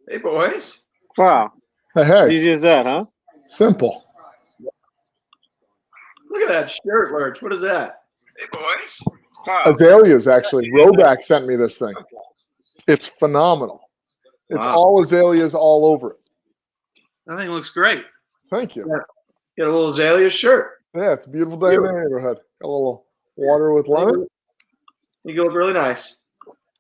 Hey, boys. Wow. Hey. Easy as that, huh? Simple. Look at that shirt, Lurch. What is that? Hey, boys. Wow. Azaleas, actually. Roback sent me this thing. It's phenomenal. It's all azaleas all over it. That thing looks great. Thank you. Get a little azalea shirt. Yeah, it's a beautiful day in the neighborhood. Got a little water with lemon. You look really nice.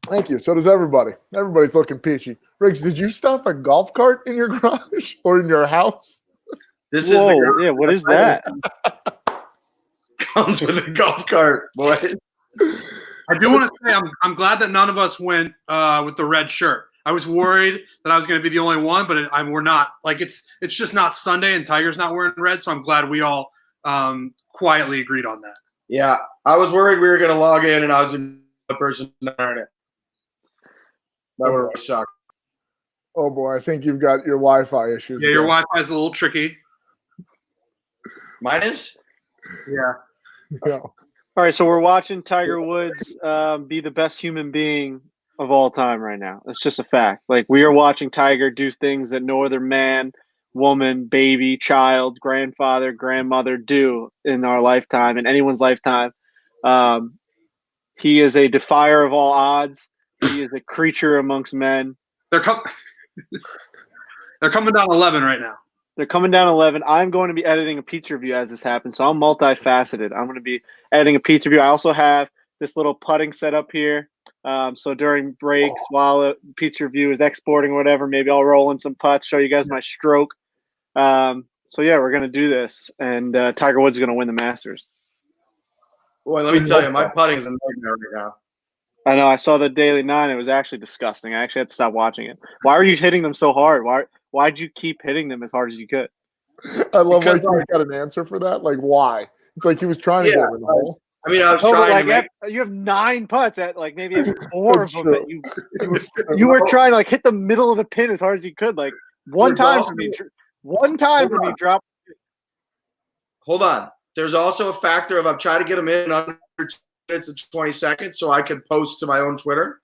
Thank you. So does everybody. Everybody's looking peachy. Riggs, did you stuff a golf cart in your garage or in your house? This is the yeah. What is that? Comes with a golf cart, boy. I do want to say I'm glad that none of us went with the red shirt. I was worried that I was going to be the only one, but we're not. Like it's just not Sunday, and Tiger's not wearing red, so I'm glad we all quietly agreed on that. Yeah, I was worried we were going to log in, and I was the person not wearing it. That would have sucked. Oh boy, I think you've got your Wi-Fi issues. Yeah, your Wi-Fi is a little tricky. Mine is? Yeah. Yeah. All right, so we're watching Tiger Woods be the best human being of all time right now. That's just a fact. Like, we are watching Tiger do things that no other man, woman, baby, child, grandfather, grandmother do in our lifetime, in anyone's lifetime. He is a defier of all odds. He is a creature amongst men. They're coming down 11 right now. They're coming down 11. I'm going to be editing a pizza review as this happens, so I'm multifaceted. I'm going to be editing a pizza review. I also have this little putting set up here. So during breaks, while a pizza review is exporting or whatever, maybe I'll roll in some putts, show you guys my stroke. So, yeah, we're going to do this, and Tiger Woods is going to win the Masters. Boy, let me tell you, my putting is a nightmare right now. I know. I saw the Daily 9. It was actually disgusting. I actually had to stop watching it. Why were you hitting them so hard? Why'd you keep hitting them as hard as you could? I love like he's got an answer for that. Like, why? It's like he was trying to get him in the hole. I mean, I was trying to you have 9 putts at like maybe 4 of them that you were trying to like hit the middle of the pin as hard as you could. Like one time for me dropped. Hold on. There's also a factor of I'm trying to get them in under 2 minutes and 20 seconds so I can post to my own Twitter.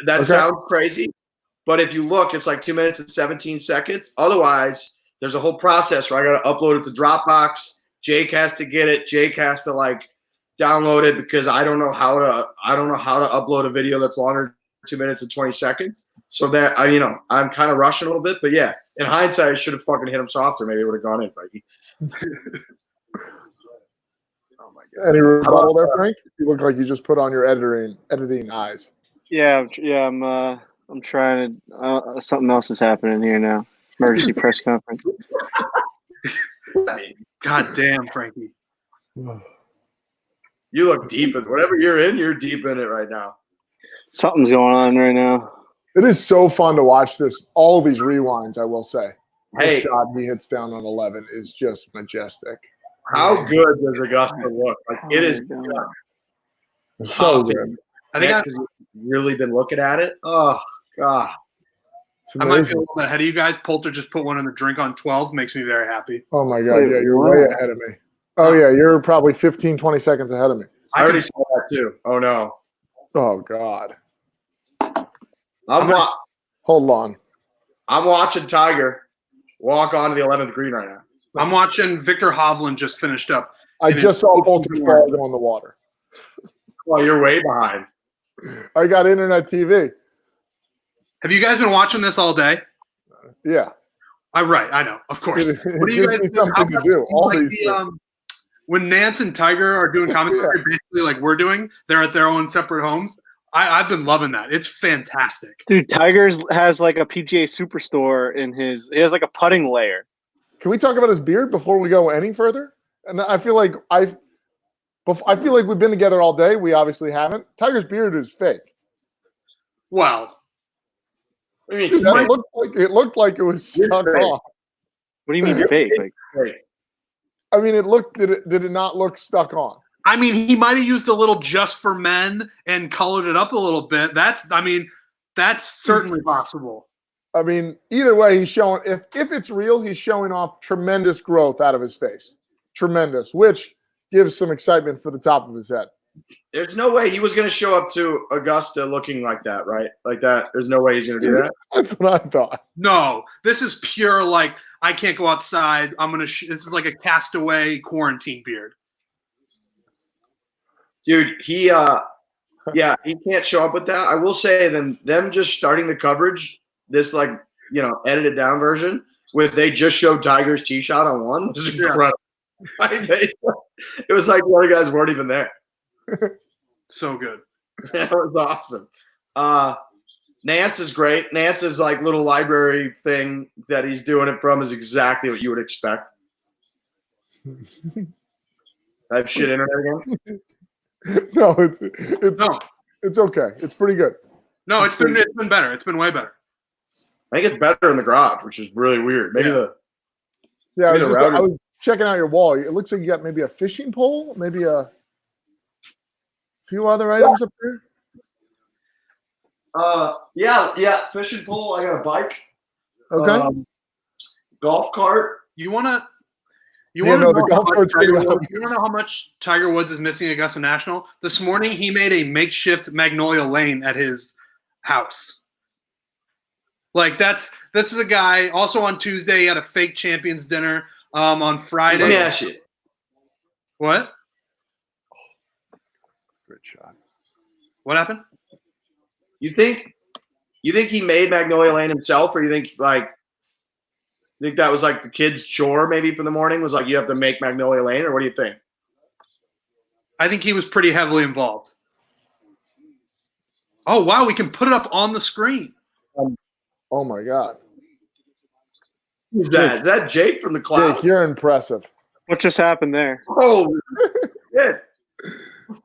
That sounds crazy, but if you look, it's like 2 minutes and 17 seconds. Otherwise, there's a whole process where I got to upload it to Dropbox. Jake has to get it. Jake has to like download it because I don't know how to upload a video that's longer than 2 minutes and 20 seconds. So that I'm kind of rushing a little bit, but yeah, in hindsight, I should have fucking hit him softer. Maybe it would have gone in, Frankie. Oh my god! Any rebuttal there, Frank? You look like you just put on your editing eyes. Yeah. I'm trying to. Something else is happening here now. Emergency press conference. God damn, Frankie. You look deep in whatever you're in. You're deep in it right now. Something's going on right now. It is so fun to watch this. All these rewinds, I will say. Hey, the shot he hits down on 11 is just majestic. How good does Augusta look? Like it is so good. I think because you've really been looking at it. Oh God. I might be a little bit ahead of you guys. Poulter just put one in the drink on 12. Makes me very happy. Oh, my God. Yeah, you're way ahead of me. Oh, yeah, you're probably 15, 20 seconds ahead of me. I already saw that, too. Oh, no. Oh, God. Hold on. I'm watching Tiger walk onto the 11th green right now. I'm watching Victor Hovland just finished up. I just saw Poulter's ball go in the water. Well, you're way behind. I got internet TV. Have you guys been watching this all day? Yeah. Right, I know, of course. What do you guys do? All like these when Nance and Tiger are doing commentary, basically like we're doing, they're at their own separate homes. I've been loving that. It's fantastic. Dude, Tiger's has like a PGA Superstore he has like a putting layer. Can we talk about his beard before we go any further? And I feel like we've been together all day. We obviously haven't. Tiger's beard is fake. Well, it looked like it was stuck on. What do you mean fake? I mean, did it not look stuck on? I mean, he might have used a little Just for Men and colored it up a little bit. That's certainly possible. I mean, either way, he's showing if it's real, he's showing off tremendous growth out of his face. Tremendous, which gives some excitement for the top of his head. There's no way he was going to show up to Augusta looking like that, right? Like that. There's no way he's going to do that. That's what I thought. No, this is pure like I can't go outside. I'm gonna. This is like a castaway quarantine beard. Dude, he can't show up with that. I will say them just starting the coverage, this like, edited down version where they just showed Tiger's tee shot on one. This is incredible. It was like the other guys weren't even there. So good. That was awesome. Nance is great. Nance's like little library thing that he's doing it from is exactly what you would expect. I have shit internet again. No, it's okay. It's pretty good. No, it's been better. It's been way better. I think it's better in the garage, which is really weird. Maybe I was checking out your wall. It looks like you got maybe a fishing pole, maybe a few other items up there. Yeah, fishing pole. I got a bike. Okay. Golf cart. You want to know how much Tiger Woods is missing at Augusta National? This morning, he made a makeshift Magnolia Lane at his house. Like this is a guy. Also on Tuesday, he had a fake Champions dinner. On Friday. Let me ask you. What? Good shot. What happened? You think he made Magnolia Lane himself, or you think that was like the kid's chore maybe for the morning? Was like you have to make Magnolia Lane, or what do you think? I think he was pretty heavily involved. Oh wow, we can put it up on the screen. Oh my God. Who's that? Is that Jake from the Clouds? Jake, you're impressive. What just happened there? Oh, shit.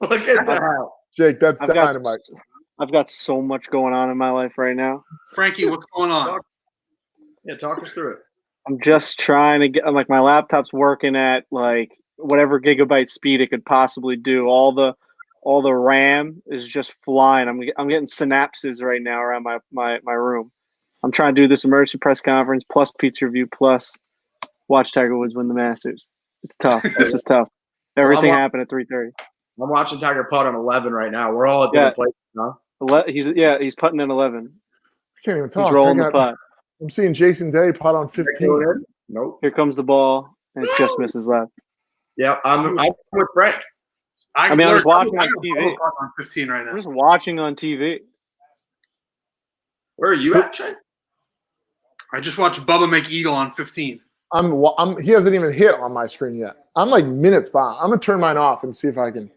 Look at that. Jake, that's dynamite. I've got so much going on in my life right now. Frankie, what's going on? Talk us through it. I'm just trying to get my laptop's working at like whatever gigabyte speed it could possibly do. All the RAM is just flying. I'm getting synapses right now around my room. I'm trying to do this emergency press conference plus pizza review plus watch Tiger Woods win the Masters. It's tough. This is tough. Everything happened at 3:30. I'm watching Tiger putt on 11 right now. We're all at different places, huh? He's putting in 11. I can't even talk. He's rolling the putt. I'm seeing Jason Day putt on 15. Nope. Here comes the ball, and it just misses left. Yeah, I'm with Frank. I was watching on TV. On 15 right now. I'm just watching on TV. Where are you at, Trent? I just watched Bubba make eagle on 15. He hasn't even hit on my screen yet. I'm like minutes behind. I'm gonna turn mine off and see if I can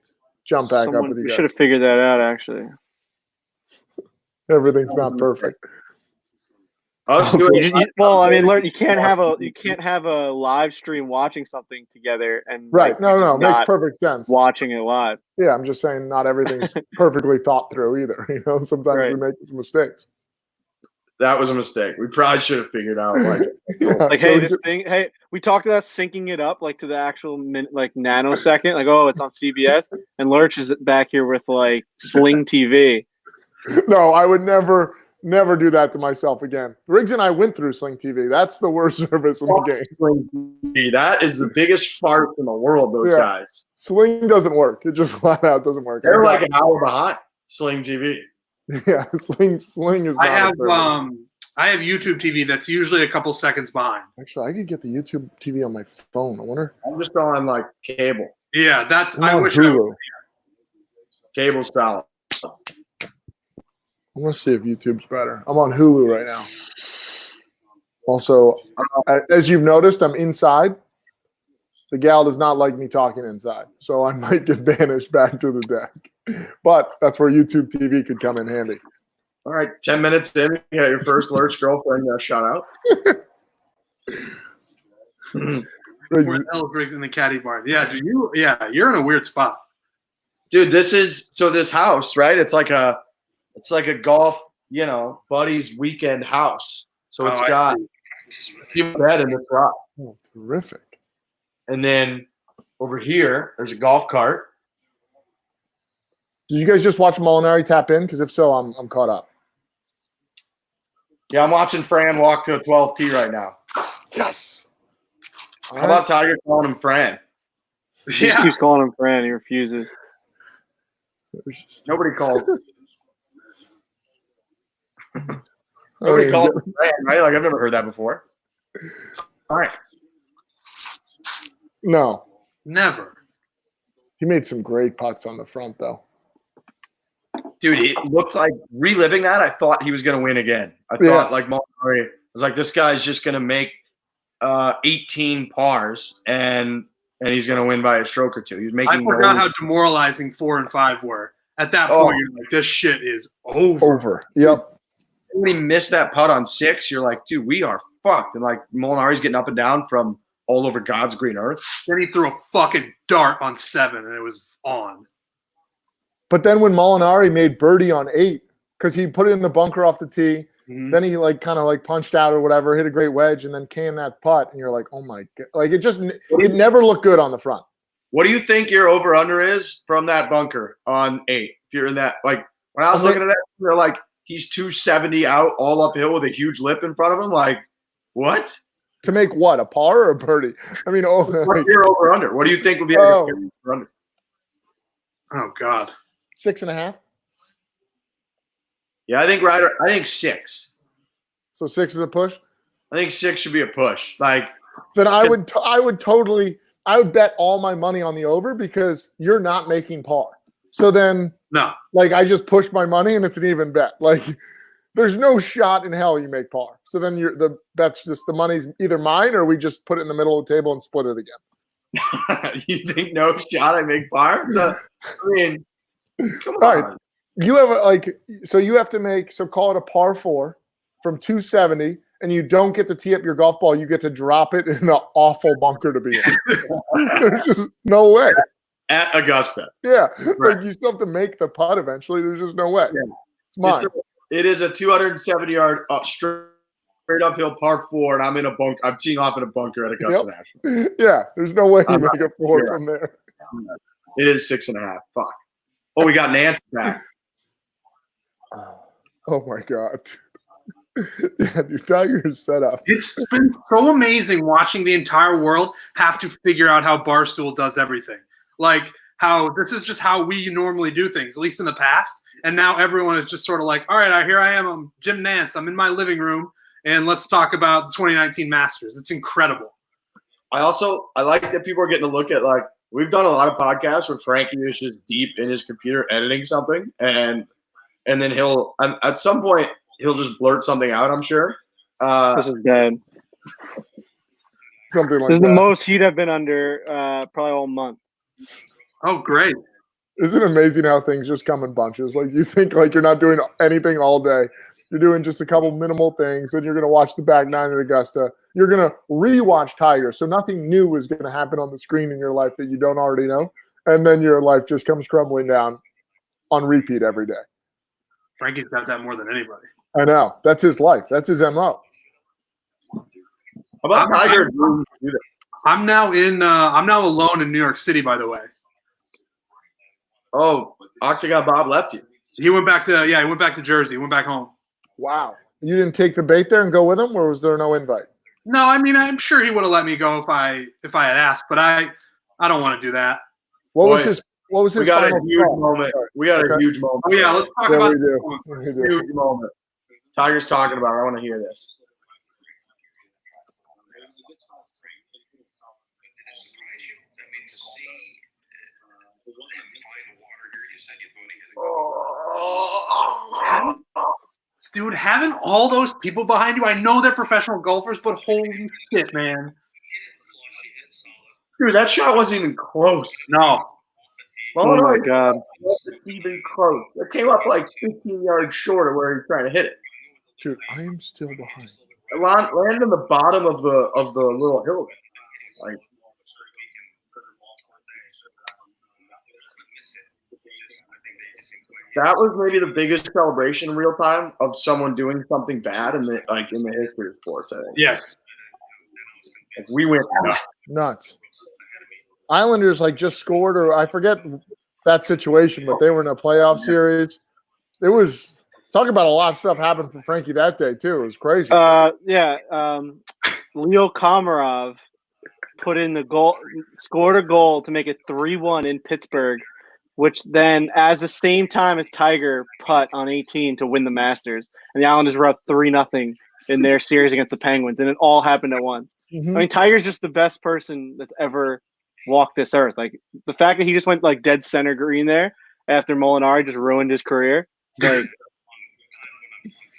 jump back up with you guys. Should have figured that out actually. Everything's not perfect. Learn. You can't have a live stream watching something together and right. No, makes perfect sense. Watching it live. Yeah, I'm just saying not everything's perfectly thought through either. Sometimes we make mistakes. That was a mistake. We probably should have figured out hey, we talked about syncing it up like to the actual nanosecond, it's on CBS, and Lurch is back here with like Sling TV. No, I would never do that to myself again. Riggs and I went through Sling TV. That's the worst service in the game. Sling TV. That is the biggest fart in the world, those guys. Sling doesn't work. It just flat out doesn't work. They're like an hour behind Sling TV. Yeah, Sling is not I have YouTube TV that's usually a couple seconds behind. Actually, I could get the YouTube TV on my phone. I wonder. I'm just on like cable. Yeah, I wish Hulu. I would. Cable style. I'm gonna see if YouTube's better. I'm on Hulu right now. Also, as you've noticed, I'm inside. The gal does not like me talking inside, so I might get banished back to the deck. But that's where YouTube TV could come in handy. All right, 10 minutes in, you got your first Lurch girlfriend shout out. Where the hell is Riggs in the caddy barn? Yeah, you're in a weird spot. Dude, this house, right? It's like a golf, buddies weekend house. So it's got a bed in the front. Oh, terrific. And then over here, there's a golf cart. Did you guys just watch Molinari tap in? Because if so, I'm caught up. Yeah, I'm watching Fran walk to a 12 tee right now. Yes. How about Tiger calling him Fran? He keeps calling him Fran. He refuses. Nobody calls. I Nobody mean, calls the brand, right? Like I've never heard that before. All right. no. Never. He made some great putts on the front, though. Dude, it looked like reliving that. I thought he was going to win again. I thought Yes. like Molinari. I was like, this guy's just going to make 18 pars and he's going to win by a stroke or two. He was making. I forgot how demoralizing 4 and 5 were. At that point, you're like, this shit is over. Yep. When he missed that putt on 6, you're like, dude, we are fucked. And like Molinari's getting up and down from all over God's green earth. Then he threw a fucking dart on 7, and it was on. But then when Molinari made birdie on 8, because he put it in the bunker off the tee, then he like kind of like punched out or whatever, hit a great wedge, and then canned that putt, and you're like, oh my god, like it never looked good on the front. What do you think your over under is from that bunker on 8? If you're in that, like when I was looking at that, you're like, he's 270 out all uphill with a huge lip in front of him. Like, what? To make what, a par or a birdie? I mean, What's your over under? What do you think would be your over under? Oh God. 6.5. Yeah, I think 6. So 6 is a push. I think 6 should be a push. Like then I would bet all my money on the over because you're not making par. So then, No. like I just pushed my money and it's an even bet. Like there's no shot in hell you make par. So then the bet's just the money's either mine or we just put it in the middle of the table and split it again. you think no shot I make par? I mean, come on. All right. You have you have to make, so call it a par 4 from 270, and you don't get to tee up your golf ball. You get to drop it in an awful bunker to be in. There's just no way. At Augusta. Yeah. Right. Like you still have to make the putt eventually. There's just no way. Yeah. It's mine. It is a 270-yard straight uphill par 4, and I'm in a bunker. I'm teeing off in a bunker at Augusta National. Yeah. There's no way you make a 4 from there. It is 6.5. Fuck. Oh, we got Nance back. Oh my God. Yeah, dude, Tiger's set up. It's been so amazing watching the entire world have to figure out how Barstool does everything. Like how this is just how we normally do things, at least in the past. And now everyone is just sort of like, all right, here I am. I'm Jim Nance. I'm in my living room, and let's talk about the 2019 Masters. It's incredible. I like that people are getting to look at, like, we've done a lot of podcasts where Frankie is just deep in his computer editing something, and then he'll at some point he'll just blurt something out, I'm sure. This is dead. Something like This is that. the most heat I've been under probably all month. Oh, great. Isn't it amazing how things just come in bunches? Like you think like you're not doing anything all day. You're doing just a couple minimal things. Then you're going to watch the back 9 at Augusta. You're going to rewatch Tiger. So nothing new is going to happen on the screen in your life that you don't already know. And then your life just comes crumbling down on repeat every day. Frankie's got that more than anybody. I know. That's his life. That's his MO. How about Tiger? I'm now alone in New York City, by the way. Oh, Octagon Bob left you. He went back to Jersey. He went back home. Wow. You didn't take the bait there and go with him, or was there no invite? No, I mean, I'm sure he would have let me go if I had asked, but I don't want to do that. What was his We got a final huge call? moment. We got a huge moment. Oh, yeah, let's talk Yeah, about we it. do. We do. Huge moment. Tiger's talking about it. I want to hear this. Dude, having all those people behind you, I know they're professional golfers, but holy shit, man. Dude, that shot wasn't even close. No. Oh my God. Wasn't even close. It came up like 15 yards short of where he's trying to hit it. Dude, I am still behind. It landed on the bottom of the little hill. Like, that was maybe the biggest celebration in real time of someone doing something bad in the history of sports. I think. Yes. Like, we went Nuts. Islanders just scored, or I forget that situation, but they were in a playoff series. It was talk about a lot of stuff happened for Frankie that day too. It was crazy. Leo Komarov put in the goal, scored a goal to make it 3-1 in Pittsburgh which then, as the same time as Tiger putt on 18 to win the Masters, and the Islanders were up 3-0 in their series against the Penguins, and it all happened at once. Mhm. I mean, Tiger's just the best person that's ever walked this earth. Like the fact that he just went like dead center green there after Molinari just ruined his career. Like,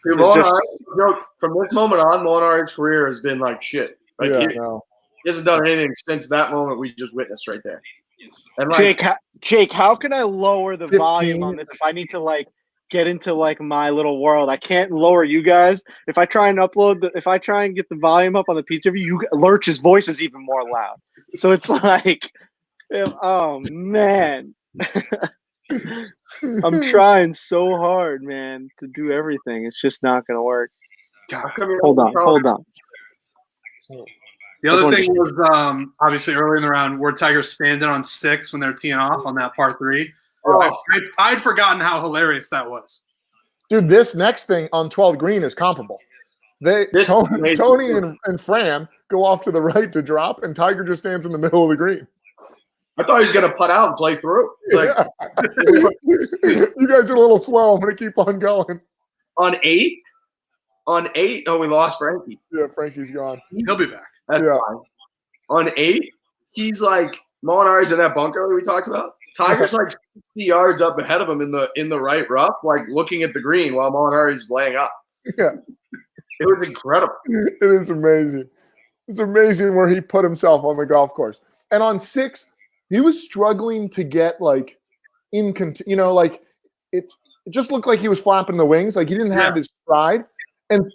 Dude, from this moment on, Molinari's career has been like shit. Like, he hasn't done anything since that moment we just witnessed right there. And like, Jake, how can I lower the 15. volume on this if I need to like get into like my little world? I can't lower you guys. If I try and get the volume up on the pizza review, Lurch's voice is even more loud. So it's like, oh man. I'm trying so hard, man, to do everything. It's just not gonna work. Hold on. The other thing was obviously early in the round where Tiger's standing on 6 when they're teeing off on that par 3. Oh. I'd forgotten how hilarious that was. Dude, this next thing on 12th green is comparable. Tony and Fran go off to the right to drop, and Tiger just stands in the middle of the green. I thought he was going to putt out and play through. Like, you guys are a little slow. I'm going to keep on going. On 8? Oh, we lost Frankie. Yeah, Frankie's gone. He'll be back. That's fine. On 8, he's like Molinari's in that bunker that we talked about. Tiger's like 60 yards up ahead of him in the right rough, like looking at the green while Molinari's laying up. Yeah. It was incredible. It is amazing. It's amazing where he put himself on the golf course. And on 6, he was struggling to get like like it just looked like he was flapping the wings, like he didn't have his stride.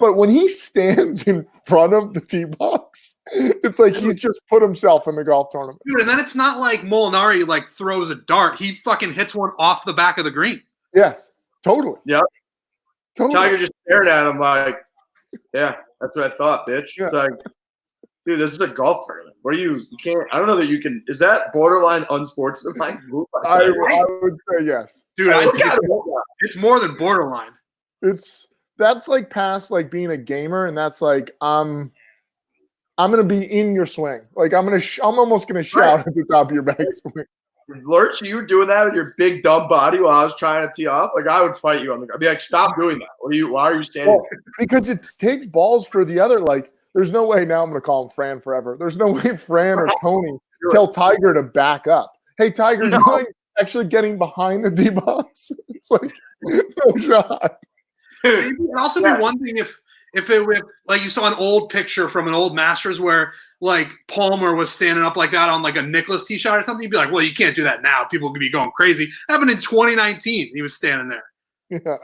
But when he stands in front of the tee box, it's like he's just put himself in the golf tournament. Dude, and then it's not like Molinari like throws a dart. He fucking hits one off the back of the green. Yes, totally. Yeah. Totally. Tiger just stared at him like, yeah, that's what I thought, bitch. Yeah. It's like, dude, this is a golf tournament. What are you can't, I don't know that you can, is that borderline unsportsmanlike? I would say yes. Dude, it's more than borderline. That's like past like being a gamer, and that's like I'm gonna be in your swing. Like I'm almost gonna shout at the top of your back swing. Lurch, you were doing that with your big dumb body while I was trying to tee off. Like I would fight you on the. I'd be like, stop doing that. Why are you standing? Well, because it takes balls for the other. Like there's no way now I'm gonna call him Fran forever. There's no way Fran or Tony tell Tiger to back up. Hey Tiger, you mind actually getting behind the D box? It's like no shot. It would also be one thing if it was like you saw an old picture from an old Masters where like Palmer was standing up like that on like a Nicklaus tee shot or something. You'd be like, well, you can't do that now. People could be going crazy. It happened in 2019. He was standing there. Yeah.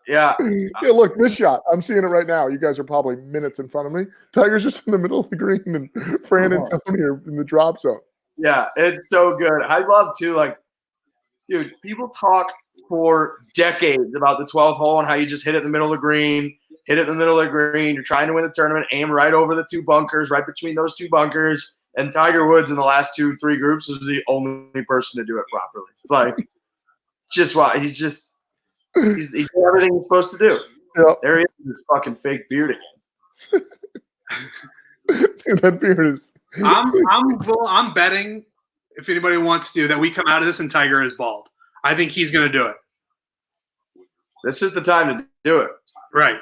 Yeah, look, this shot. I'm seeing it right now. You guys are probably minutes in front of me. Tiger's just in the middle of the green, and Fran and Tony are in the drop zone. Yeah, it's so good. I love too, like, dude, people talk for decades about the 12th hole and how you just hit it in the middle of the green, You're trying to win the tournament, aim right over the 2 bunkers, right between those 2 bunkers. And Tiger Woods in the last 2-3 groups was the only person to do it properly. It's like, it's just why he's doing everything he's supposed to do. Yep. There he is with his fucking fake beard again. Dude, that beard is. I'm betting, if anybody wants to, that we come out of this and Tiger is bald. I think he's going to do it. This is the time to do it. Right.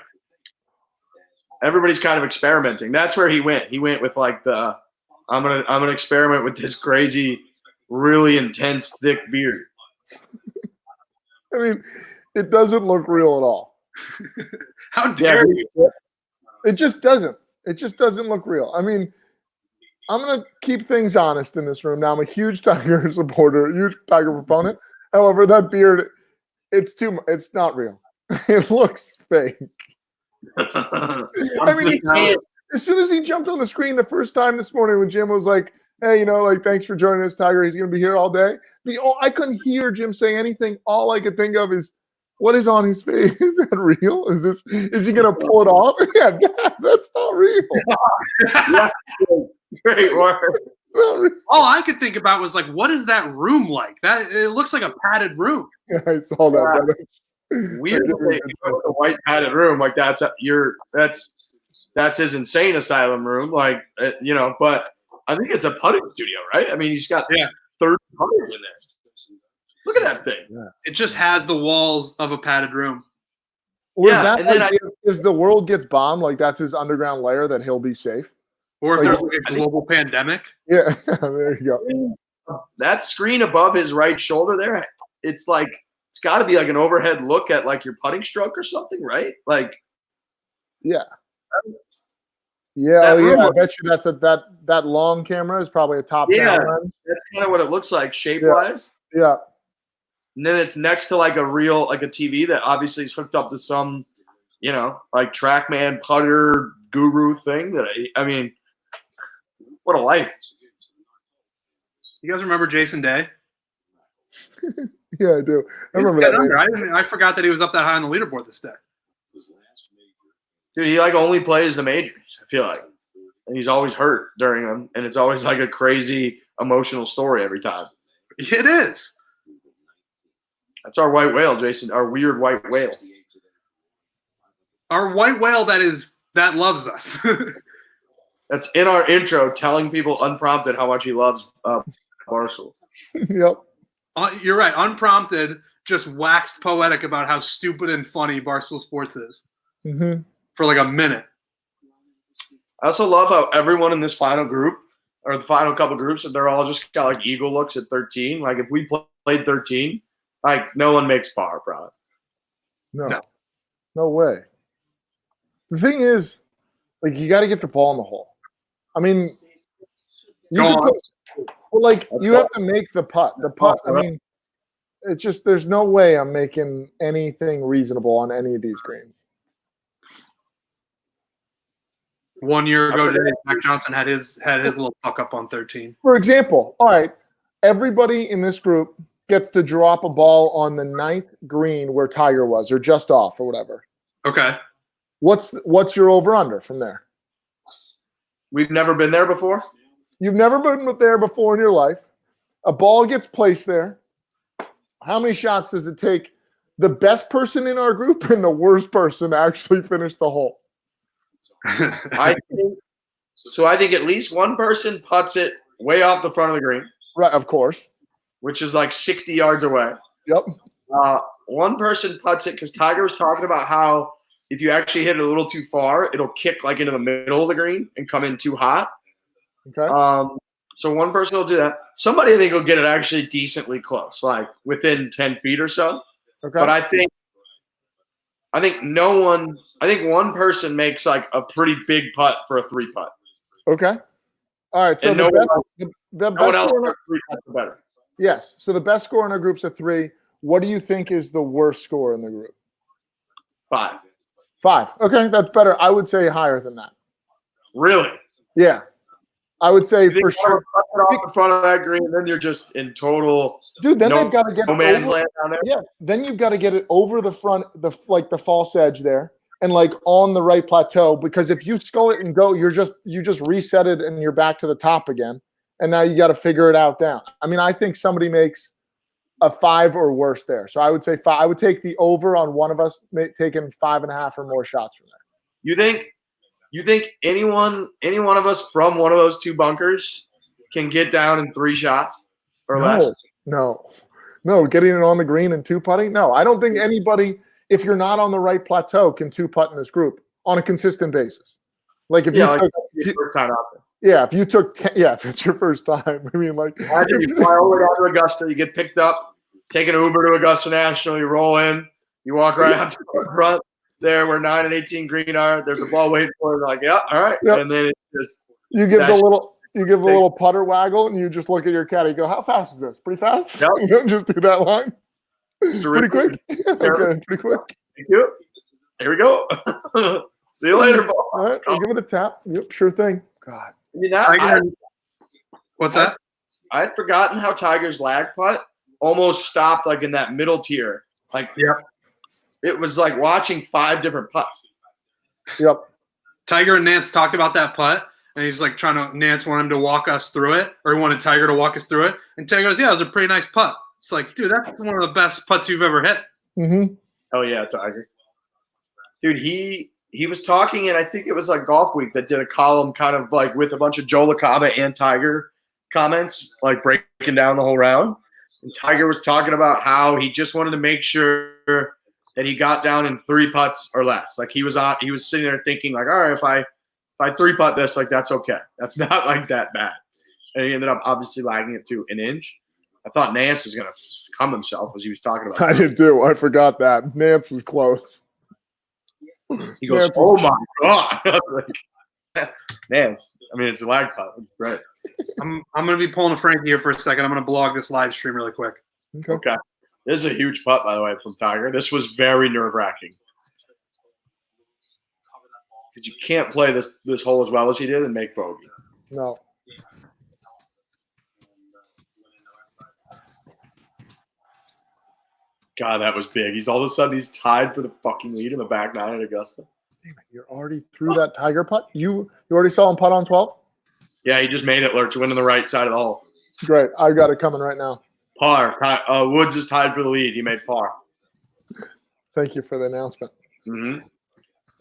Everybody's kind of experimenting. That's where he went. He went with like I'm gonna experiment with this crazy, really intense, thick beard. I mean, it doesn't look real at all. How dare you? It just doesn't. It just doesn't look real. I mean, I'm going to keep things honest in this room. Now, I'm a huge Tiger supporter, a huge Tiger proponent. However, that beard, it's not real. It looks fake. I mean, as soon as he jumped on the screen the first time this morning when Jim was like, hey, like, thanks for joining us, Tiger. He's going to be here all day. I couldn't hear Jim say anything. All I could think of is, what is on his face? Is that real? Is he going to pull it off? Yeah, that's not real. Yeah. Great work. All I could think about was like, what is that room like? That it looks like a padded room. Yeah, I saw that. Weird. A white padded room like that's his insane asylum room. Like but I think it's a putting studio, right? I mean, he's got 30 putters in there. Look at that thing. It just has the walls of a padded room. Yeah. It just has the walls of a padded room. Or Yeah, is that and then like, if the world gets bombed, like that's his underground layer that he'll be safe? Or if Like, there's like a global pandemic. Yeah, there you go. That screen above his right shoulder there, it's like it's got to be like an overhead look at like your putting stroke or something, right? Like, Yeah. Yeah, That oh, yeah. room I look- bet you that long camera is probably a top Yeah. down lens. that's kind of what it looks like shape wise. Yeah. And then it's next to like a TV that obviously is hooked up to some, like TrackMan putter guru thing. I mean, what a life. You guys remember Jason Day? Yeah, I do. I He was remember good that. under. I forgot that he was up that high on the leaderboard this day. Dude, he like only plays the majors, I feel like. And he's always hurt during them. And it's always like a crazy emotional story every time. It is. That's our white whale, Jason, our weird white whale. Our white whale that loves us. That's in our intro telling people unprompted how much he loves Barstool. Yep. You're right. Unprompted, just waxed poetic about how stupid and funny Barstool Sports is Mm-hmm. for like a minute. I also love how everyone in this final group, or the final couple groups, they're all just got like eagle looks at 13. Like if we played 13, like no one makes par, probably. No way. The thing is, like, you got to get the ball in the hole. I mean, you Go can on. well, like you have to make the putt. The putt. I mean, it's just there's no way I'm making anything reasonable on any of these greens. 1 year ago, Zach Johnson had his little fuck up on 13. For example, all right, everybody in this group gets to drop a ball on the 9th green where Tiger was, or just off, or whatever. Okay. What's your over/under from there? We've never been there before. You've never been there before in your life. A ball gets placed there. How many shots does it take the best person in our group and the worst person to actually finish the hole? I think at least one person putts it way off the front of the green, Right, of course. which is like 60 yards away. Yep. One person putts it because Tiger was talking about how if you actually hit it a little too far, it'll kick like into the middle of the green and come in too hot. Okay. So one person will do that. Somebody I think will get it actually decently close, like within 10 feet or so. Okay. But I think one person makes like a pretty big putt for a 3 putt. Okay. All right. So And the no best, one the No one best else score. for 3 putts are better. Yes. So the best score in our group's a 3. What do you think is the worst score in the group? 5. 5. Okay, that's better. I would say higher than that. Really? Yeah. I would say You think for sure. putt it off the front of that green, and then you're just in total Dude, then no- they've got to get no it man's over, land down there. yeah. Then you've got to get it over the front, the false edge there, and like on the right plateau. Because if you skull it and go, you just reset it and you're back to the top again. And now you got to figure it out down. I mean, I think somebody makes a 5 or worse there. So I would say 5. I would take the over on one of us taking 5.5 or more shots from there. You think any one of us from one of those 2 bunkers can get down in 3 shots or less? No. Getting it on the green and 2-putting? No, I don't think anybody, if you're not on the right plateau, can 2-putt in this group on a consistent basis. Like if Your you first time out there. if you took 10, if it's your first time. I mean, like Imagine you fly all the way down to Augusta, you get picked up, take an Uber to Augusta National, you roll in, you walk right out to the front there where 9 and 18 green are. There's a ball waiting for you. Like, yeah, all right. Yep. And then it's just you give the little putter waggle, and you just look at your caddy. You go, how fast is this? Pretty fast. Yep. You don't just do that line. Pretty quick. Terrible. Okay, pretty quick. Thank you. Here we go. See you later, ball. All right, I'll give it a tap. Yep, sure thing. God. I mean, What's that? I had forgotten how Tiger's lag putt almost stopped like in that middle tier. Like, it was like watching 5 different putts. Yep. Tiger and Nance talked about that putt, and he's like Nance wanted him to walk us through it, or he wanted Tiger to walk us through it. And Tiger goes, yeah, it was a pretty nice putt. It's like, dude, that's one of the best putts you've ever hit. Mm-hmm. Hell yeah, Tiger. Dude, he was talking, and I think it was like Golf Week that did a column kind of like with a bunch of Joe LaCava and Tiger comments, like breaking down the whole round. And Tiger was talking about how he just wanted to make sure that he got down in 3 putts or less. Like he was sitting there thinking like, all right, if I 3-putt this, like that's okay. That's not like that bad. And he ended up obviously lagging it to an inch. I thought Nance was going to come himself as he was talking about. I did too. I forgot that. Nance was close. He goes, "Oh my god!" Like, Nance. I mean, it's a lag putt. It's great. I'm going to be pulling a Frankie here for a second. I'm going to blog this live stream really quick. Okay. This is a huge putt, by the way, from Tiger. This was very nerve-wracking because you can't play this hole as well as he did and make bogey. No. God, that was big. All of a sudden he's tied for the fucking lead in the back 9 at Augusta. Damn it, you're already through that Tiger putt? You already saw him putt on 12? Yeah, he just made it, Lurch. Went on the right side of the hole. Great. I've got it coming right now. Par. Woods is tied for the lead. He made par. Thank you for the announcement. Mm-hmm.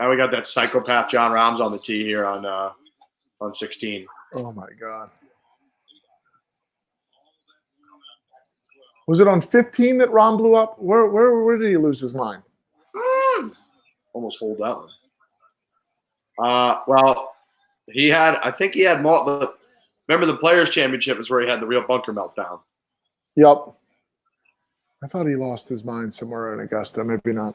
Now we got that psychopath John Rahms on the tee here on 16. Oh, my God. Was it on 15 that Ron blew up? Where did he lose his mind? Almost hold that one. Well, I think he had more. Remember the Players' Championship is where he had the real bunker meltdown. Yep. I thought he lost his mind somewhere in Augusta. Maybe not.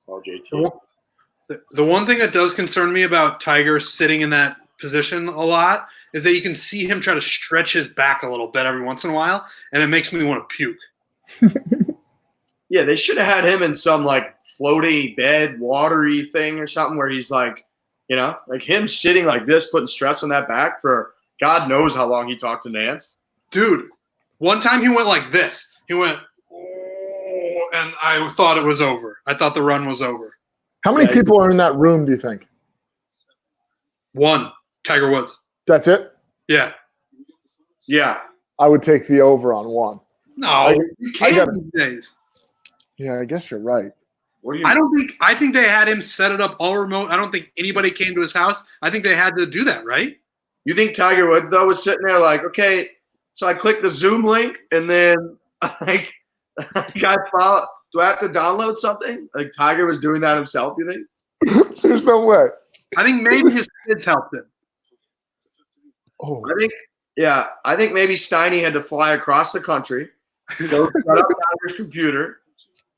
Oh, JT. The one thing that does concern me about Tiger sitting in that position a lot is that you can see him try to stretch his back a little bit every once in a while, and it makes me want to puke. Yeah, they should have had him in some like floaty bed, watery thing or something where he's like, like him sitting like this, putting stress on that back for God knows how long he talked to Nance. Dude, one time he went like this. He went, oh, and I thought it was over. I thought the run was over. How many people are in that room, do you think? One, Tiger Woods. That's it? Yeah. Yeah. I would take the over on 1. No, you can't these days. Yeah, I guess you're right. What do you I think they had him set it up all remote. I don't think anybody came to his house. I think they had to do that, right? You think Tiger Woods, though, was sitting there like, okay, so I click the Zoom link and then I follow. Do I have to download something? Like Tiger was doing that himself, you think? There's no way. I think maybe his kids helped him. Oh, I think maybe Steiny had to fly across the country, go set up Tiger's computer,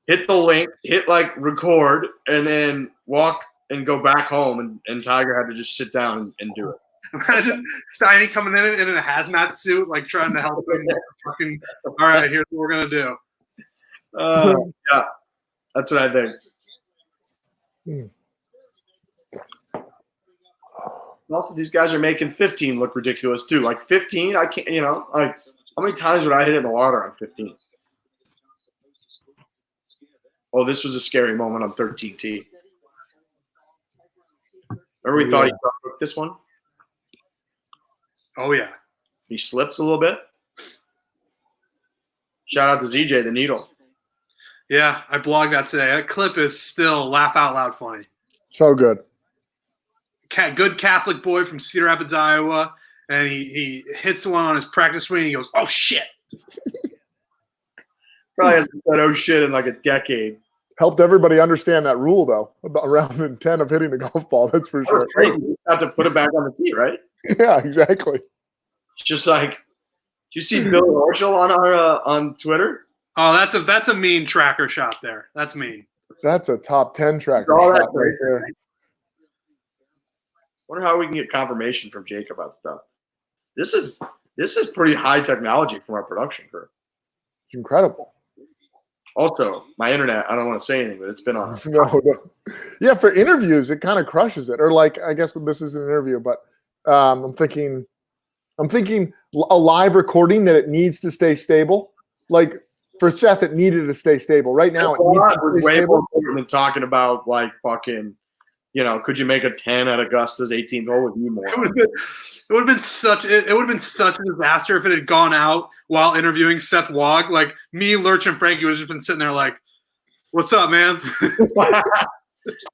hit the link, hit like record, and then walk and go back home, and Tiger had to just sit down and do it. Imagine Steiny coming in a hazmat suit, like trying to help him. Fucking, all right, here's what we're gonna do. Yeah, that's what I think. Also, these guys are making 15 look ridiculous too. Like 15, I can't. Like how many times would I hit it in the water on 15? Oh, this was a scary moment on 13T. Remember we thought he took this one? Oh yeah, he slips a little bit. Shout out to ZJ the Needle. Yeah, I blogged that today. That clip is still laugh out loud funny. so good. Good Catholic boy from Cedar Rapids, Iowa, and he hits one on his practice swing. And he goes, "Oh shit!" Probably hasn't said "oh shit" in like a decade. Helped everybody understand that rule, though, about round and 10 of hitting the golf ball. That's for sure. Crazy. You have to put it back on the tee, right? Yeah, exactly. It's just like, do you see Bill Horschel on our on Twitter? Oh, that's a mean tracker shot there. That's mean. That's a top 10 tracker All shot that right there. Wonder how we can get confirmation from Jake about stuff. This is pretty high technology from our production crew. It's incredible. Also, my internet, I don't want to say anything, but it's been on. No. Yeah, for interviews, it kind of crushes it. Or like, I guess this is an interview, but I'm thinking a live recording that it needs to stay stable. Like for Seth, it needed to stay stable. Right now, it needs to stay way stable. more important than talking about like fucking, could you make a 10 at Augusta's 18th hole with you more? It would have been such a disaster if it had gone out while interviewing Seth Wog. Like me, Lurch, and Frankie would have just been sitting there like, "What's up, man?"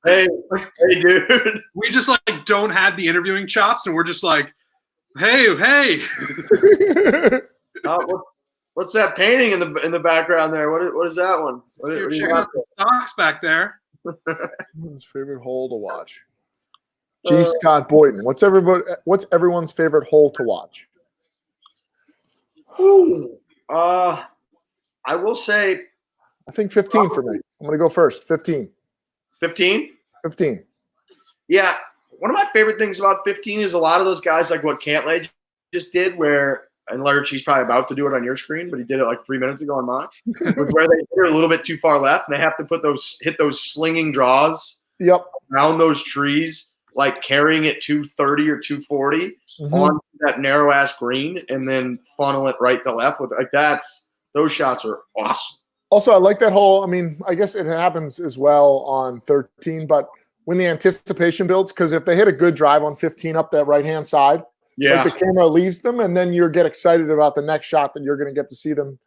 Hey, dude. We just like don't have the interviewing chops, and we're just like, hey. What's that painting in the background there? What is that one? What You're do you checking got out the stocks back there. His favorite hole to watch. G. Scott Boyton. What's everyone's favorite hole to watch? I will say I think 15 for me. I'm going to go first. 15. 15. 15. Yeah, one of my favorite things about 15 is a lot of those guys like what Cantlay just did, where and Lurch, he's probably about to do it on your screen, but he did it like 3 minutes ago on mine, where they hit a little bit too far left and they have to hit those slinging draws around those trees, like carrying it 230 or 240 on that narrow ass green and then funnel it right to left with like those shots are awesome. Also, I like that hole. I mean, I guess it happens as well on 13, but when the anticipation builds, because if they hit a good drive on 15 up that right-hand side, like the camera leaves them, and then you get excited about the next shot that you're going to get to see them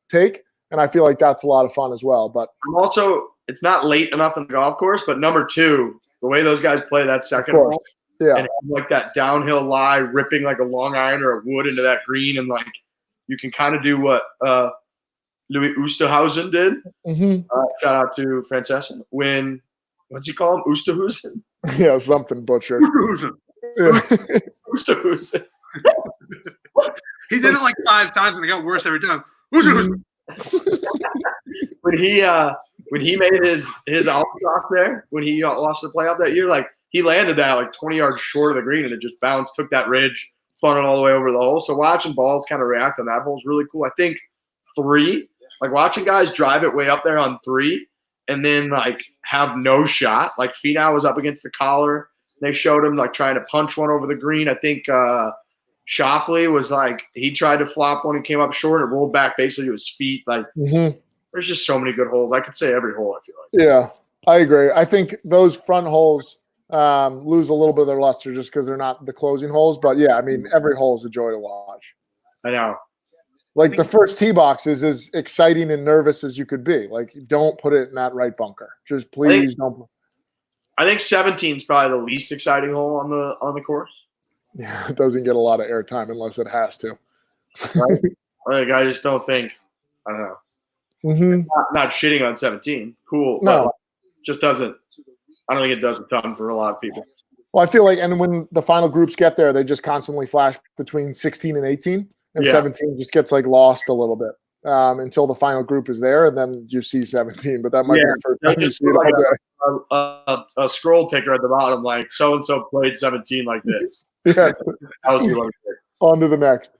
take. And I feel like that's a lot of fun as well. But I'm also, it's not late enough in the golf course, but number 2, the way those guys play that second hole, and like that downhill lie, ripping like a long iron or a wood into that green, and like you can kind of do what Louis Oosthuizen did. Shout out to Francesa. When what's he call him? Oosthuizen? Yeah, something butchered. Oosthuizen. He did it like 5 times and it got worse every time. When he made his out off there, when he lost the playoff that year, like he landed that like 20 yards short of the green and it just bounced, took that ridge, funneled all the way over the hole. So watching balls kind of react on that hole is really cool. I think 3, like watching guys drive it way up there on 3 and then like have no shot. Like Finau was up against the collar. They showed him like trying to punch one over the green. I think Schauffele was like he tried to flop one and came up short and rolled back basically to his feet. Like there's just so many good holes. I could say every hole, I feel like. Yeah, I agree. I think those front holes lose a little bit of their luster just because they're not the closing holes. But yeah, I mean, every hole is a joy to watch. I know. Like the first tee box is as exciting and nervous as you could be. Like, don't put it in that right bunker. Just please don't. I think 17 is probably the least exciting hole on the course. Yeah, it doesn't get a lot of airtime unless it has to. Right? Like, I just don't think. I don't know. Not shitting on 17. Cool. No, just doesn't. I don't think it does a ton for a lot of people. Well, I feel like, and when the final groups get there, they just constantly flash between 16 and 18, and 17 just gets like lost a little bit until the final group is there, and then you see 17. But that might be the first time you see it all day. A scroll ticker at the bottom, like so and so played 17 like this. Yeah. On to the next.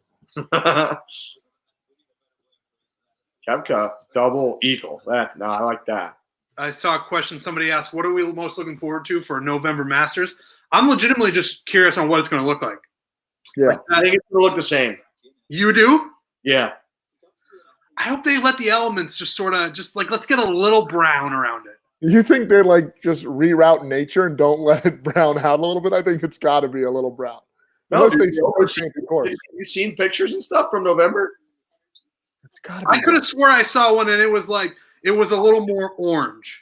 Kepka, double eagle. No, I like that. I saw a question somebody asked, what are we most looking forward to for November Masters? I'm legitimately just curious on what it's going to look like. Yeah. I think it's going to look the same. You do? Yeah. I hope they let the elements just sort of just like, let's get a little brown around it. You think they like just reroute nature and don't let it brown out a little bit? I think it's got to be a little brown. No, unless they change the course. Have you seen pictures and stuff from November? It's got to be. I could have swore I saw one and it was like, it was a little more orange.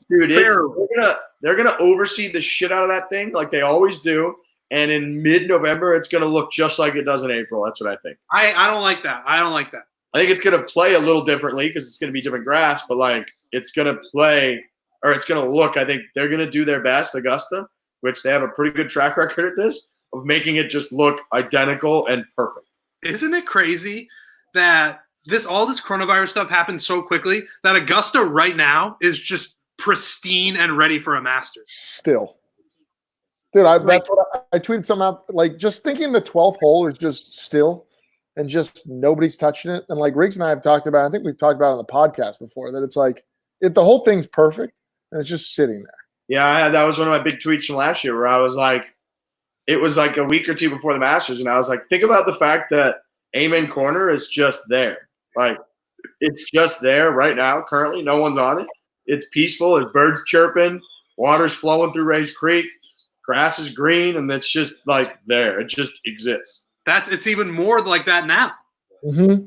Dude, they're gonna overseed the shit out of that thing like they always do. And in mid-November, it's gonna look just like it does in April. That's what I think. I don't like that. I don't like that. I think it's gonna play a little differently because it's gonna be different grass, but like it's gonna play or it's gonna look. I think they're gonna do their best, Augusta, which they have a pretty good track record at this, of making it just look identical and perfect. Isn't it crazy that all this coronavirus stuff happens so quickly that Augusta right now is just pristine and ready for a Masters? Still. Dude, that's what I tweeted something out. Like, just thinking the 12th hole is just still and just nobody's touching it. And like Riggs and I have talked about, I think we've talked about it on the podcast before, that it's like the whole thing's perfect and it's just sitting there. Yeah, that was one of my big tweets from last year where I was like, it was like a week or two before the Masters. And I was like, think about the fact that Amen Corner is just there. Like, it's just there right now. Currently, no one's on it. It's peaceful. There's birds chirping. Water's flowing through Rays Creek. Grass is green, and it's just like there. It just exists. It's even more like that now. Mm-hmm.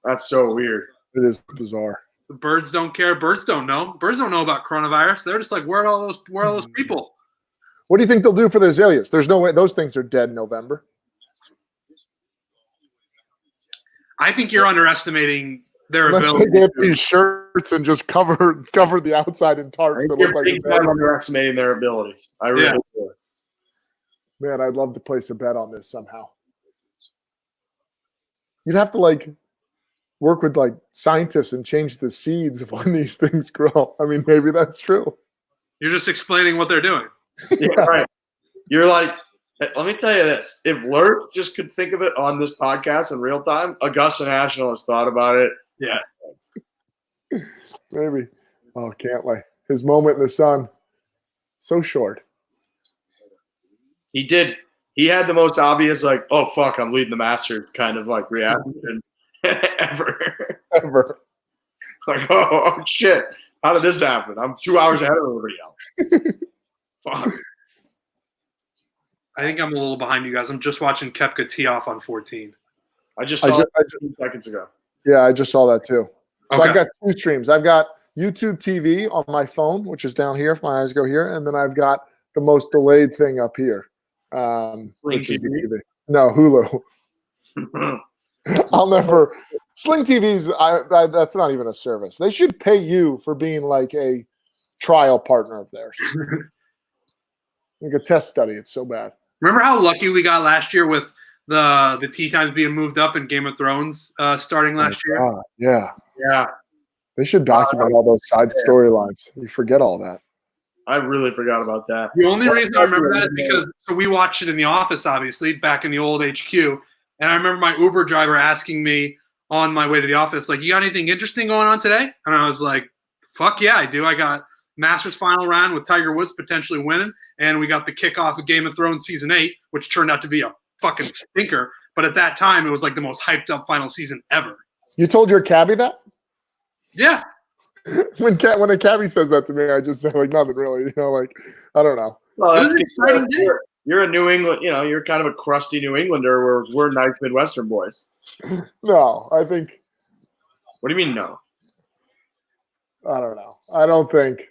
That's so weird. It is bizarre. The birds don't care. Birds don't know. Birds don't know about coronavirus. They're just like, where are all those people? What do you think they'll do for the azaleas? There's no way those things are dead in November. I think you're underestimating their Unless ability. they get these shirts and just cover the outside in tarps. I think you're big time underestimating their abilities. I really do. Man, I'd love to place a bet on this somehow. You'd have to like work with like scientists and change the seeds of when these things grow. I mean, maybe that's true. You're just explaining what they're doing. Yeah, right. You're like, let me tell you this. If Lurk just could think of it on this podcast in real time, Augusta National has thought about it. Yeah. Maybe. Oh, can't wait. His moment in the sun. So short. He did. He had the most obvious, like, oh, fuck, I'm leading the Masters kind of like reaction ever. Ever. Like, oh, shit. How did this happen? I'm 2 hours ahead of everybody else. Fuck. I think I'm a little behind you guys. I'm just watching Koepka tee off on 14. I just saw it 2 seconds ago. Yeah, I just saw that too. So Okay. I've got two streams. I've got YouTube TV on my phone, which is down here if my eyes go here, and then I've got the most delayed thing up here. Which is the TV. No, Hulu. I'll never. Sling TV's. That's not even a service. They should pay you for being like a trial partner of theirs. Like a test study. It's so bad. Remember how lucky we got last year with the tee times being moved up in Game of Thrones starting last year? Yeah. Yeah. They should document all those side storylines. You forget all that. I really forgot about that. The only reason I remember that is because we watched it in the office, obviously, back in the old HQ. And I remember my Uber driver asking me on my way to the office, like, you got anything interesting going on today? And I was like, fuck yeah, I do. I got Masters final round with Tiger Woods potentially winning. And we got the kickoff of Game of Thrones Season 8, which turned out to be a fucking stinker. But at that time, it was like the most hyped up final season ever. You told your cabbie that? Yeah. When a cabbie says that to me, I just say like nothing really. You know, like I don't know. Well, It was that's an exciting day. you're a New England, you're kind of a crusty New Englander, whereas we're nice Midwestern boys. No, I think. What do you mean, no? I don't know. I don't think.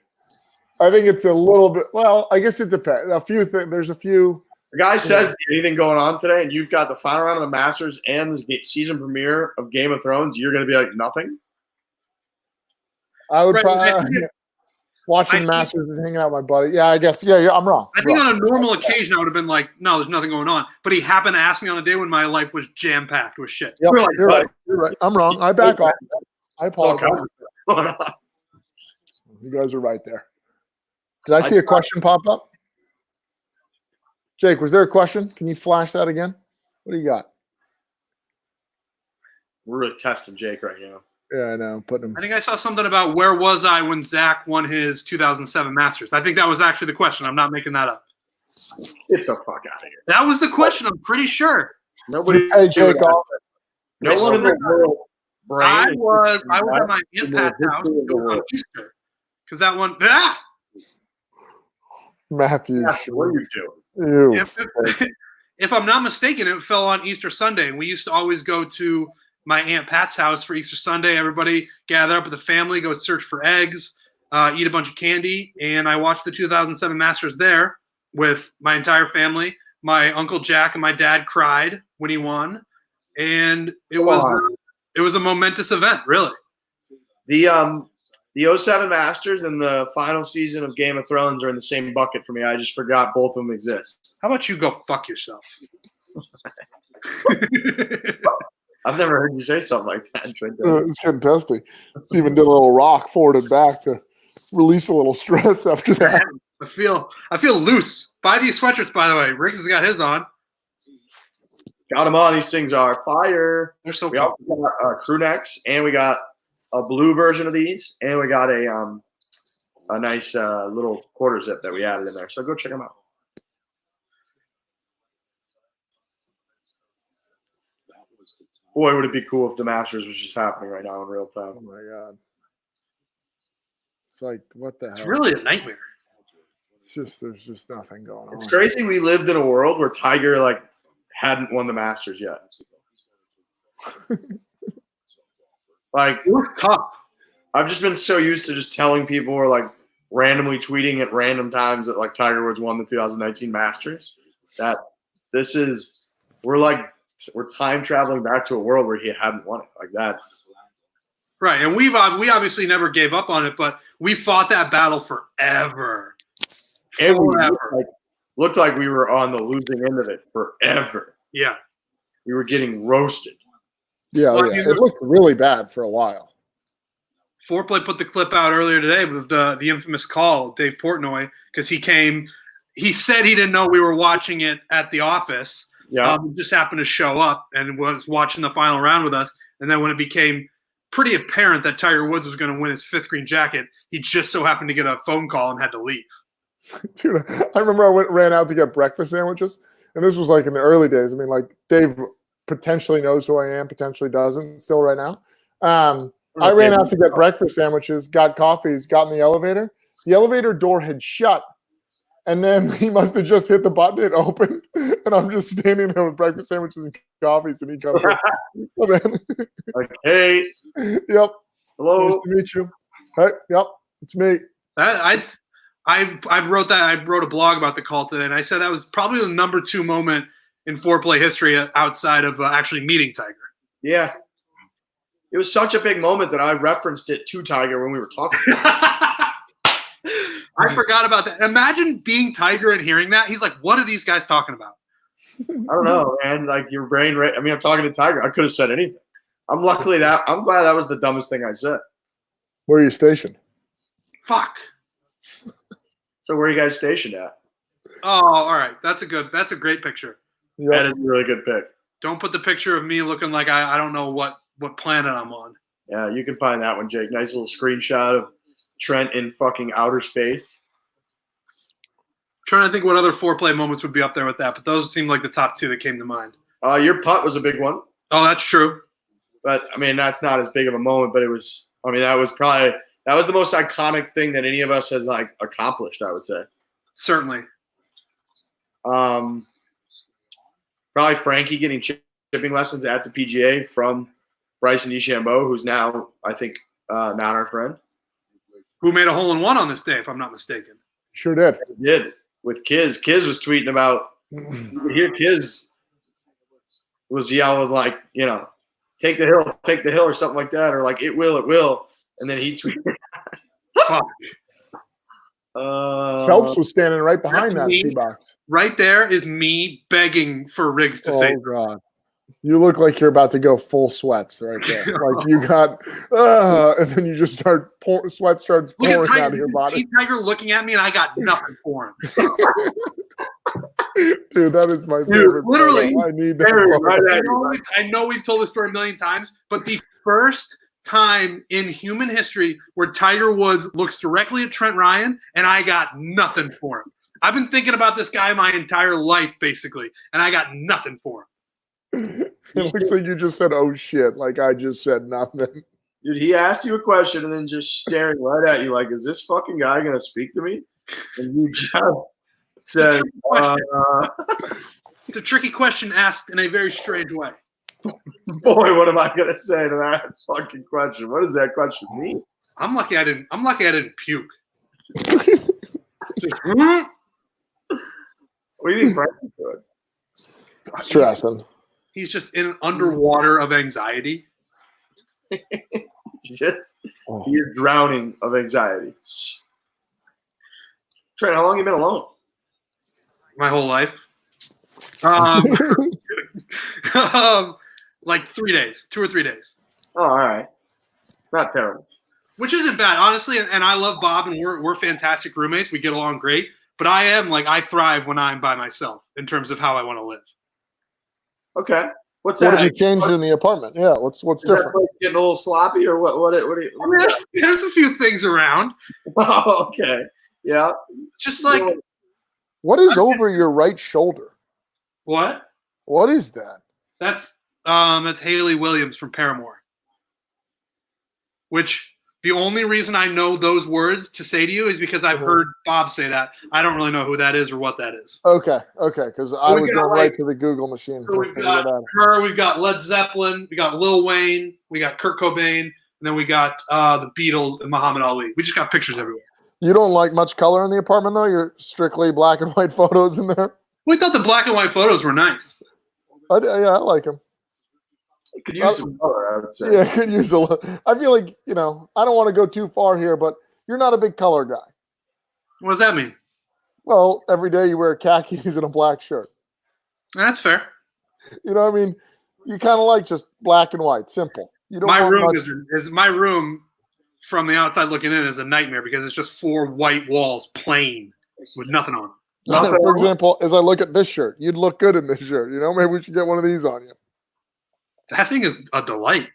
I think it's a little bit. Well, I guess it depends. A few things. There's a few. The guy says anything going on today, and you've got the final round of the Masters and the season premiere of Game of Thrones. You're going to be like nothing. I would Right, probably watching Masters and hanging out with my buddy. Yeah, I guess. Yeah, I'm wrong. I think on a normal occasion, I would have been like, no, there's nothing going on. But he happened to ask me on a day when my life was jam-packed with shit. Yep, You're like, you're right. You're right. I'm wrong. I back off. I apologize. You guys are right there. Did I see a question pop up? Jake, was there a question? Can you flash that again? What do you got? We're really testing Jake right now. Yeah, I know. I'm putting him. I think I saw something about where was I when Zach won his 2007 Masters. I think that was actually the question. I'm not making that up. Get the fuck out of here. That was the question. I'm pretty sure. Nobody. Hey, Jake, off. No one in the world. I was at my Aunt Pat's house on Easter because that one. Ah! Matthew. Yeah, what are you doing? Ew. If I'm not mistaken, it fell on Easter Sunday, and we used to always go to my Aunt Pat's house for Easter Sunday. Everybody gather up with the family, go search for eggs, eat a bunch of candy, and I watched the 2007 Masters there with my entire family. My Uncle Jack and my dad cried when he won, and it was a momentous event, really. The 07 Masters and the final season of Game of Thrones are in the same bucket for me. I just forgot both of them exist. How about you go fuck yourself? I've never heard you say something like that. It's getting testy. Even did a little rock forward and back to release a little stress after that. I feel loose. Buy these sweatshirts, by the way. Riggs has got his on. Got them on. These things are fire. They're so We cool. also got crew necks, and we got a blue version of these, and we got a nice little quarter zip that we added in there. So go check them out. Boy, would it be cool if the Masters was just happening right now in real time. Oh my god. It's like what the hell? It's really a nightmare. It's just there's just nothing going on. It's crazy we lived in a world where Tiger hadn't won the Masters yet. It was tough. I've just been so used to just telling people or like randomly tweeting at random times that like Tiger Woods won the 2019 Masters. That we're time traveling back to a world where he hadn't won it. Like that's right. And we obviously never gave up on it, but we fought that battle forever. And we looked like we were on the losing end of it forever. Yeah. We were getting roasted. Yeah, Well, yeah. It looked really bad for a while. Foreplay put the clip out earlier today with the infamous call, Dave Portnoy, because he said he didn't know we were watching it at the office. Yeah. He just happened to show up and was watching the final round with us. And then when it became pretty apparent that Tiger Woods was going to win his 5th green jacket, he just so happened to get a phone call and had to leave. Dude, I remember I ran out to get breakfast sandwiches, and this was like in the early days. I mean, like Dave potentially knows who I am, potentially doesn't still right now. I ran out to get breakfast sandwiches, got coffees, got in the elevator. The elevator door had shut, and then he must have just hit the button. It opened, and I'm just standing there with breakfast sandwiches and coffees, and he comes in. Like, hey. Yep. Hello. Nice to meet you. Hey, yep, it's me. I wrote a blog about the call today, and I said that was probably the number 2 moment in Foreplay history outside of actually meeting Tiger. Yeah. It was such a big moment that I referenced it to Tiger when we were talking. I forgot about that. Imagine being Tiger and hearing that. He's like, what are these guys talking about? I don't know, man. Like your brain, I mean, I'm talking to Tiger. I could have said anything. I'm glad that was the dumbest thing I said. Where are you stationed? Fuck. So where are you guys stationed at? Oh, all right. That's a great picture. Yep. That is a really good pick. Don't put the picture of me looking like I don't know what planet I'm on. Yeah, you can find that one, Jake. Nice little screenshot of Trent in fucking outer space. Trying to think what other Foreplay moments would be up there with that, but those seem like the top 2 that came to mind. Your putt was a big one. Oh, that's true. But I mean, that's not as big of a moment, but it was. I mean, that was the most iconic thing that any of us has like accomplished, I would say. Certainly. Probably Frankie getting chipping lessons at the PGA from Bryson DeChambeau, who's now, I think, not our friend. Who made a hole-in-one on this day, if I'm not mistaken. Sure did. He did. With Kiz. Kiz was tweeting about – you could hear Kiz was yelling like, take the hill or something like that, or like, it will. And then he tweeted. Fuck. Phelps was standing right behind that tee box. Right there is me begging for Riggs to say. Oh, God. You look like you're about to go full sweats right there. Like you got, and then you just start sweat starts pouring out of your body. See Tiger looking at me, and I got nothing for him. Dude, that is my favorite. Literally, I need that. I know we've told this story a million times, but the first time in human history where Tiger Woods looks directly at Trent Ryan, and I got nothing for him. I've been thinking about this guy my entire life, basically, and I got nothing for him. It looks like you just said, oh, shit, like I just said nothing. Dude, he asked you a question and then just staring right at you like, is this fucking guy going to speak to me? And you just said, It's a tricky question asked in a very strange way. Boy, what am I going to say to that fucking question? What does that question mean? I'm lucky I didn't puke. What do you think Frankie's doing? Stressing. He's just in an underwater of anxiety. He's drowning of anxiety. Trent, how long have you been alone? My whole life. Like 3 days, 2 or 3 days. Oh, all right. Not terrible. Which isn't bad, honestly. And I love Bob, and we're fantastic roommates. We get along great. But I thrive when I'm by myself in terms of how I want to live. Okay. What's What that? have you changed in the apartment? Yeah, what's different? Getting a little sloppy or what? What do you? I mean, there's a few things around. Oh, okay. Yeah. Just like What is over your right shoulder? what? What is that? That's Haley Williams from Paramore. Which the only reason I know those words to say to you is because I've heard Bob say that. I don't really know who that is or what that is. Okay, because I was going right to the Google machine. So we've got her, we've got Led Zeppelin, we got Lil Wayne, we got Kurt Cobain, then we got the Beatles and Muhammad Ali. We just got pictures everywhere. You don't like much color in the apartment, though? You're strictly black and white photos in there? We thought the black and white photos were nice. Yeah, I like them. It could use some color, I would say. Yeah, could use a little. I feel like, I don't want to go too far here, but you're not a big color guy. What does that mean? Well, every day you wear khakis and a black shirt. That's fair. You know what I mean? You kind of like just black and white, simple. You don't My want room much. is my room from the outside looking in is a nightmare because it's just 4 white walls, plain, with nothing on. For example, as I look at this shirt, you'd look good in this shirt. Maybe we should get one of these on you. That thing is a delight.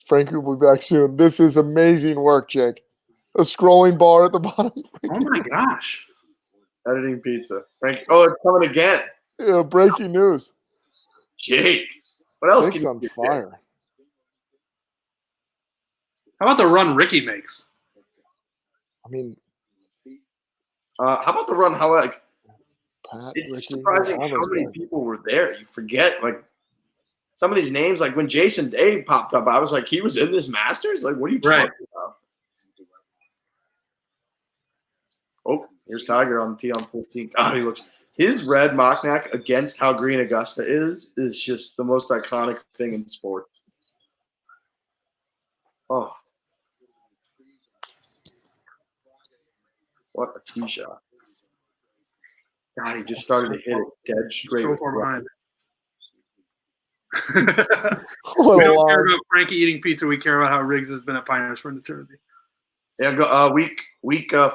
Frankie will be back soon. This is amazing work, Jake. A scrolling bar at the bottom. Oh my gosh. Editing pizza. Oh, it's coming again. Yeah, breaking news. Jake. What else Jake's can on you do? fire. How about the run Ricky makes? I mean, how about the run? Pat, It's Ricky, surprising all how those many guys. people were there. You forget, some of these names. Like when Jason Day popped up, I was like, he was in this Masters? Like, what are you talking about? Oh, here's Tiger on the tee on 15. God, he looks. His red mockneck against how green Augusta is just the most iconic thing in sports. Oh. What a tee shot. God, he just started to hit it dead straight. So far behind. What We a don't care line. about Frankie eating pizza. We care about how Riggs has been at Pinehurst for an eternity. Yeah, week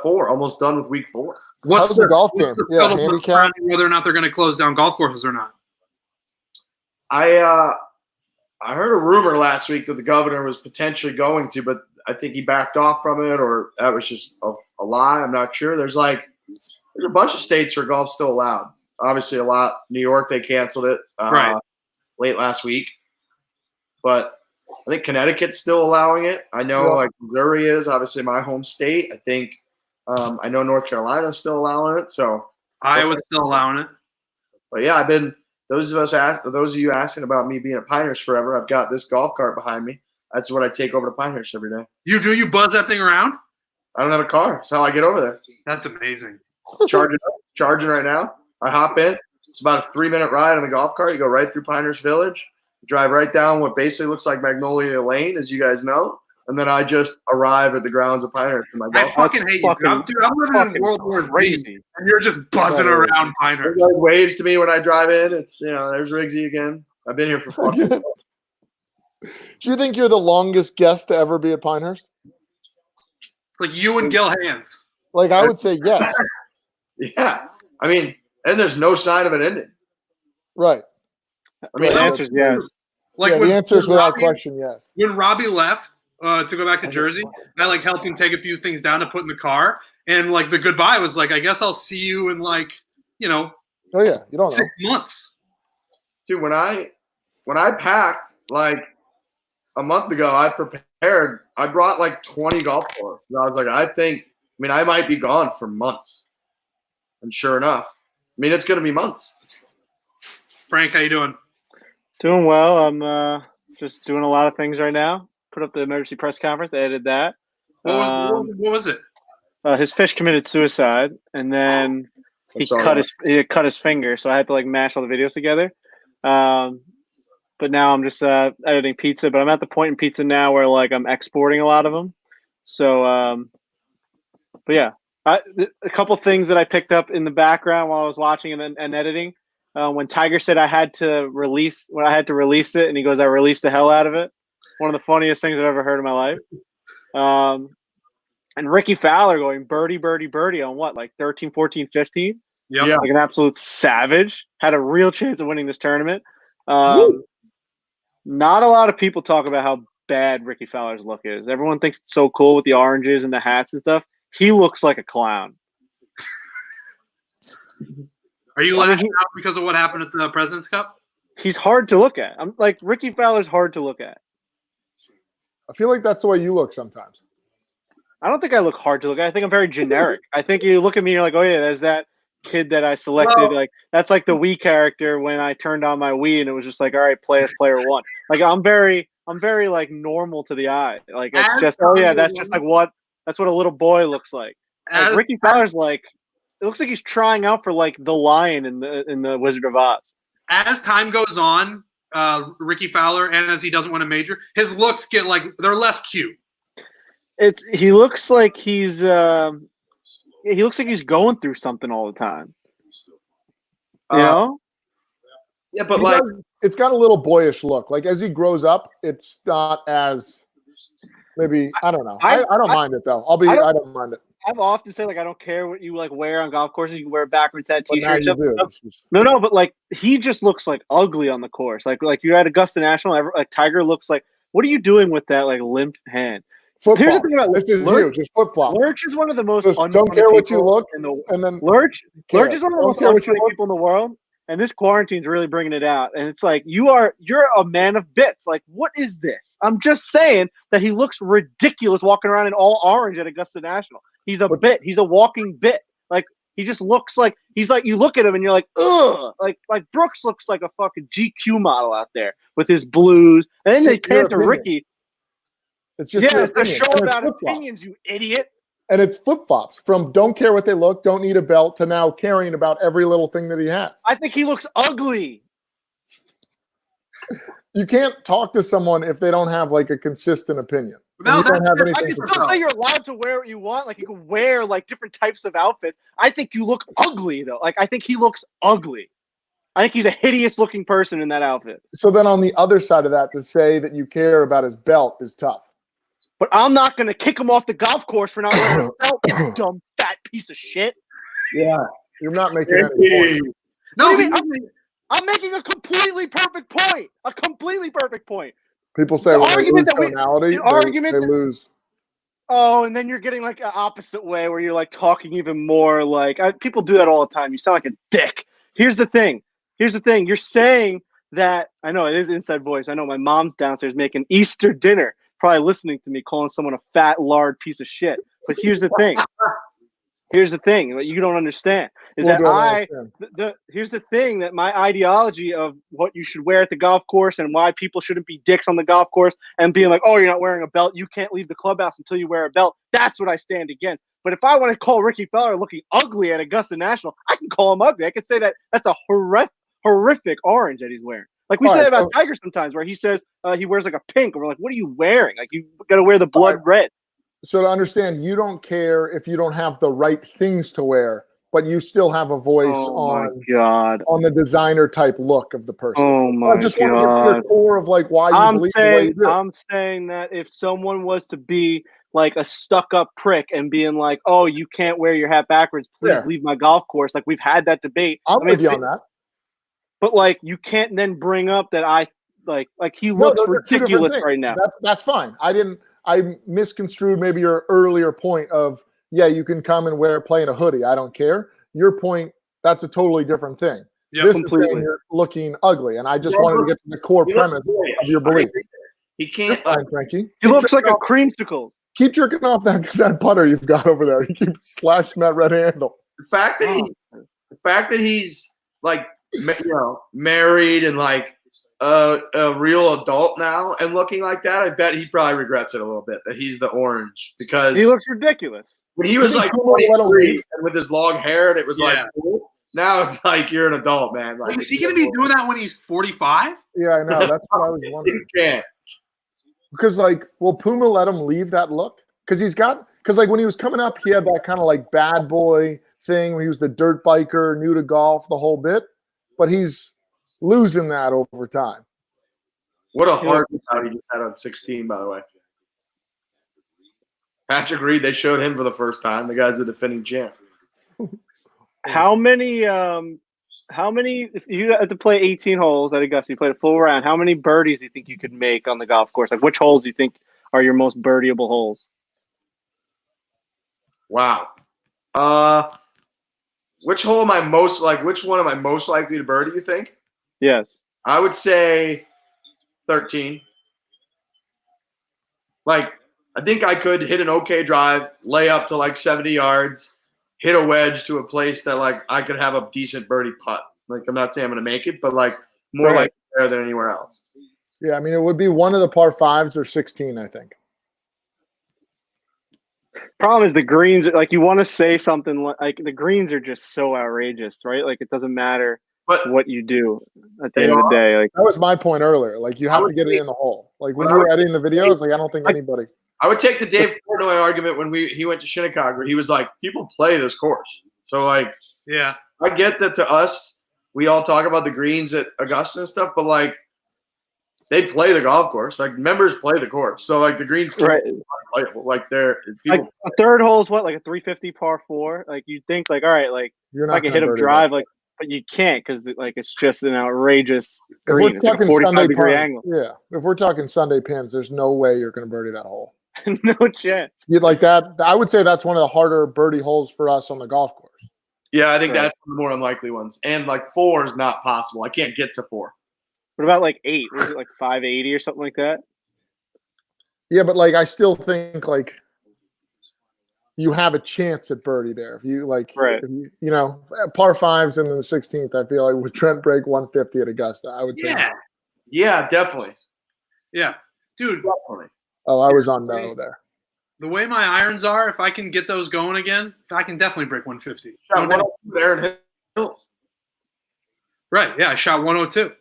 4, almost done with week 4. How's the golf game? what's the Yeah, scuttlebutt handicap. surrounding whether or not they're going to close down golf courses or not? I heard a rumor last week that the governor was potentially going to, but I think he backed off from it, or that was just a lie. I'm not sure. There's a bunch of states where golf's still allowed. Obviously, a lot. New York, they canceled it Right. late last week, but I think Connecticut's still allowing it. I know Missouri is obviously my home state. I think I know North Carolina's still allowing it. So Iowa's still allowing it. but yeah, those of you asking about me being at Pinehurst forever, I've got this golf cart behind me. That's what I take over to Pinehurst every day. You buzz that thing around? I don't have a car. That's how I get over there. That's amazing. Charging right now. I hop in. It's about a 3-minute ride on the golf cart. You go right through Pinehurst Village, drive right down what basically looks like Magnolia Lane, as you guys know, and then I just arrive at the grounds of Pinehurst in my I golf cart. fucking hate you. I'm living in World War Z, crazy. and you're just buzzing around Pinehurst. Everybody waves to me when I drive in. It's there's Riggsy again. I've been here for fucking. Do you think you're the longest guest to ever be at Pinehurst? Like you and Gil Hands. Like, I would say yes. Yeah, I mean, and there's no sign of an ending. Right. I mean, The answer is yes. Like Yeah, when, the answer is when without Robbie- question yes. When Robbie left to go back to Jersey, I helped him take a few things down to put in the car, and the goodbye was I guess I'll see you in Oh yeah, you don't know. 6 months. dude, when I packed a month ago, I prepared. I brought 20 golf clubs. And I was like, I might be gone for months. And sure enough, it's going to be months. Frank, how you doing? Doing well. I'm just doing a lot of things right now. Put up the emergency press conference. I edited that. What was it? His fish committed suicide, and then he That's all cut his finger, so I had to mash all the videos together. But now I'm just editing pizza. But I'm at the point in pizza now where I'm exporting a lot of them. So, but yeah, a couple things that I picked up in the background while I was watching and editing. When Tiger said I had to release it, and he goes, "I released the hell out of it." One of the funniest things I've ever heard in my life. And Ricky Fowler going birdie, birdie, birdie on what, 13, 14, 15? Yep. Yeah. Like an absolute savage. Had a real chance of winning this tournament. Not a lot of people talk about how bad Ricky Fowler's look is. Everyone thinks it's so cool with the oranges and the hats and stuff. He looks like a clown. Are you lashing out because of what happened at the President's Cup? He's hard to look at. I'm Ricky Fowler's hard to look at. I feel like that's the way you look sometimes. I don't think I look hard to look at. I think I'm very generic. I think you look at me, you're like, oh yeah, there's that kid that I selected. Well, That's like the Wii character when I turned on my Wii and it was just all right, play as player one. I'm very I'm very like normal to the eye. Like it's As just that's just like that's what a little boy looks like. As, Ricky Fowler's like it looks like he's trying out for like the lion in the Wizard of Oz. as time goes on, Ricky Fowler, and as he doesn't win a major, his looks get like they're less cute. He looks like he's going through something all the time. You know? Yeah, but like it's got a little boyish look. Like as he grows up, it's not as maybe I don't know. I don't mind it though. I don't mind it. I've often said like I don't care what you like wear on golf courses. You can wear a backwards hat t-shirt. No, but like he just looks like ugly on the course. Like you're at Augusta National. Like Tiger looks like. What are you doing with that like limp hand? Here's the thing about this is Lurch. Just flip flop. Lurch is one of the most don't care what you look, and then Lurch is one of the most unfunny people in the world. And this quarantine's really bringing it out. And it's like you're a man of bits. Like what is this? I'm just saying that he looks ridiculous walking around in all orange at Augusta National. He's a bit. He's a walking bit. Like he just looks like he's like you look at him and you're like ugh. Like Brooks looks like a fucking GQ model out there with his blues. And then they pan to Ricky. It's just it's a show about opinions, you idiot. And it's flip-flops from don't care what they look, don't need a belt, to now caring about every little thing that he has. I think he looks ugly. You can't talk to someone if they don't have like a consistent opinion. No, you don't have anything. I can still say you're allowed to wear what you want. Like you can wear like different types of outfits. I think you look ugly though. Like I think he looks ugly. I think he's a hideous looking person in that outfit. So then on the other side of that, to say that you care about his belt is tough. But I'm not going to kick him off the golf course for not wearing a belt, you dumb fat piece of shit. Yeah, you're not making any point. No, I'm making a completely perfect point. A completely perfect point. People say when they lose tonality, they lose. Oh, and then you're getting like an opposite way where you're like talking even more like people do that all the time. You sound like a dick. Here's the thing. You're saying that I know it is inside voice. I know my mom's downstairs making Easter dinner. Probably listening to me calling someone a fat, lard piece of shit. But here's the thing. What you don't understand is here's the thing that my ideology of what you should wear at the golf course and why people shouldn't be dicks on the golf course and being like, oh, you're not wearing a belt. You can't leave the clubhouse until you wear a belt. That's what I stand against. But if I want to call Ricky Fowler looking ugly at Augusta National, I can call him ugly. I could say that that's a horrific orange that he's wearing. Like we say that about Tiger sometimes, where he says he wears like a pink, and we're like, "What are you wearing? Like you got to wear the blood red." So to understand, you don't care if you don't have the right things to wear, but you still have a voice on the designer type look of the person. Oh my God! I just want to get to the core of like why you believe the way you do. I'm saying that if someone was to be like a stuck-up prick and being like, "Oh, you can't wear your hat backwards. Please leave my golf course." Like we've had that debate. I'm with you on that. But like you can't then bring up that I like he looks ridiculous right now. That's fine. I misconstrued maybe your earlier point of you can come and play in a hoodie. I don't care. Your point, that's a totally different thing. Yeah, this completely. Is saying you're looking ugly, and I just wanted to get to the core premise of your belief. He can't, Frankie. He looks like a creamsicle. Keep jerking off that putter you've got over there. You keep slashing that red handle. The fact that he's like married and like a real adult now and looking like that, I bet he probably regrets it a little bit that he's the orange because he looks ridiculous. When he was like 23 and with his long hair, and it was like cool. Now it's like you're an adult, man. Like, is he going to be doing that when he's 45? Yeah, I know. That's what I was wondering. He can't. Because like, will Puma let him leave that look? Because like when he was coming up, he had that kind of like bad boy thing where he was the dirt biker, new to golf, the whole bit. But he's losing that over time. What a hard time he just had on 16, by the way. Patrick Reed, they showed him for the first time. The guy's the defending champ. How many if you had to play 18 holes at Augusta, you played a full round, how many birdies do you think you could make on the golf course? Like which holes do you think are your most birdieable holes? Wow. Which hole am I most like? Which one am I most likely to birdie? You think? Yes. I would say 13. Like, I think I could hit an okay drive, lay up to like 70 yards, hit a wedge to a place that like I could have a decent birdie putt. Like, I'm not saying I'm going to make it, but like more like there than anywhere else. Yeah, I mean, it would be one of the par fives or 16, I think. Problem is the greens. Like you want to say something like the greens are just so outrageous, right? Like it doesn't matter But what you do at the they end of the day. Like That was my point earlier. Like, you have to get it in the hole. Like, when you were editing the videos, like, I don't think anybody. I would take the Dave Portnoy argument when he went to Shinnecock, where he was like, people play this course. So, like, Yeah. I get that to us, we all talk about the greens at Augusta and stuff, but, like, they play the golf course. Like, members play the course. So, like, the greens can right. be playable. Like, they're Like people. a third hole is what, like a 350 par 4. Like you'd think, like all right, like You're if not I can gonna hit a birdie drive, that. like, but you can't because like it's just an outrageous If we're green. It's like a talking 45 Sunday degree pins, angle. yeah. If we're talking Sunday pins, there's no way you're going to birdie that hole. No chance. You'd like that. I would say that's one of the harder birdie holes for us on the golf course. Yeah, I think Right. that's one of the more unlikely ones. And, like, 4 is not possible. I can't get to 4. What about like 8? Was it like 580 or something like that? Yeah, but like I still think like you have a chance at birdie there. If you like, Right. if you know, par fives and then the 16th, I feel like with Trent break 150 at Augusta, I would say. Yeah. Yeah, definitely. Yeah. Dude, Definitely. Oh, I was on no there. the way my irons are, if I can get those going again, I can definitely break 150. Shot 102 with Aaron Hill. Right. Yeah, I shot 102.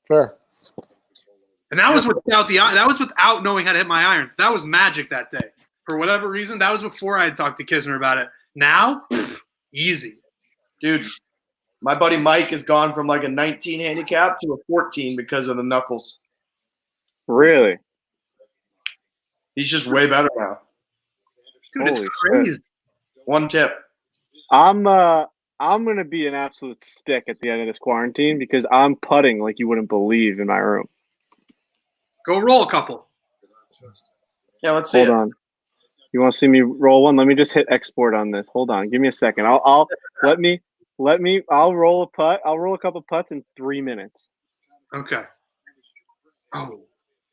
Fair. And that was without knowing how to hit my irons. That was magic that day. For whatever reason, that was before I had talked to Kisner about it. Now, easy. Dude, my buddy Mike has gone from like a 19 handicap to a 14 because of the knuckles. Really? He's just way better now. Dude, Holy it's crazy. One tip. I'm gonna be an absolute stick at the end of this quarantine because I'm putting like you wouldn't believe in my room. Go roll a couple. Yeah, let's see. Hold on. You want to see me roll one? Let me just hit export on this. Hold on. Give me a second. I'll roll a putt. I'll roll a couple putts in 3 minutes. Okay. Oh.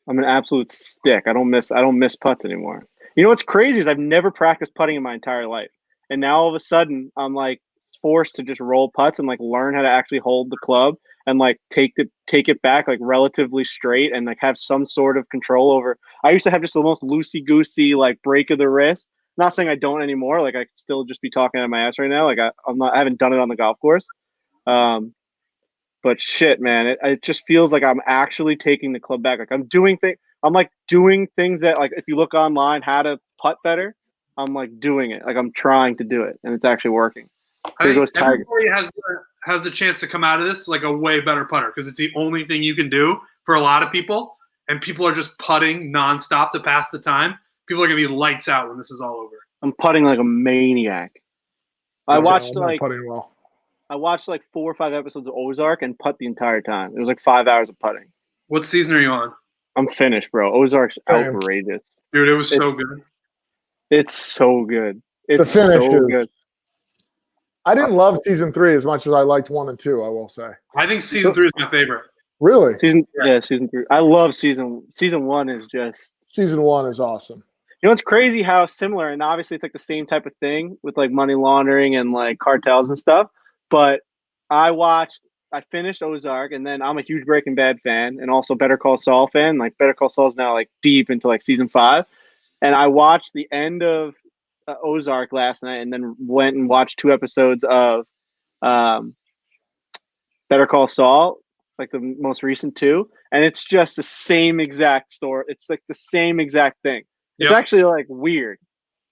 I'm an absolute stick. I don't miss putts anymore. You know what's crazy is I've never practiced putting in my entire life. And now all of a sudden I'm like forced to just roll putts and like learn how to actually hold the club and like take it back like relatively straight and like have some sort of control over. I used to have just the most loosey-goosey like break of the wrist. Not saying I don't anymore. Like I could still just be talking out of my ass right now. Like I haven't done it on the golf course. But shit, man, it just feels like I'm actually taking the club back. Like I'm doing things that like if you look online how to putt better, I'm like doing it. Like I'm trying to do it and it's actually working. I think everybody has the chance to come out of this like a way better putter because it's the only thing you can do for a lot of people. And people are just putting nonstop to pass the time. People are going to be lights out when this is all over. I'm putting like a maniac. I watched like 4 or 5 episodes of Ozark and putt the entire time. It was like 5 hours of putting. What season are you on? I'm finished, bro. Ozark's outrageous. Dude, it was so good. It's so good. It's the finish so is, good. I didn't love season 3 as much as I liked 1 and 2, I will say. I think season 3 is my favorite. Really? Season 3. I love season 1 is just Season 1 is awesome. You know, it's crazy how similar, and obviously it's like the same type of thing with like money laundering and like cartels and stuff. But I finished Ozark, and then I'm a huge Breaking Bad fan and also Better Call Saul fan. Like Better Call Saul is now like deep into like season 5. And I watched the end of Ozark last night and then went and watched 2 episodes of Better Call Saul, like the most recent 2. And it's just the same exact story. It's like the same exact thing. It's actually like weird.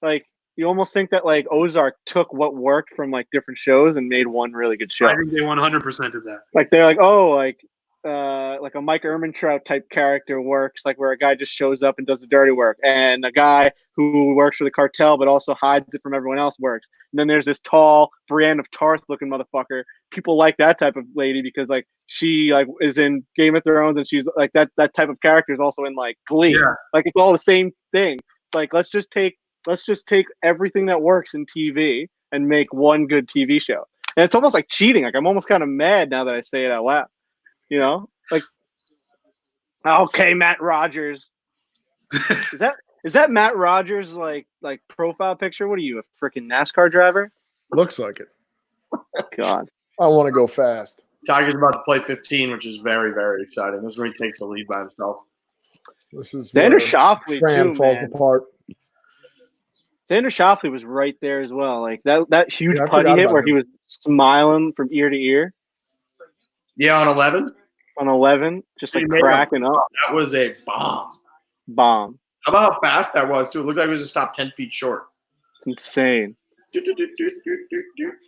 Like you almost think that like Ozark took what worked from like different shows and made one really good show. I think they 100% did that. Like they're like, oh, like a Mike Ehrmantraut type character works, like where a guy just shows up and does the dirty work, and a guy who works for the cartel but also hides it from everyone else works. And then there's this tall Brienne of Tarth looking motherfucker. People like that type of lady because like she like is in Game of Thrones and she's like that type of character is also in like Glee. Yeah. Like it's all the same thing. It's like let's just take everything that works in TV and make one good TV show. And it's almost like cheating. Like I'm almost kind of mad now that I say it out loud. You know, like okay, Matt Rogers. Is that Matt Rogers like profile picture? What are you, a freaking NASCAR driver? Looks like it. God, I want to go fast. Tiger's about to play 15, which is very, very exciting. This is where he takes the lead by himself. This is Xander where Schauffele Fran too, falls man. apart. Xander Schauffele was right there as well. Like that huge Yeah, I putt he forgot hit about where him. he was smiling from ear to ear Yeah, on 11. on 11, just like He made cracking up. That was a bomb. Bomb. How about how fast that was, too? It looked like it was just stopped 10 feet short. It's insane.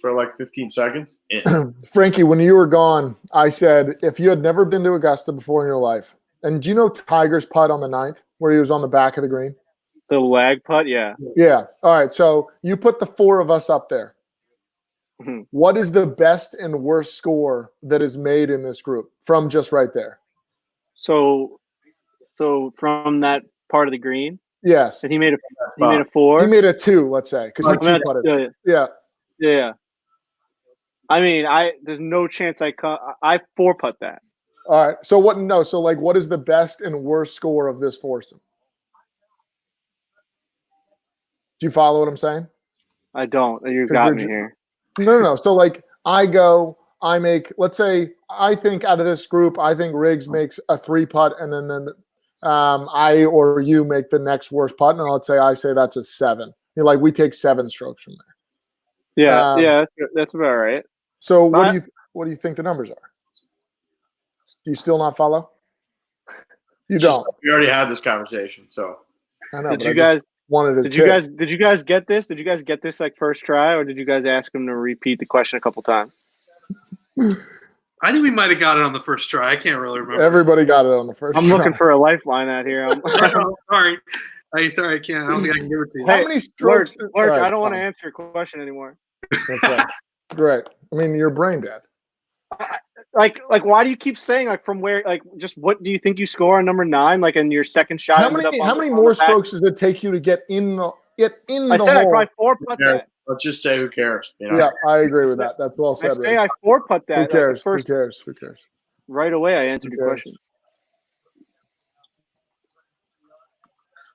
For like 15 seconds. Yeah. Frankie, when you were gone, I said, if you had never been to Augusta before in your life, and do you know Tiger's putt on the 9th where he was on the back of the green? The lag putt, yeah. Yeah. All right. So you put the 4 of us up there. Mhm. What is the best and worst score that is made in this group from just right there? So from that part of the green, Yes. and he made a 4. He made a 2, let's say, because he I'm gonna 2-putted. Yeah. Yeah. I mean, there's no chance I 4-putt that. All right. So what? No. So like, what is the best and worst score of this foursome? Do you follow what I'm saying? I don't. You 'Cause got you're me ju- here. No. So like, I make. Let's say I think out of this group, I think Riggs makes a 3-putt, and then I or you make the next worst putt, and let's say I say that's a 7. You're like, we take 7 strokes from there. Yeah, that's about right. So what do you think the numbers are? Do you still not follow? You don't. We already had this conversation, so. I know. Did but you I just guys? wanted his Did you take. guys? Did you guys get this? Did you guys get this like first try, or did you guys ask him to repeat the question a couple times? I think we might have got it on the first try. I can't really remember. Everybody got it on the first. I'm try. looking for a lifeline out here. Sorry. Sorry, I can't. I don't think I can give it to you. How Hey, many strokes? Lurch, all right, I don't want to fine. answer your question anymore. Okay. Great. I mean, you're brain dead. Like, why do you keep saying like from where? Like, just what do you think you score on number 9? Like in your second shot? How many more strokes does it take you to get in the I said I hole? probably 4-putt that. Let's just say who cares. You know? Yeah, I agree with that. That's well I said. say Rich. I 4-putt that. Who like, cares? the first, Who cares? Who cares? right away, I answered your cares? question.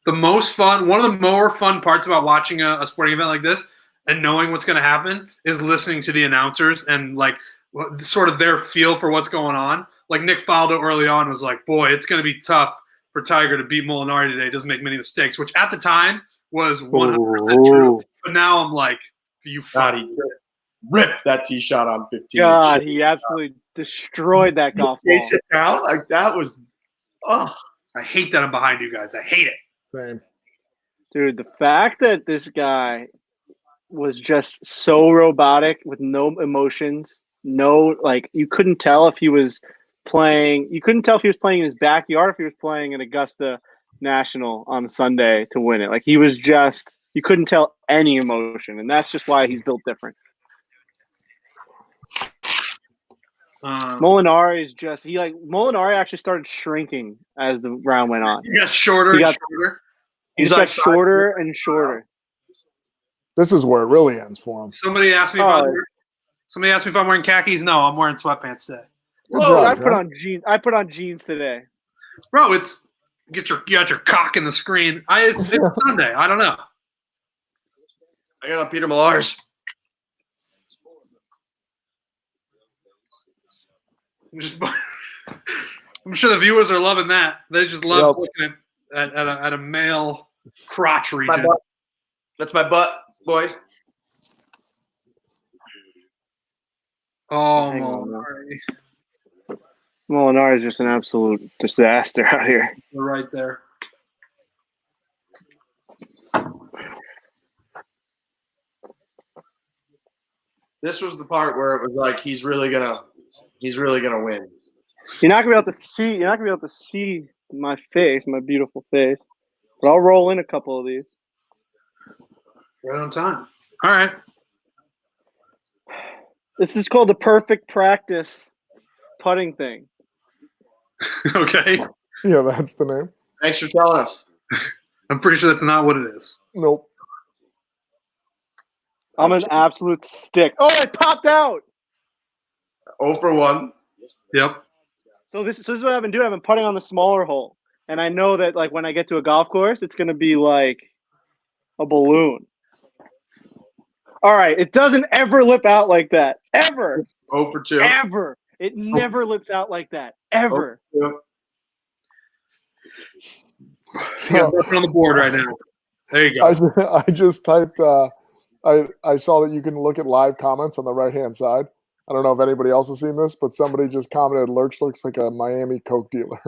One of the more fun parts about watching a sporting event like this and knowing what's going to happen is listening to the announcers and like sort of their feel for what's going on. Like Nick Faldo early on was like, boy, it's going to be tough for Tiger to beat Molinari today. He doesn't make many mistakes, which at the time was 100% true. But now I'm like, you God, he ripped that tee shot on 15. God, he absolutely destroyed that golf ball. Chase it down like that was. Oh, I hate that I'm behind you guys. I hate it. Same. Dude, the fact that this guy was just so robotic with no emotions, you couldn't tell if he was playing. You couldn't tell if he was playing in his backyard, if he was playing at Augusta National on Sunday to win it. Like he was just, you couldn't tell any emotion, and that's just why he's built different. Molinari is just Molinari actually started shrinking as the round went on. He got shorter and shorter. He's got shorter and shorter. This is where it really ends for him. Somebody asked me if I'm wearing khakis. No, I'm wearing sweatpants today. Whoa, I put on jeans today. Bro, you got your cock in the screen. It's Sunday. I don't know. I got on Peter Millar's. I'm sure the viewers are loving that. They just love looking at a male crotch region. That's my butt, boys. Oh, Molinari. Molinari is just an absolute disaster out here. They're right there. This was the part where it was like he's really gonna win. You're not gonna be able to see my face, my beautiful face. But I'll roll in a couple of these. Right on time. All right. This is called the perfect practice putting thing. Okay. Yeah, that's the name. Thanks for telling us. I'm pretty sure that's not what it is. Nope. I'm an absolute stick. Oh, it popped out. 0 for 1. Yep. So this is what I've been doing. I've been putting on the smaller hole. And I know that like when I get to a golf course, it's gonna be like a balloon. All right, it doesn't ever lip out like that. Ever. 0 for 2. Ever. It never lips out like that, ever. Oh, You got nothing on the board right now. There you go. I just typed. I saw that you can look at live comments on the right hand side. I don't know if anybody else has seen this, but somebody just commented, "Lurch looks like a Miami Coke dealer."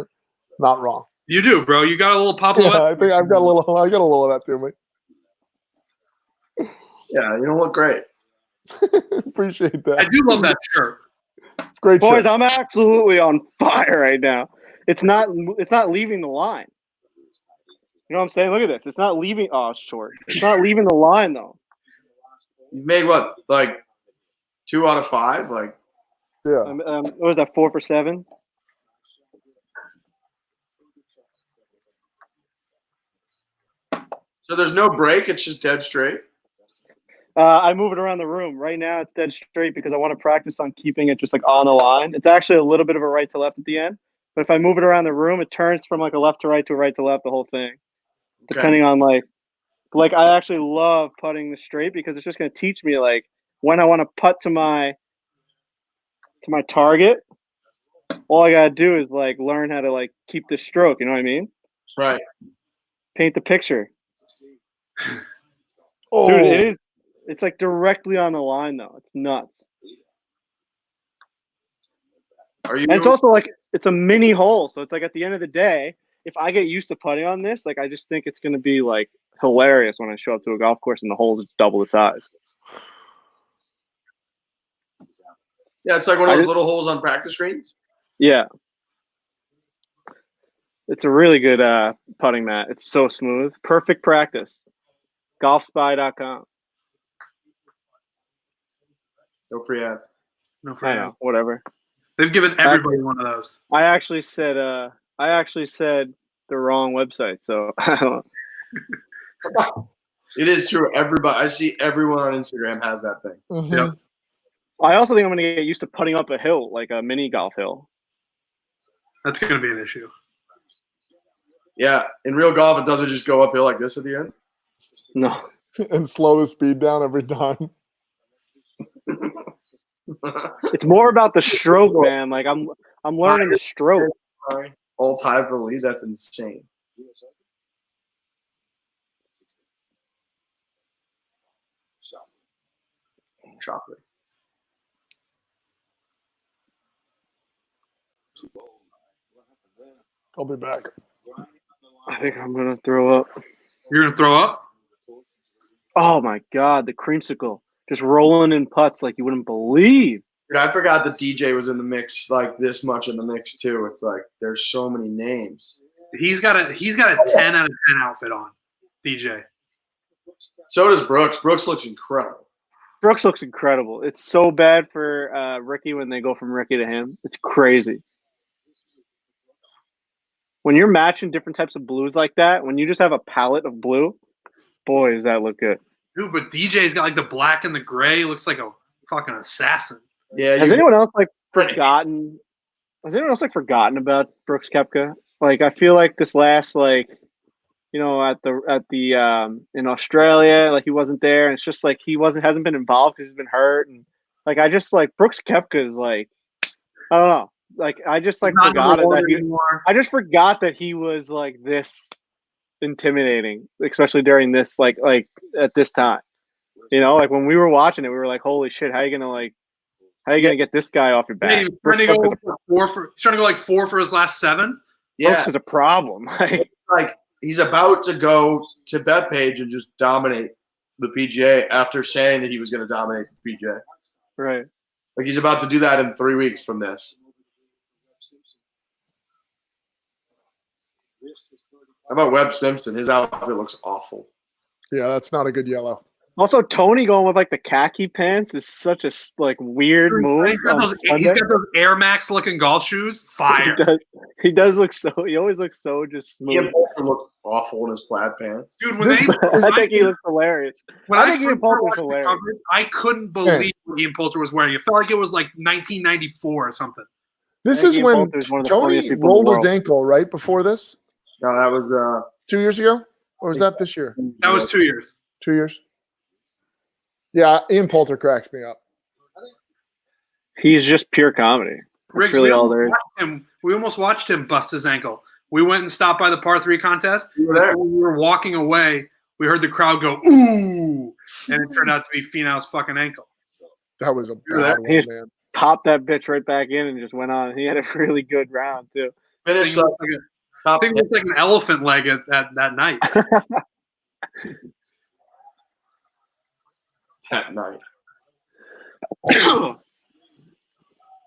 Not wrong. You do, bro. You got a little Pablo. Yeah, I think I've got a little. I got a little of that to me. Yeah, you don't look great. Appreciate that. I do love that shirt. It's great, Boys, shirt. I'm absolutely on fire right now. It's not leaving the line. You know what I'm saying? Look at this. It's not leaving. Oh, it's short. It's not leaving the line though. You've made what, like 2 out of 5? Like, Yeah. What was that? 4 for 7. so there's no break. It's just dead straight. I move it around the room. Right now, it's dead straight because I want to practice on keeping it just like on the line. It's actually a little bit of a right to left at the end, but if I move it around the room, it turns from like a left to right to a right to left, the whole thing. Okay. Depending on like I actually love putting the straight because it's just going to teach me like when I want to putt to my target. All I gotta do is like learn how to like keep the stroke. You know what I mean? Right. Paint the picture, Oh, dude. It is. It's like directly on the line though. It's nuts. Are you? And it's also like it's a mini hole, so it's like at the end of the day, if I get used to putting on this, like I just think it's gonna be like hilarious when I show up to a golf course and the holes is double the size. Yeah, it's like one of those little holes on practice screens. Yeah. It's a really good putting mat. It's so smooth. Perfect practice. Golfspy.com. No free ads. No, I know, whatever. They've given everybody one of those. I actually said the wrong website, so I don't know. It is true. Everybody, I see everyone on Instagram has that thing. mhm. Yep. I also think I'm going to get used to putting up a hill, like a mini golf hill. That's going to be an issue. Yeah, in real golf, it doesn't just go uphill like this at the end. No. And slow the speed down every time. It's more about the stroke, man. Like I'm learning the stroke. All tied for the lead. That's insane. Chocolate. I'll be back. I think I'm going to throw up. You're going to throw up? Oh my God, the creamsicle. Just rolling in putts like you wouldn't believe. Dude, I forgot that DJ was in the mix, like this much in the mix too. It's like there's so many names. He's got a 10 out of 10 outfit on, DJ. So does Brooks. Brooks looks incredible. Brooks looks incredible. It's so bad for Ricky when they go from Ricky to him. It's crazy. When you're matching different types of blues like that, when you just have a palette of blue, boy, does that look good. Dude, but DJ's got like the black and the gray. Looks like a fucking assassin. Yeah. Has anyone else forgotten about Brooks Koepka? Like I feel like this last at the in Australia, like he wasn't there, and it's just like hasn't been involved because he's been hurt, and like I just like Brooks Koepka is like I don't know, like I just like forgot I just forgot that he was like this intimidating, especially during this like at this time. You know, like when we were watching it, we were like, "Holy shit! How are you gonna get this guy off your back?" Yeah, he's trying to go like 4 for his last 7. Yeah. Brooks is a problem. Like he's about to go to Bethpage and just dominate the PGA after saying that he was going to dominate the PGA. Right. Like he's about to do that in 3 weeks from this. How about Webb Simpson? His outfit looks awful. Yeah, that's not a good yellow. Also, Tony going with like the khaki pants is such a like weird move. He's got those Air Max looking golf shoes. Fire. He does look so. He always looks so just smooth. Ian Poulter looks awful in his plaid pants. Dude, I think he looks hilarious. I think Ian Poulter's hilarious. I couldn't believe what Ian Poulter was wearing. It felt like it was like 1994 or something. This is when Tony rolled his ankle right before this. No, that was 2 years ago, or was that this year? That was 2 years. 2 years. Yeah, Ian Poulter cracks me up. He's just pure comedy. Riggs, really all there is. we almost watched him bust his ankle. We went and stopped by the par 3 contest. You were there. When we were walking away, we heard the crowd go, ooh, and it turned out to be Finau's fucking ankle. That was a You're bad there. one, man. Popped that bitch right back in and just went on. He had a really good round too. Finished Thing like top Thing 10. looked like an elephant leg at that night. That night.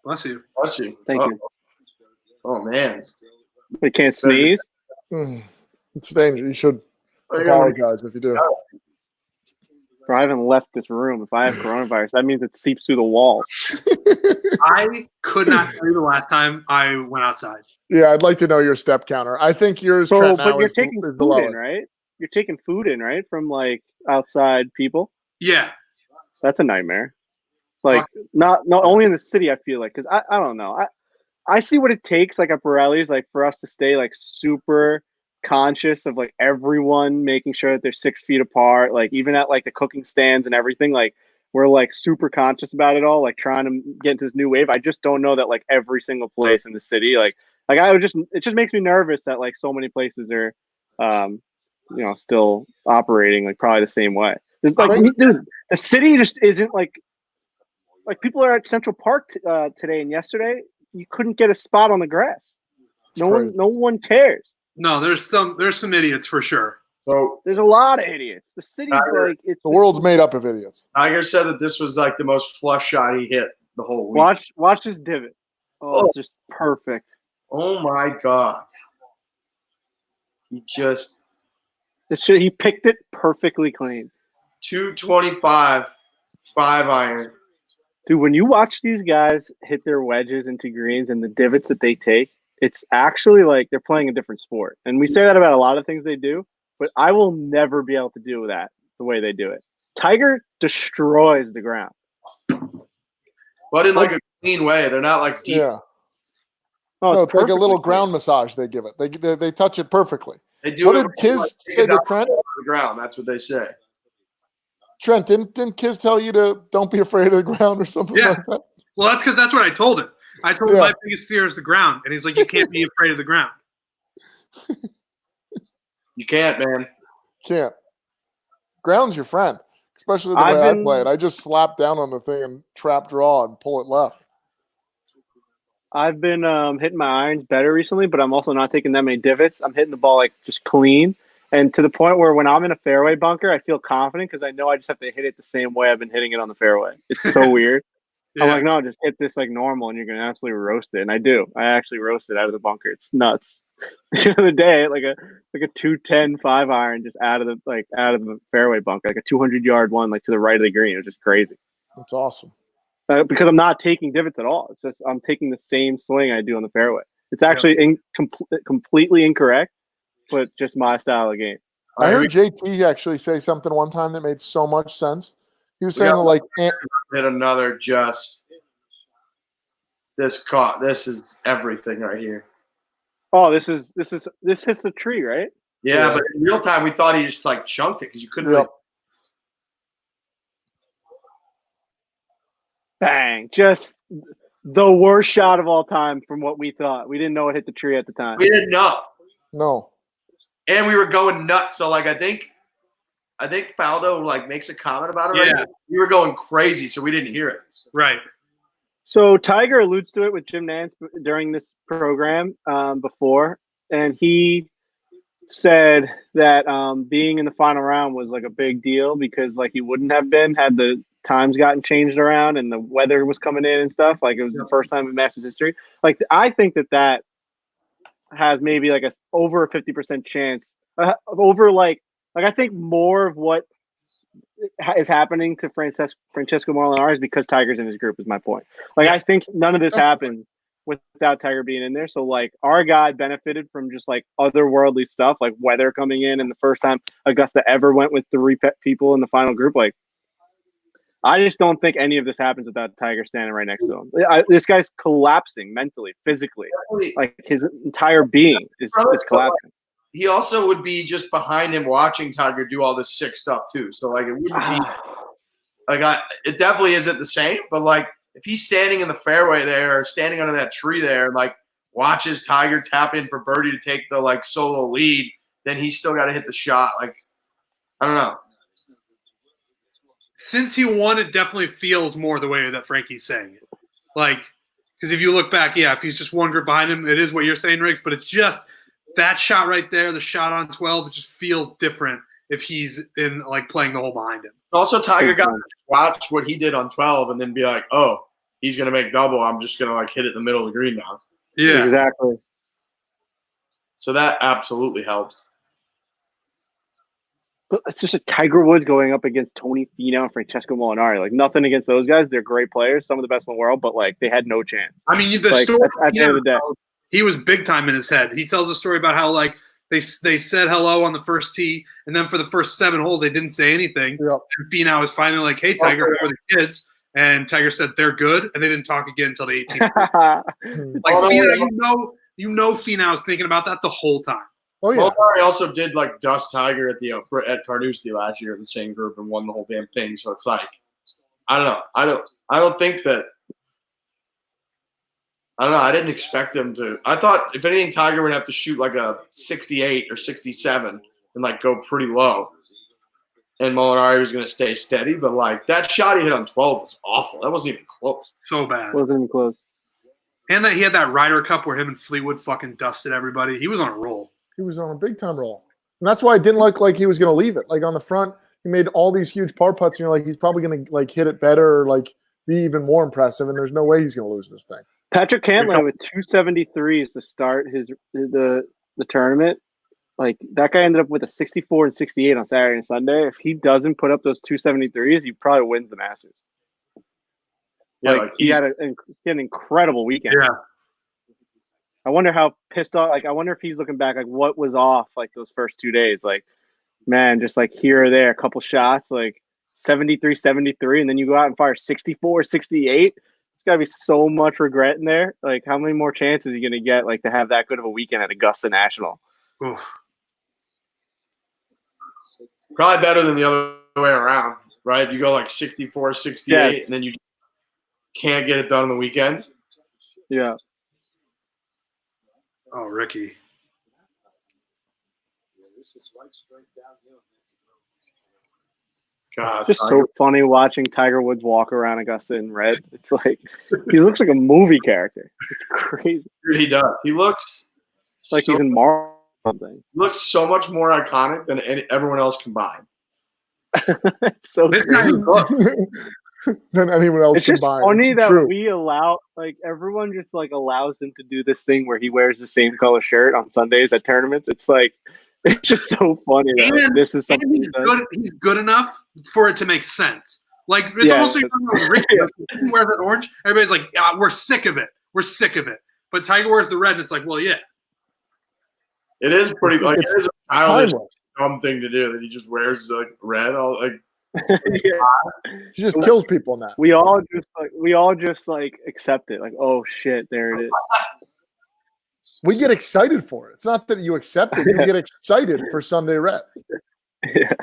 Bless you. Bless you. Thank you. Oh man. We can't sneeze. It's dangerous. You should Oh, you're gonna- apologize if you do. Bro, I haven't left this room. If I have coronavirus, that means it seeps through the walls. I could not tell you the last time I went outside. Yeah, I'd like to know your step counter. I think yours, So, Trent, but now you're is taking the food lowest. in, right? You're taking food in, right? From like outside people. Yeah. That's a nightmare. Like not only in the city, I feel like, because I don't know. I see what it takes like at Borelli's, like for us to stay like super conscious of like everyone making sure that they're 6 feet apart, like even at like the cooking stands and everything, like we're like super conscious about it all, like trying to get into this new wave. I just don't know that like every single place in the city, like I would it just makes me nervous that like so many places are still operating like probably the same way. There's like dude, the city just isn't like people are at Central Park today and yesterday. You couldn't get a spot on the grass. No one cares. No, there's some idiots for sure. So There's a lot of idiots. The city's like it's The world's made up of idiots. Tiger said that this was like the most flush shot he hit the whole week. Watch this divot. Oh, it's just perfect. Oh my god. He Picked it perfectly clean. 225 5-iron. Dude, when you watch these guys hit their wedges into greens and the divots that they take, it's actually like they're playing a different sport. And we say that about a lot of things they do, but I will never be able to do that the way they do it. Tiger destroys the ground. But in like a clean way. They're not like deep. Yeah. Oh, No, it's like a little perfectly ground massage they give it. They touch it perfectly. They do What it did Kiz say to Trent? the ground. That's what they say. Trent, didn't Kiz tell you to don't be afraid of the ground or something Yeah. like that? Well, that's because that's what I told him. I told him my biggest fear is the ground, and he's like, "You can't be afraid of the ground." You can't, man. Can't. Ground's your friend, especially the way I play it. I just slap down on the thing and trap draw and pull it left. I've been hitting my irons better recently, but I'm also not taking that many divots. I'm hitting the ball like just clean. And to the point where when I'm in a fairway bunker, I feel confident because I know I just have to hit it the same way I've been hitting it on the fairway. It's so weird. Yeah. I'm like, no, just hit this like normal and you're going to absolutely roast it. And I do. I actually roast it out of the bunker. It's nuts. The other day, like a 210 5-iron just out of the fairway bunker, like a 200-yard one, like to the right of the green. It was just crazy. That's awesome. Because I'm not taking divots at all. It's just I'm taking the same swing I do on the fairway. It's actually completely incorrect, but just my style of game. I heard JT actually say something one time that made so much sense. He was saying like hit another this is everything right here. Oh, this hits the tree, right? Yeah, but in real time we thought he just like chunked it because you couldn't. Yep. Bang! Just the worst shot of all time from what we thought. We didn't know it hit the tree at the time. We didn't know. no. And we were going nuts. So like I think Faldo like makes a comment about it. Yeah. Right? We were going crazy, so we didn't hear it. Right. So Tiger alludes to it with Jim Nantz during this program before, and he said that being in the final round was like a big deal because like he wouldn't have been had the times gotten changed around and the weather was coming in and stuff. Like it was the first time in Masters history. Like I think that has maybe like over a 50% chance over like I think more of what is happening to Francesco Molinari is because Tiger's in his group is my point. Like I think none of this happened without Tiger being in there. So like our guy benefited from just like otherworldly stuff, like weather coming in, and the first time Augusta ever went with 3 people in the final group. Like I just don't think any of this happens without Tiger standing right next to him. This guy's collapsing mentally, physically. Like his entire being is collapsing. He also would be just behind him watching Tiger do all this sick stuff too. So like it wouldn't be like it definitely isn't the same, but like if he's standing in the fairway there or standing under that tree there and like watches Tiger tap in for birdie to take the like solo lead, then he's still got to hit the shot. Like, I don't know. Since he won, it definitely feels more the way that Frankie's saying it. Like, because if you look back, yeah, if he's just one group behind him, it is what you're saying, Riggs, but it's just that shot right there, the shot on 12, it just feels different if he's in like playing the hole behind him. Also, Tiger got to watch what he did on 12 and then be like, oh, he's going to make double. I'm just going to like hit it in the middle of the green now. Yeah, exactly. So that absolutely helps. But it's just a Tiger Woods going up against Tony Finau and Francesco Molinari. Like, nothing against those guys. They're great players, some of the best in the world, but like they had no chance. I mean, the like, story at the end of the day, he was big time in his head. He tells a story about how like they said hello on the first tee, and then for the first 7 holes they didn't say anything. Yep. And Finau was finally like, "Hey, Tiger, how are the kids?" And Tiger said they're good, and they didn't talk again until the 18th. Like Finau, you know, Finau's thinking about that the whole time. Oh yeah. Molinari also did like dust Tiger at Carnoustie last year in the same group and won the whole damn thing. So it's like, I don't know. I don't think that. I don't know. I didn't expect him to. I thought if anything, Tiger would have to shoot like a 68 or 67 and like go pretty low. And Molinari was going to stay steady, but like that shot he hit on 12 was awful. That wasn't even close. So bad. Wasn't even close. And that he had that Ryder Cup where him and Fleetwood fucking dusted everybody. He was on a roll. He was on a big time roll. And that's why it didn't look like he was going to leave it. Like on the front, he made all these huge par putts, and you're like, he's probably going to like hit it better or like be even more impressive. And there's no way he's going to lose this thing. Patrick Cantlay with 273s to start the tournament. Like that guy ended up with a 64 and 68 on Saturday and Sunday. If he doesn't put up those 273s, he probably wins the Masters. Yeah, like he had an incredible weekend. Yeah. I wonder how pissed off. Like, I wonder if he's looking back, like, what was off, like, those first 2 days. Like, man, just, like, here or there, a couple shots, like, 73, 73, and then you go out and fire 64, 68. There's got to be so much regret in there. Like, how many more chances are you going to get, like, to have that good of a weekend at Augusta National? Oof. Probably better than the other way around, right? If you go, like, 64, 68, and then you can't get it done on the weekend. Yeah. Oh, Ricky. God, It's just so funny watching Tiger Woods walk around Augusta in red. It's like he looks like a movie character. It's crazy. Dude, he does. He looks like so, he's in Marvel or something. Looks so much more iconic than everyone else combined. It's so crazy. Than anyone else it's just combined. funny that True. we allow, like, everyone just like allows him to do this thing where he wears the same color shirt on Sundays at tournaments. It's like, it's just so funny that like, this is something he's good enough for it to make sense. Like, it's almost like Ricky wears that orange. Everybody's like, we're sick of it. We're sick of it. But Tiger wears the red, and it's like, well, yeah. It is pretty, like, it is a childish, timeless. dumb thing to do that he just wears like red. All like, He just kills people in that. we all just accept it. Like, oh shit, there it is. We get excited for it. It's not that you accept it; you get excited for Sunday Red. Yeah.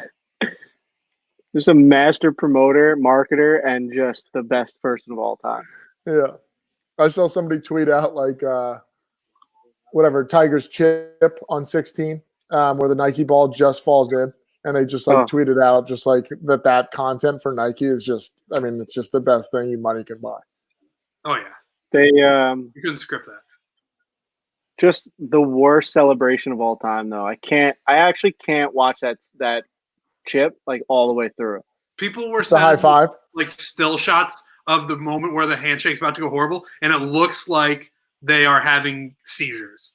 Just a master promoter, marketer, and just the best person of all time. Yeah, I saw somebody tweet out like, whatever, Tiger's chip on 16, where the Nike ball just falls in. And they just like tweeted out just like that content for Nike is just, I mean, it's just the best thing money can buy. Oh yeah. They you couldn't script that. Just the worst celebration of all time though. I actually can't watch that chip like all the way through. People were the high five, like still shots of the moment where the handshake's about to go horrible, and it looks like they are having seizures.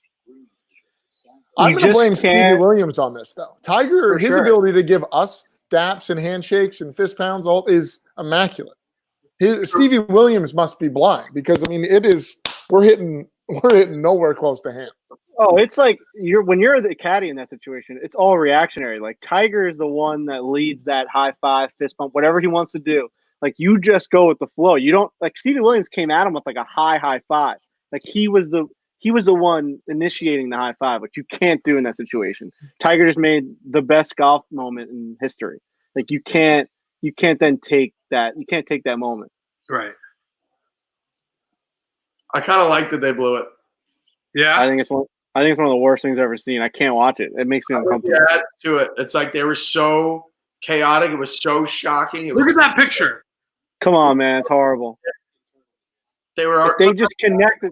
I'm going to blame Stevie Williams on this, though. Tiger, his ability to give us daps and handshakes and fist pounds all is immaculate. Stevie Williams must be blind because, I mean, we're hitting nowhere close to him. Oh, it's like when you're the caddy in that situation, it's all reactionary. Like Tiger is the one that leads that high five, fist bump, whatever he wants to do. Like you just go with the flow. You don't like Stevie Williams came at him with like a high five. Like he was the one initiating the high five, which you can't do in that situation. Tiger just made the best golf moment in history. Like you can't then take that. You can't take that moment. Right. I kind of like that they blew it. Yeah. I think it's one of the worst things I've ever seen. I can't watch it. It makes me uncomfortable. Yeah, adds to it. It's like they were so chaotic. It was so shocking. Look at that picture. Come on, man. It's horrible. They were. If they just connected.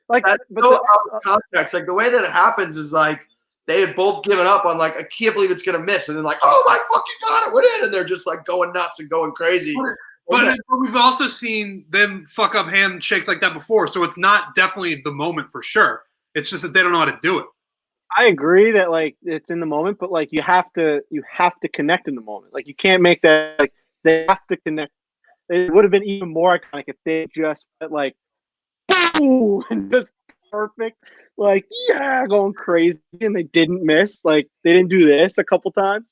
That's so out of context. Like the way that it happens is like they had both given up on like I can't believe it's gonna miss, and then like oh my fucking god, it went in, and they're just like going nuts and going crazy. But we've also seen them fuck up handshakes like that before, so it's not definitely the moment for sure. It's just that they don't know how to do it. I agree that like it's in the moment, but like you have to connect in the moment. Like you can't make that like they have to connect. It would have been even more iconic if they just like boom and just perfect, like yeah, going crazy, and they didn't miss. Like they didn't do this a couple times.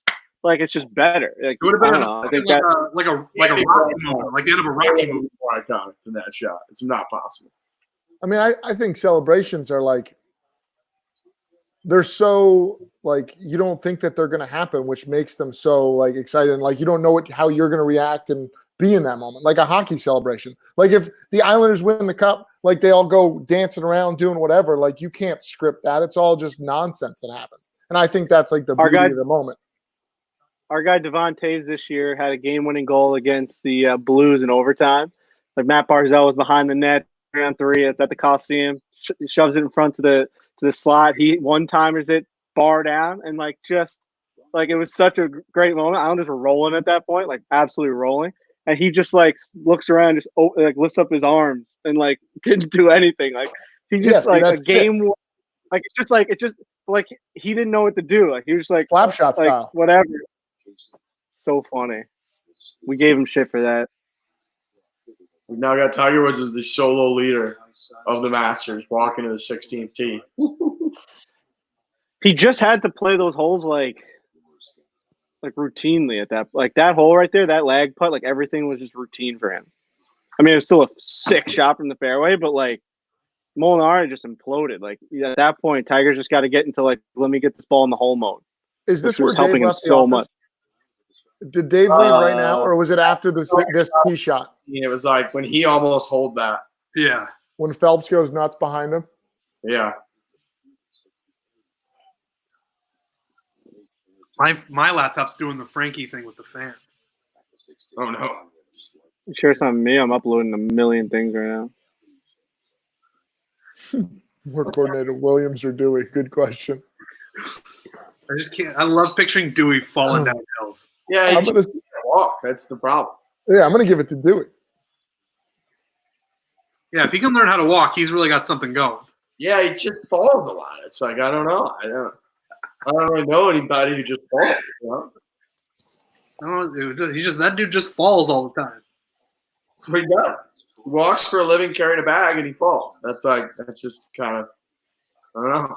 Like it's just better. Like It would have been I think that like a Rocky moment, like the end of a Rocky movie. More iconic than that shot. It's not possible. I mean, I think celebrations are like they're so like you don't think that they're going to happen, which makes them so like exciting. Like you don't know how you're going to react and be in that moment. Like a hockey celebration. Like if the Islanders win the cup, like they all go dancing around doing whatever. Like you can't script that. It's all just nonsense that happens. And I think that's like the beauty of the moment. Our guy Devon Toews this year had a game-winning goal against the Blues in overtime. Like Matt Barzal was behind the net, 3-on-3. It's at the Coliseum. Shoves it in front to the slot. He one-timers it, bar down, and like just like it was such a great moment. Islanders were rolling at that point, like absolutely rolling. And he just like looks around, just like lifts up his arms and like didn't do anything. Like he just like a game, like it's just like he didn't know what to do. Like he was like slapshot like style, whatever. So funny. We gave him shit for that. We've now got Tiger Woods as the solo leader of the Masters, walking to the 16th tee. He just had to play those holes like routinely at that. Like that hole right there, that lag putt, like everything was just routine for him. I mean, it was still a sick shot from the fairway, but like Molinari just imploded. Like at that point, Tiger's just got to get into like, let me get this ball in the hole mode. Is this where helping Dave left him so office? much? Did Dave leave right now, or was it after this tee shot? It was like when he almost holed that. Yeah. When Phelps goes nuts behind him? Yeah. My laptop's doing the Frankie thing with the fan. Oh, no. You sure it's not me? I'm uploading a million things right now. More coordinated, Williams or Dewey? Good question. I just can't. I love picturing Dewey falling down hills. Yeah, he can't walk. That's the problem. Yeah, I'm going to give it to Dewey. Yeah, if he can learn how to walk, he's really got something going. Yeah, he just falls a lot. It's like, I don't know. I don't really know anybody who just falls. You know? I don't know, he's just that dude just falls all the time. That's what he does. He walks for a living carrying a bag and he falls. That's just kind of, I don't know.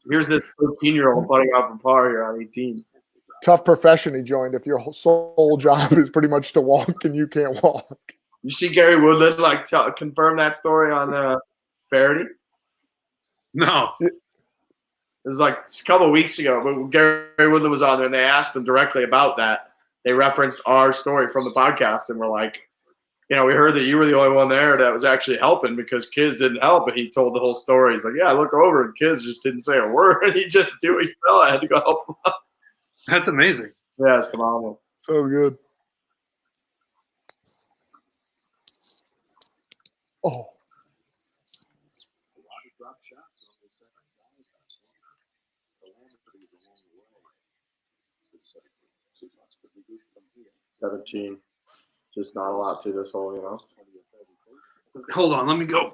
Here's this 13-year-old putting out from par here on 18. Tough profession he joined if your sole job is pretty much to walk and you can't walk. You see Gary Woodland confirm that story on Faraday? No. It was like a couple of weeks ago, but Gary Woodland was on there and they asked him directly about that. They referenced our story from the podcast and were like, we heard that you were the only one there that was actually helping because Kiz didn't help. And he told the whole story. He's like, yeah, I look over and Kiz just didn't say a word. And he fell. I had to go help him up. That's amazing. Yeah, it's phenomenal. So good. Oh. $17. Just not a lot to this hole, Hold on, let me go.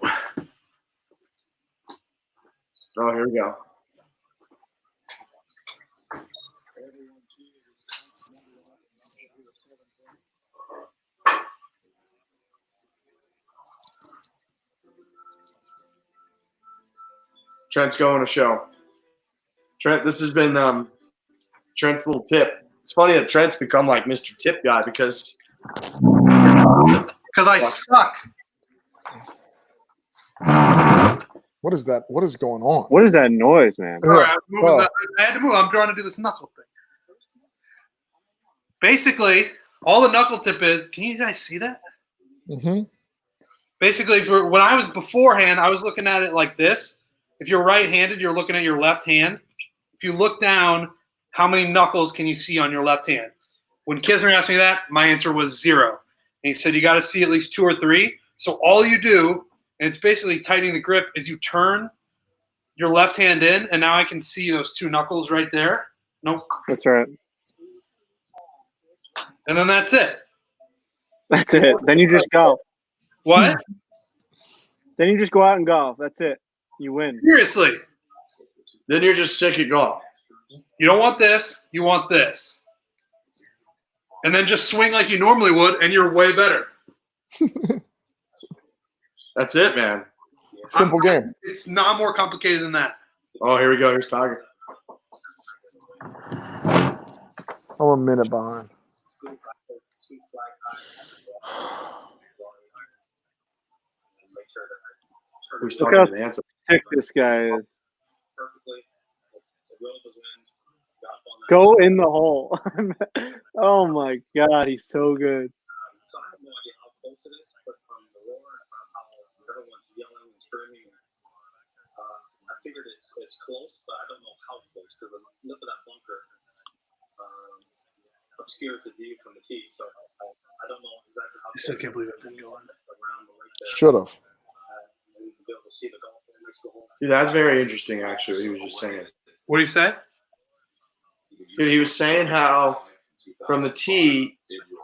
Oh, here we go. Trent's going to show. Trent, this has been Trent's little tip. It's funny that Trent's become like Mr. Tip Guy because I suck. What is that? What is going on? What is that noise, man? Sorry, I had to move. I'm trying to do this knuckle thing. Basically, all the knuckle tip is, can you guys see that? Mm-hmm. Basically, when I was beforehand, I was looking at it like this. If you're right-handed, you're looking at your left hand. If you look down, how many knuckles can you see on your left hand? When Kisner asked me that, my answer was 0. And he said, you got to see at least 2 or 3. So all you do, and it's basically tightening the grip, is you turn your left hand in, and now I can see those 2 knuckles right there. Nope. That's right. And then that's it. That's it. Then you just golf. What? Then you just go out and golf. That's it. You win. Seriously. Then you're just sick at golf. You don't want this. You want this. And then just swing like you normally would, and you're way better. That's it, man. Simple game. It's not more complicated than that. Oh, here we go. Here's Tiger. I'm a minute behind. Who's Look talking how to Nancy? sick this guy is. Go in the hole. Oh my God, he's so good. So I have no idea how close it is, but from the roar and from how everyone's yelling and screaming, I figured it's close, but I don't know how close because the lip of that bunker obscures the view from the tee. So I don't know exactly how I close still can't believe that didn't go in. around the lake there. Should have. And be able to see the golf ball next to the hole. Dude, that's very interesting, actually, what he was just saying. What do you say? Dude, he was saying how from the tee,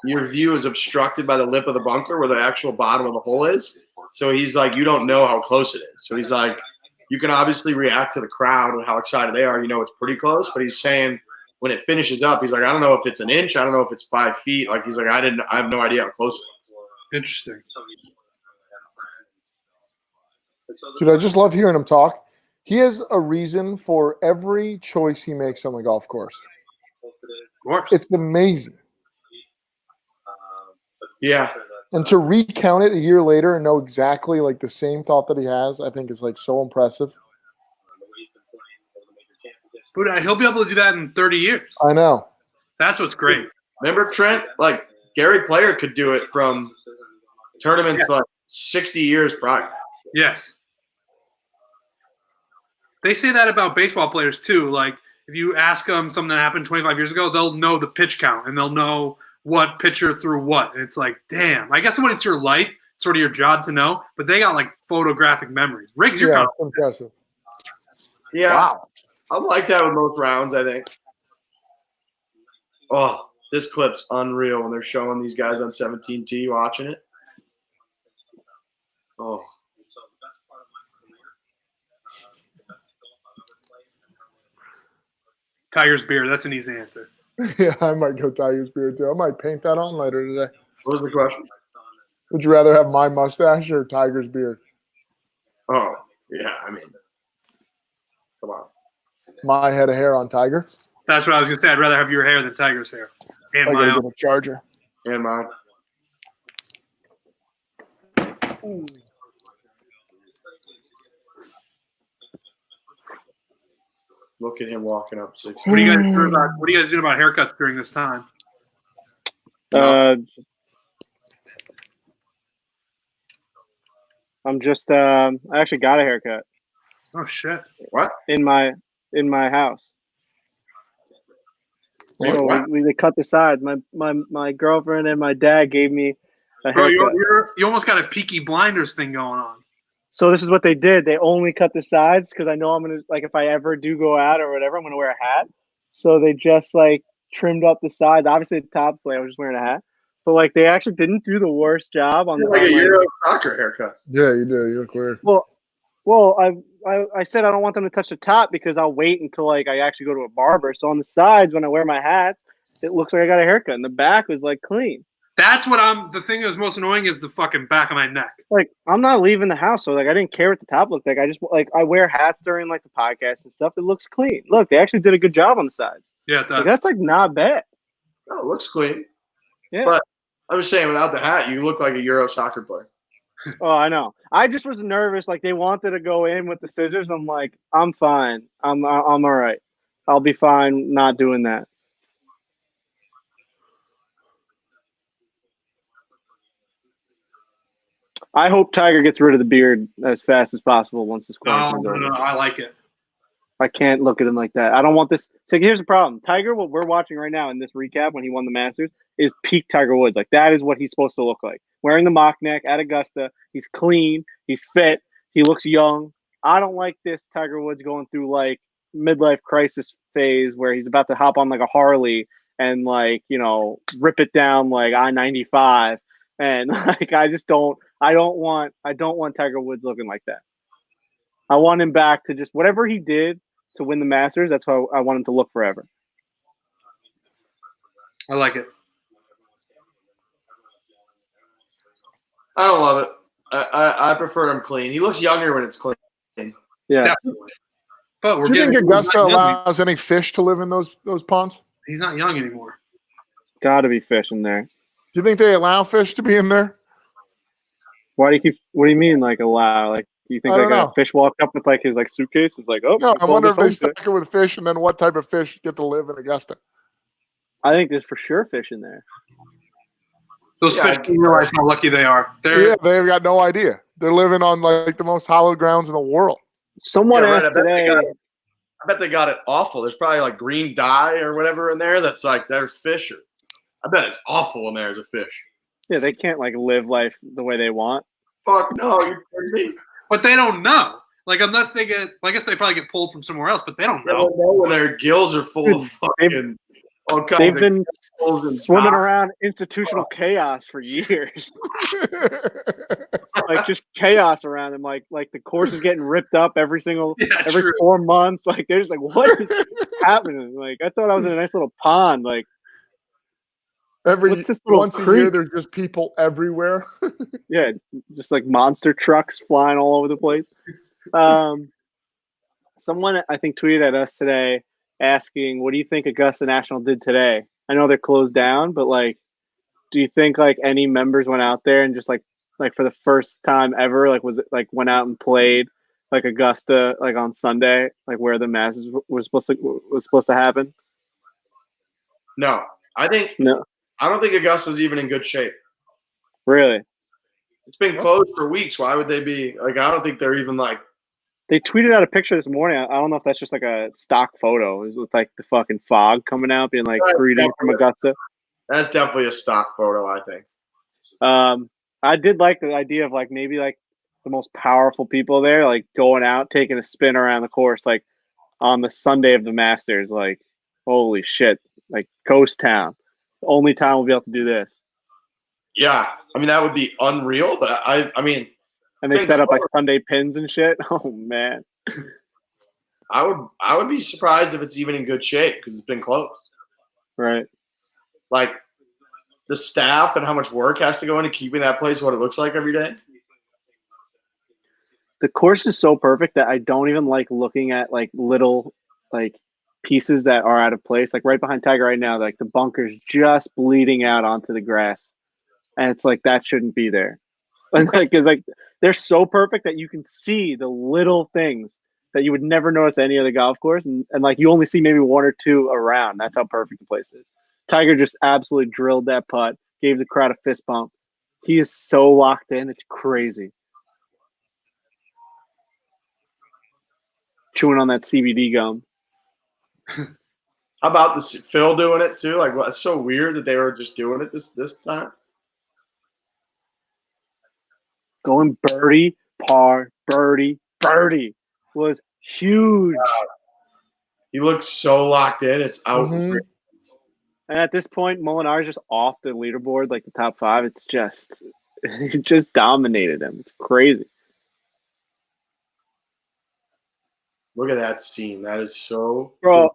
your view is obstructed by the lip of the bunker where the actual bottom of the hole is. So he's like, you don't know how close it is. So he's like, you can obviously react to the crowd and how excited they are. You know it's pretty close. But he's saying when it finishes up, he's like, I don't know if it's an inch. I don't know if it's 5 feet. Like, he's like, I have no idea how close it is. Interesting. Dude, I just love hearing him talk. He has a reason for every choice he makes on the golf course. Of course. It's amazing. Yeah. And to recount it a year later and know exactly like the same thought that he has, I think is like so impressive. But he'll be able to do that in 30 years. I know. That's what's great. Remember, Trent? Like, Gary Player could do it from tournaments like 60 years prior. Yes. They say that about baseball players too. Like, if you ask them something that happened 25 years ago, they'll know the pitch count and they'll know what pitcher threw what. And it's like, damn. I guess when it's your life, it's sort of your job to know. But they got like photographic memories. Riggs, you're Yeah, kind it's impressive. Yeah. Wow. I'm like that with most rounds, I think. Oh, this clip's unreal when they're showing these guys on 17T watching it. Oh. Tiger's beard. That's an easy answer. Yeah, I might go Tiger's beard too. I might paint that on later today. What was the question? Would you rather have my mustache or Tiger's beard? Oh, yeah, I mean, come on. My head of hair on Tiger. That's what I was going to say. I'd rather have your hair than Tiger's hair. And my Tiger's own. in a Charger. And mine. Look at him walking up 6. What are you guys doing about haircuts during this time? I'm just I actually got a haircut Oh shit! What? in my house. Wait, So what? they cut the sides. My girlfriend and my dad gave me a Bro, haircut. you almost got a Peaky Blinders thing going on. So this is what they did. They only cut the sides because I know I'm gonna, like, if I ever do go out or whatever, I'm gonna wear a hat. So they just like trimmed up the sides. Obviously the top's like I was just wearing a hat, but like they actually didn't do the worst job on Like a on, Euro soccer haircut. Yeah, you do. You look weird. Well, I said I don't want them to touch the top because I'll wait until like I actually go to a barber. So on the sides when I wear my hats, it looks like I got a haircut, and the back was like clean. That's what the thing that was most annoying is the fucking back of my neck. Like I'm not leaving the house, so like I didn't care what the top looked like. I just like I wear hats during like the podcast and stuff. It looks clean. Look, they actually did a good job on the sides. Yeah, it does. Like, that's like not bad. Oh, it looks clean. Yeah. But I was saying, without the hat, you look like a Euro soccer player. Oh, I know. I just was nervous. Like they wanted to go in with the scissors. I'm like, I'm fine. I'm all right. I'll be fine not doing that. I hope Tiger gets rid of the beard as fast as possible once this quarantine's over. No, I like it. I can't look at him like that. I don't want this. So here's the problem. Tiger, what we're watching right now in this recap when he won the Masters, is peak Tiger Woods. Like, that is what he's supposed to look like. Wearing the mock neck at Augusta. He's clean. He's fit. He looks young. I don't like this Tiger Woods going through, like, midlife crisis phase where he's about to hop on, like, a Harley and, like, you know, rip it down, like, I-95. And, like, I don't want Tiger Woods looking like that. I want him back to just whatever he did to win the Masters. That's how I want him to look forever. I like it. I don't love it. I prefer him clean. He looks younger when it's clean. Yeah. Definitely. But Do you think Augusta allows any fish to live in those ponds? He's not young anymore. Got to be fish in there. Do you think they allow fish to be in there? Why do you keep? What do you mean, like allow? Like, do you think I like don't a know. fish walked up with like his like suitcase? It's like, oh, No, I wonder if they home stack it with fish, and then what type of fish get to live in Augusta? I think there's for sure fish in there. Those fish don't realize how lucky they are. Yeah, they've got no idea. They're living on like the most hallowed grounds in the world. Someone Yeah, right, asked today. I bet they got it awful. There's probably like green dye or whatever in there that's like there's fish. I bet it's awful in there as a fish. Yeah, they can't like live life the way they want. Fuck no, you kidding me? But they don't know. Like, unless they get, I guess they probably get pulled from somewhere else, but they don't They know. don't know when their gills are full of fucking all kinds They've of been chemicals and swimming dye. around institutional chaos for years. Like just chaos around them. Like the course is getting ripped up every True. 4 months. Like they're just like, what is happening? Like I thought I was in a nice little pond. Like what's this little once a creek? year, there's just people everywhere. Yeah, just like monster trucks flying all over the place. Someone I think tweeted at us today asking, "What do you think Augusta National did today?" I know they're closed down, but like, do you think like any members went out there and just like for the first time ever, like was it like went out and played like Augusta like on Sunday, like where the Masters was supposed to happen? No, No, I don't think Augusta's even in good shape. really. It's been closed for weeks. Why would they be like? I don't think they're even like. They tweeted out a picture this morning. I don't know if that's just like a stock photo. It was with like the fucking fog coming out, being like greeting from Augusta. That's definitely a stock photo, I think. I did like the idea of like maybe like the most powerful people there, like going out, taking a spin around the course, like on the Sunday of the Masters. Like, holy shit, like ghost town. The only time we'll be able to do this. Yeah, I mean that would be unreal. But I mean, and they set up like Sunday pins and shit. Oh man, I would be surprised if it's even in good shape because it's been closed. Right. Like the staff and how much work has to go into keeping that place what it looks like every day. The course is so perfect that I don't even like looking at like little like pieces that are out of place. Like right behind Tiger right now, like the bunker's just bleeding out onto the grass, and it's like that shouldn't be there. And like, cause like they're so perfect that you can see the little things that you would never notice at any other golf course, and like you only see maybe one or two around. That's how perfect the place is. Tiger just absolutely drilled that putt, gave the crowd a fist bump. He is so locked in, it's crazy. Chewing on that CBD gum. How about this Phil doing it too? Like, well, it's so weird that they were just doing it this time. Going birdie, par, birdie, birdie was huge. Mm-hmm. He looks so locked in. It's out. And at this point, Molinar's just off the leaderboard, like the top 5. It's just, it just dominated him. It's crazy. Look at that scene. That is so. Bro,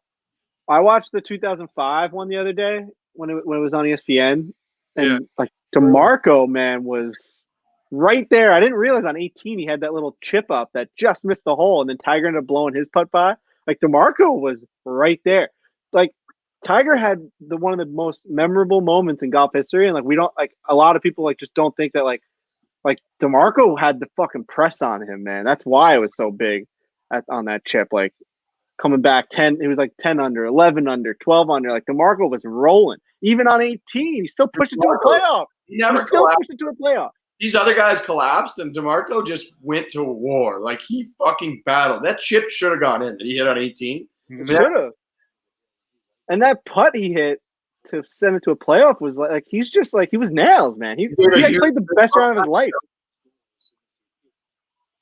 I watched the 2005 one the other day when it was on ESPN, and like DeMarco, man, was right there. I didn't realize on 18 he had that little chip up that just missed the hole, and then Tiger ended up blowing his putt by. Like DeMarco was right there. Like Tiger had one of the most memorable moments in golf history, and like we don't like a lot of people like just don't think that like DeMarco had the fucking press on him, man. That's why it was so big on that chip. Like coming back 10, it was like 10 under, 11 under, 12 under. Like DeMarco was rolling. Even on 18, he still pushed it to a playoff. He never collapsed. Pushed it to a playoff. these other guys collapsed, and DeMarco just went to war. Like, he fucking battled. That chip should have gone in. Did he hit on 18? Should have. And that putt he hit to send it to a playoff was like he's just like he was nails, man. He played the best round of his life.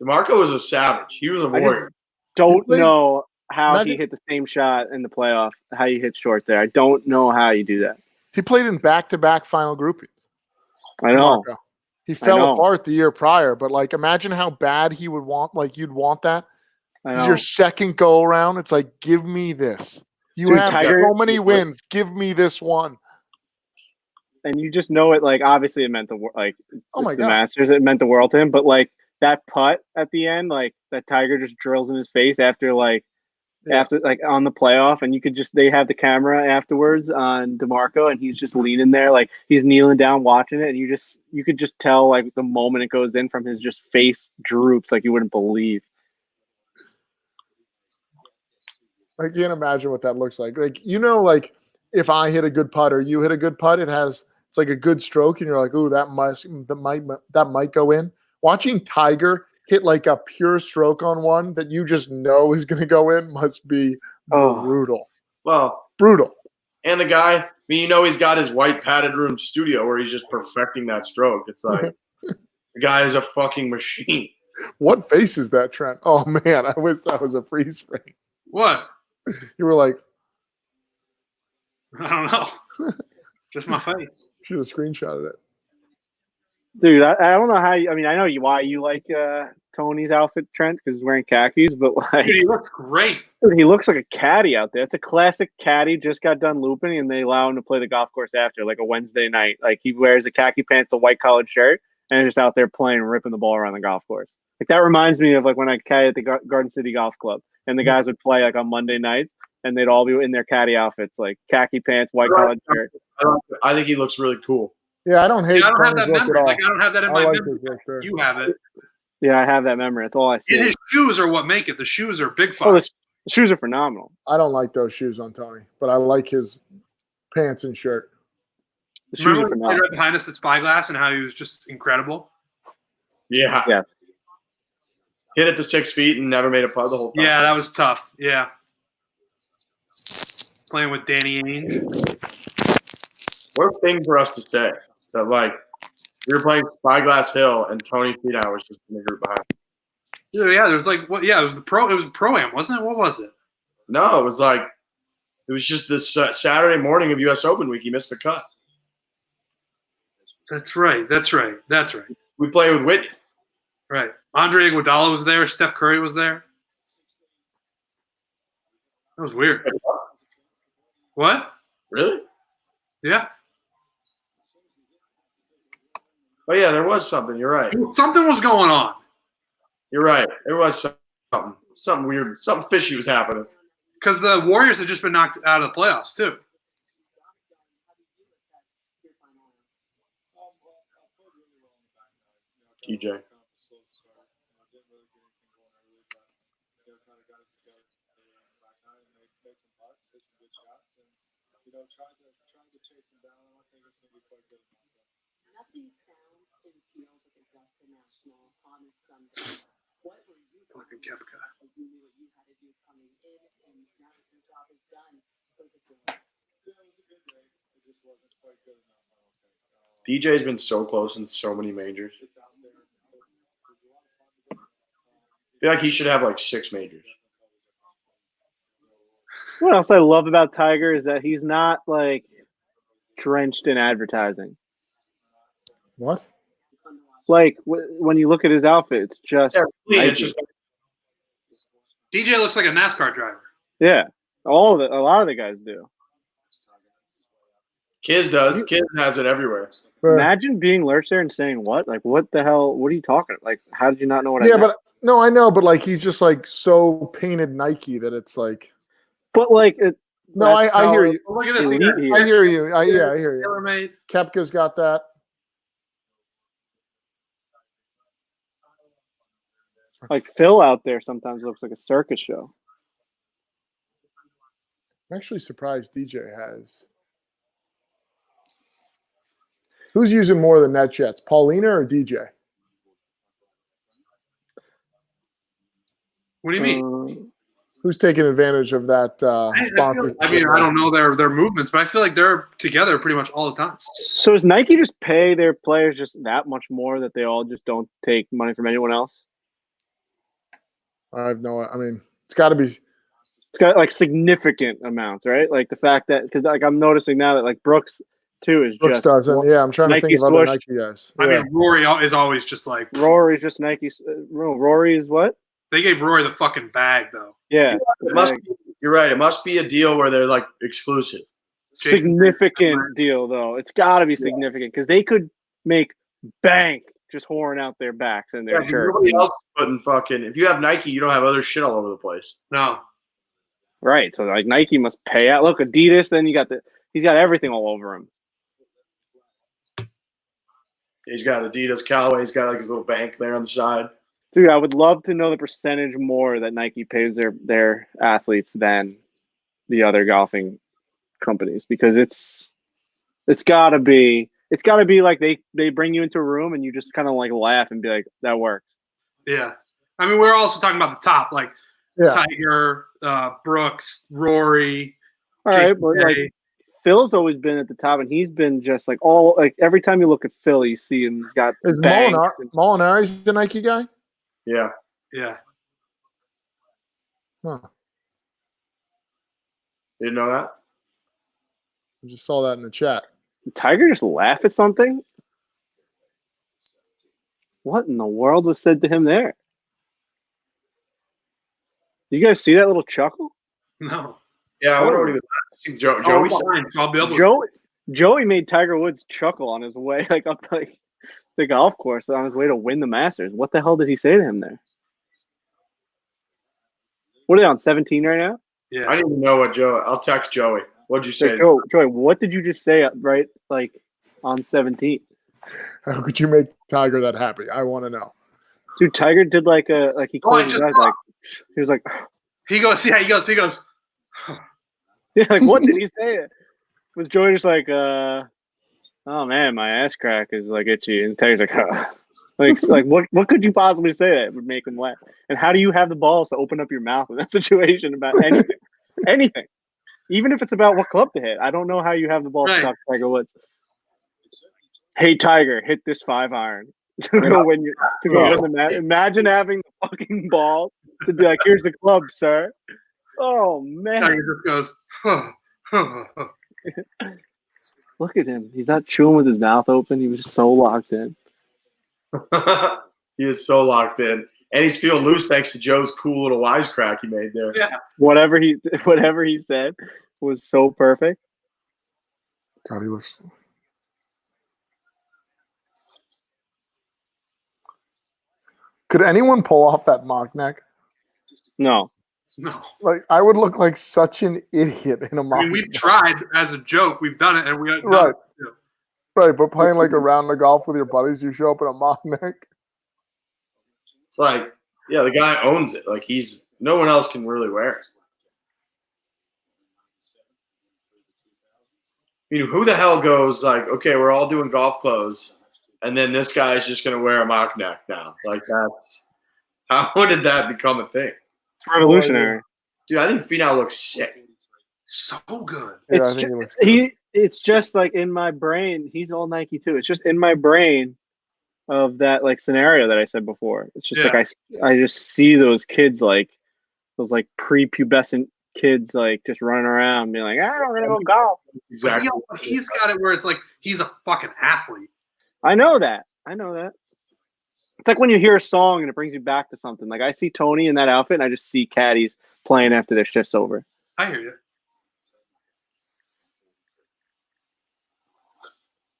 DeMarco was a savage. He was a warrior. Don't know how he hit the same shot in the playoff. How you hit short there. I don't know how you do that. He played in back-to-back final groupings. I know. DeMarco. He fell apart the year prior, but like imagine how bad he would want. Like you'd want that. This is your second go around. It's like give me this. You have so many wins. Give me this one. And you just know it. Like obviously, it meant the oh my God, God, Masters. It meant the world to him. But like that putt at the end, like that Tiger just drills in his face after on the playoff, and they have the camera afterwards on DeMarco, and he's just leaning there, like he's kneeling down watching it, and you could just tell like the moment it goes in from his just face droops like you wouldn't believe. I can't imagine what that looks like. Like, like if I hit a good putt or you hit a good putt, it's like a good stroke and you're like, ooh, that might go in. Watching Tiger hit like a pure stroke on one that you just know is going to go in must be brutal. Well, brutal. And the guy, he's got his white padded room studio where he's just perfecting that stroke. It's like the guy is a fucking machine. What face is that, Trent? Oh man, I wish that was a freeze frame. What? You were like, I don't know. Just my face. Should have screenshotted it. Dude, I don't know how I know why you like Tony's outfit, Trent, because he's wearing khakis, but like dude, he looks great. Dude, he looks like a caddy out there. It's a classic caddy, just got done looping, and they allow him to play the golf course after, like a Wednesday night. Like he wears the khaki pants, a white collared shirt, and just out there playing, ripping the ball around the golf course. Like that reminds me of like when I caddied at the Garden City Golf Club, and the guys would play like on Monday nights, and they'd all be in their caddy outfits, like khaki pants, white collared shirt. I think he looks really cool. Yeah, I don't hate. I don't have that look memory. at all. Like I don't have that in my memory. You have it. Yeah, I have that memory. That's all I see. And his shoes are what make it. The shoes are big fun. Oh, the shoes are phenomenal. I don't like those shoes on Tony, but I like his pants and shirt. The shoes are Remember when he played right behind us at Spyglass and how he was just incredible? Yeah. Yeah. Hit it to 6 feet and never made a putt the whole time. Yeah, that was tough. Yeah. Playing with Danny Ainge. What a thing for us to say. That, like, we were playing Spyglass Hill and Tony Finau was just in the group behind. Yeah, there was like what? Yeah, it was Pro-Am, wasn't it? What was it? No, it was just this Saturday morning of U.S. Open week. He missed the cut. That's right. We played with Whitney. Right. Andre Iguodala was there. Steph Curry was there. That was weird. What? Really? Yeah. Oh yeah, there was something. You're right. Something was going on. You're right. There was something weird. Something fishy was happening. Because the Warriors had just been knocked out of the playoffs too. TJ. Nothing sounds and feels like Augusta National on a Sunday. What were you Fucking Kepka. You knew what you had to do coming in, and now that your job is done, it was a good day. Yeah, it was a good day. It just wasn't quite good enough, I don't think. DJ's been so close in so many majors. It's out there. It was a lot of fun. I feel like he should have like 6 majors. What else I love about Tiger is that he's not like drenched in advertising. What? Like when you look at his outfit, it's just It's just DJ looks like a NASCAR driver. yeah. A lot of the guys do. Kiz does. Kiz has it everywhere. Imagine being lurched there and saying, "What? Like, what the hell? What are you talking? Like, how did you not know what I meant?" But no, I know, but like he's just like so painted Nike that it's like. But like, I hear you. Look at this. I hear you. I hear you. Tailor-made. Kepka's got that. Like Phil out there sometimes looks like a circus show. I'm actually surprised DJ has. Who's using more of the net jets, Paulina or DJ? What do you mean? Who's taking advantage of that sponsorship? I don't know their movements, but I feel like they're together pretty much all the time. So does Nike just pay their players just that much more that they all just don't take money from anyone else? I have no. I mean, it's got to be. It's got like significant amounts, right? Like the fact that because like I'm noticing now that like Brooks too is Brooks just doesn't. Yeah, I'm trying to think of other Nike guys. Yeah. I mean, Rory is always just like Rory's just Nike. Rory's what? They gave Rory the fucking bag though. Yeah, You're right. It must be a deal where they're like exclusive. significant deal though. It's got to be significant because they could make bank just whoring out their backs and their shirts. Nobody else putting fucking. If you have Nike, you don't have other shit all over the place. No. Right. So like Nike must pay out. Look, Adidas. Then he's got everything all over him. He's got Adidas, Callaway. He's got like his little bank there on the side. Dude, I would love to know the percentage more that Nike pays their athletes than the other golfing companies because it's gotta be like they bring you into a room and you just kind of like laugh and be like, that works. Yeah. I mean, we're also talking about the top, like Tiger, Brooks, Rory. All right, but like Phil's always been at the top, and he's been just like every time you look at Phil, you see him. He's got is Molinari's the Nike guy? Yeah. Yeah. Huh. Didn't know that? I just saw that in the chat. Did Tiger just laugh at something? What in the world was said to him there? You guys see that little chuckle? No. Yeah, I wonder what he was. Joey made Tiger Woods chuckle on his way like up like the golf course on his way to win the Masters. What the hell did he say to him there? What are they on 17 right now? Yeah. I didn't even know what Joey. I'll text Joey. What'd you say? Joey, what did you just say right like on 17? How could you make Tiger that happy? I want to know. Dude, Tiger did he closed his eyes like he was like he goes. Yeah, he goes. yeah, like what did he say? Was Joey just like oh man, my ass crack is like itchy, and Tiger's like like what could you possibly say that would make him laugh? And how do you have the balls to open up your mouth in that situation about anything? Anything. Even if it's about what club to hit. I don't know how you have the balls to talk to Tiger Woods. Hey Tiger, hit this 5-iron. When you to go on the mat. Imagine having the fucking ball to be like, here's the club, sir. Oh man. Tiger just goes, Look at him. He's not chewing with his mouth open. He was just so locked in. He is so locked in. And he's feeling loose thanks to Joe's cool little wisecrack he made there. Yeah. Whatever he said was so perfect. God, he looks. Could anyone pull off that mock neck? No. Like I would look like such an idiot in a mock. I mean, we've tried as a joke. We've done it, and we right. Right, but playing like a round of golf with your buddies, you show up in a mock neck. It's like, yeah, the guy owns it. Like no one else can really wear it. I mean, who the hell goes like, okay, we're all doing golf clothes, and then this guy's just going to wear a mock neck now? Like how did that become a thing? It's revolutionary. Dude, I think Finau looks sick. So good. Yeah, I think he looks good. It's just like in my brain, he's all Nike too. It's just in my brain of that like scenario that I said before. It's just like I just see those kids like those like prepubescent kids like just running around being like, we're gonna go golf. Exactly. He's got it where it's like he's a fucking athlete. I know that. It's like when you hear a song and it brings you back to something. Like I see Tony in that outfit and I just see caddies playing after their shift's over. I hear you.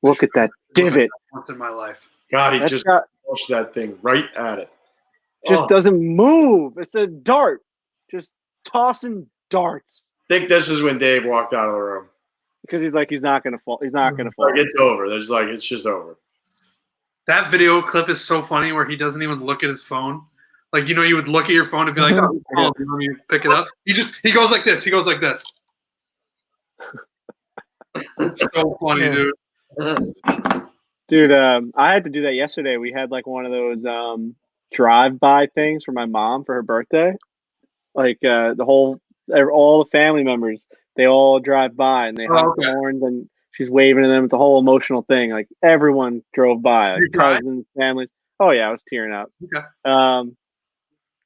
Look at that divot. Once in my life. God, he just pushed that thing right at it. Just doesn't move. It's a dart. Just tossing darts. I think this is when Dave walked out of the room. Because he's like, he's not going to fall. He's not going to fall. Like, it's over. It's just over. That video clip is so funny where he doesn't even look at his phone. Like, you would look at your phone and be like, oh, let me pick it up. He goes like this. It's so funny, dude. Dude, I had to do that yesterday. We had like one of those drive-by things for my mom for her birthday. Like all the family members, they all drive by and they honk the horns and she's waving to them. It's a whole emotional thing. Like everyone drove by, like cousins, families. Oh yeah, I was tearing up. Okay.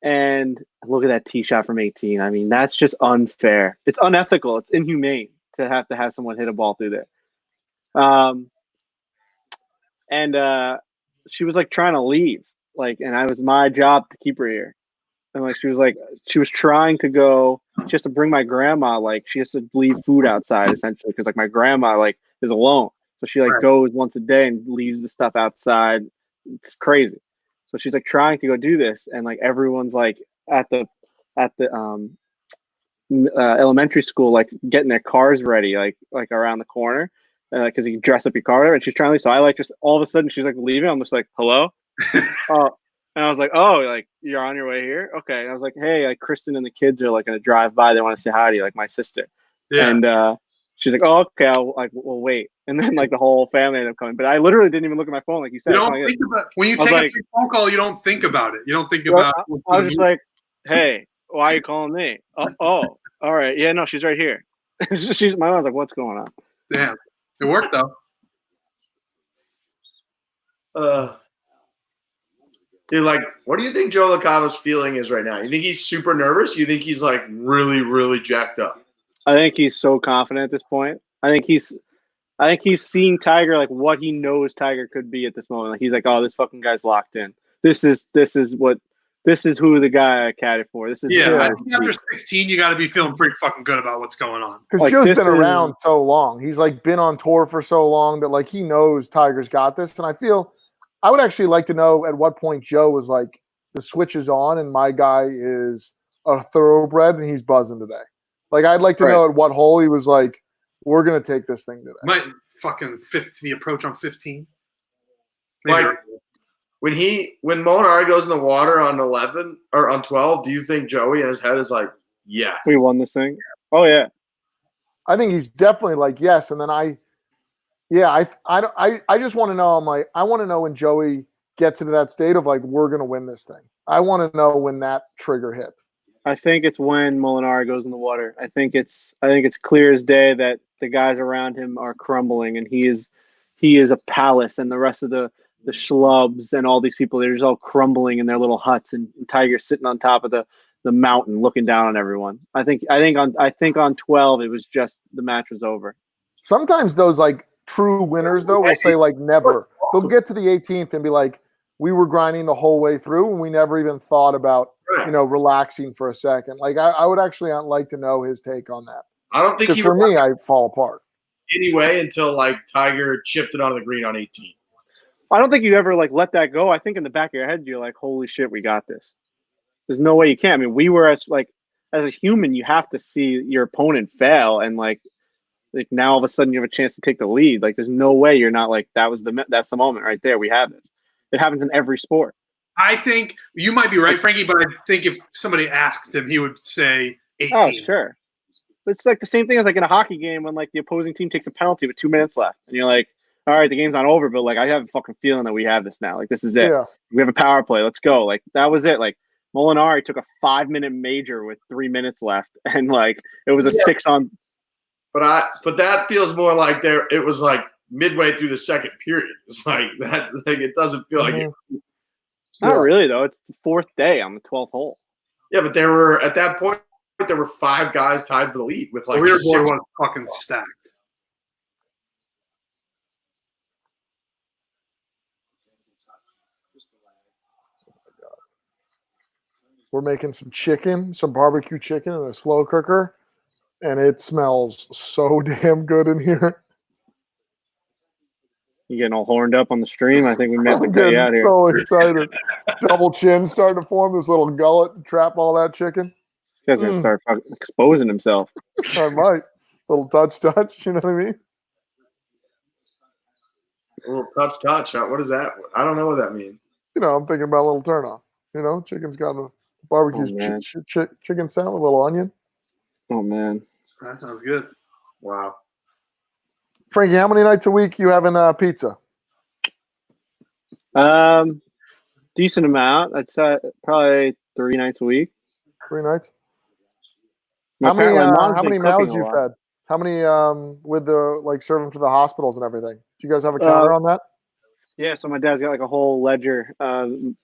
And look at that tee shot from 18. I mean, that's just unfair. It's unethical. It's inhumane to have someone hit a ball through there. And she was like trying to leave, like, and it was my job to keep her here. And like she was trying to go. She has to bring my grandma. Like she has to leave food outside essentially because like my grandma like is alone, so she like goes once a day and leaves the stuff outside. It's crazy. So she's like trying to go do this, and like everyone's like at the elementary school, like getting their cars ready, like around the corner, because you can dress up your car. And she's trying to leave. So I like just all of a sudden she's like leaving. I'm just like, hello. And I was like, oh, like you're on your way here? Okay. And I was like, hey, like Kristen and the kids are like gonna drive by. They want to say hi to you, like my sister. Yeah. And she's like, oh, okay, we'll wait. And then like the whole family ended up coming. But I literally didn't even look at my phone, like you said. You don't think about when you take a phone call. You don't think about it. You don't think about. I was just like, hey, why are you calling me? Oh, all right, yeah, no, she's right here. My mom's like, what's going on? Damn, it worked though. Dude, like, what do you think Joe LaCava's feeling is right now? You think he's super nervous? You think he's like really, really jacked up? I think he's so confident at this point. I think he's seeing Tiger like what he knows Tiger could be at this moment. Like he's like, oh, this fucking guy's locked in. This is who the guy I caddied for. This is I think after 16, you got to be feeling pretty fucking good about what's going on. Because like, Joe's been around so long. He's like been on tour for so long that like he knows Tiger's got this. And I would actually like to know at what point Joe was like, the switch is on and my guy is a thoroughbred and he's buzzing today. Like I'd like to know at what hole he was like, we're gonna take this thing today. Might fucking the approach on 15. Maybe. Like when Molinari goes in the water on 11 or on 12, do you think Joey in his head is like, yes, we won this thing? Oh yeah, I think he's definitely like yes. And then I just want to know. I'm like, I want to know when Joey gets into that state of like, we're gonna win this thing. I want to know when that trigger hit. I think it's when Molinari goes in the water. I think it's clear as day that the guys around him are crumbling, and he is a palace, and the rest of the schlubs and all these people, they're just all crumbling in their little huts, and Tiger's sitting on top of the mountain looking down on everyone. I think on 12 it was just the match was over. Sometimes those like true winners though will say like never. They'll get to the 18th and be like, we were grinding the whole way through and we never even thought about relaxing for a second. Like I would actually like to know his take on that. I don't think for me I fall apart anyway until like Tiger chipped it onto the green on 18. I don't think you ever like let that go. I think in the back of your head you're like, holy shit, we got this. There's no way you can't. I mean, we were as a human, you have to see your opponent fail and like now all of a sudden you have a chance to take the lead. Like there's no way you're not like that's the moment right there. We have this. It happens in every sport. I think you might be right, Frankie, but I think if somebody asked him, he would say 18. Oh, sure. It's like the same thing as like in a hockey game when like the opposing team takes a penalty with 2 minutes left, and you're like, all right, the game's not over, but like I have a fucking feeling that we have this now. Like this is it. Yeah. We have a power play. Let's go. Like that was it. Like Molinari took a 5-minute major with 3 minutes left, and like it was a 6 on. But that feels more like it was like midway through the second period. It's like that. Like it doesn't feel like it. Not really though. It's the 4th day on the 12th hole. Yeah, but at that point there were 5 guys tied for the lead with like the leaderboard was fucking stacked. We're making some barbecue chicken in a slow cooker, and it smells so damn good in here. You getting all horned up on the stream? I think we met the guy out here. So excited. Double chin starting to form, this little gullet to trap all that chicken. This guy's going to start exposing himself. I might. Little touch, you know what I mean? A little touch. What is that? I don't know what that means. I'm thinking about a little turn off. Chicken's got a barbecue chicken salad, a little onion. Oh, man. That sounds good. Wow. Frankie, how many nights a week you having pizza? Decent amount. I'd say probably 3 nights a week. 3 nights. My How many mom's how been many cooking mouths a you lot. fed? How many with the like serving to the hospitals and everything? Do you guys have a counter on that? Yeah, so my dad's got like a whole ledger,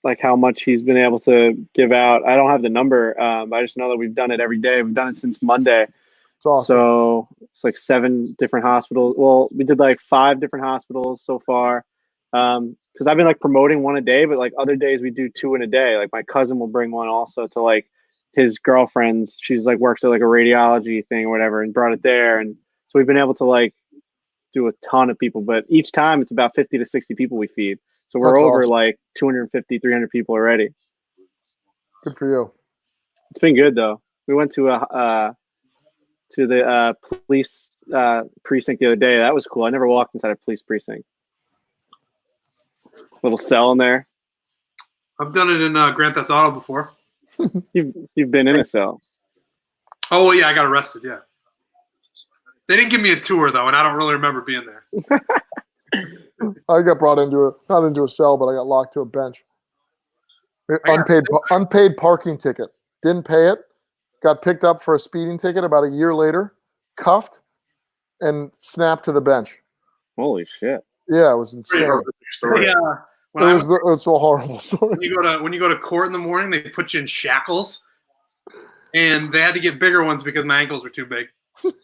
like how much he's been able to give out. I don't have the number, but I just know that we've done it every day. We've done it since Monday. It's awesome. So it's like 7 different hospitals. Well, we did like 5 different hospitals so far. Because I've been like promoting one a day, but like other days we do 2 in a day. Like my cousin will bring one also to like his girlfriend's. She's like works at like a radiology thing or whatever, and brought it there. And so we've been able to like do a ton of people, but each time it's about 50 to 60 people we feed. So we're That's over awesome. like 250, 300 people already. Good for you. It's been good though. We went to the police precinct the other day. That was cool. I never walked inside a police precinct. Little cell in there. I've done it in Grand Theft Auto before. You've been in a cell. Oh well, yeah, I got arrested. Yeah, they didn't give me a tour though, and I don't really remember being there. I got brought not into a cell, but I got locked to a bench. Unpaid parking ticket. Didn't pay it. Got picked up for a speeding ticket about a year later, cuffed, and snapped to the bench. Holy shit! Yeah, it was insane. Yeah, It was a horrible story. when you go to court in the morning, they put you in shackles, and they had to get bigger ones because my ankles were too big. Dude,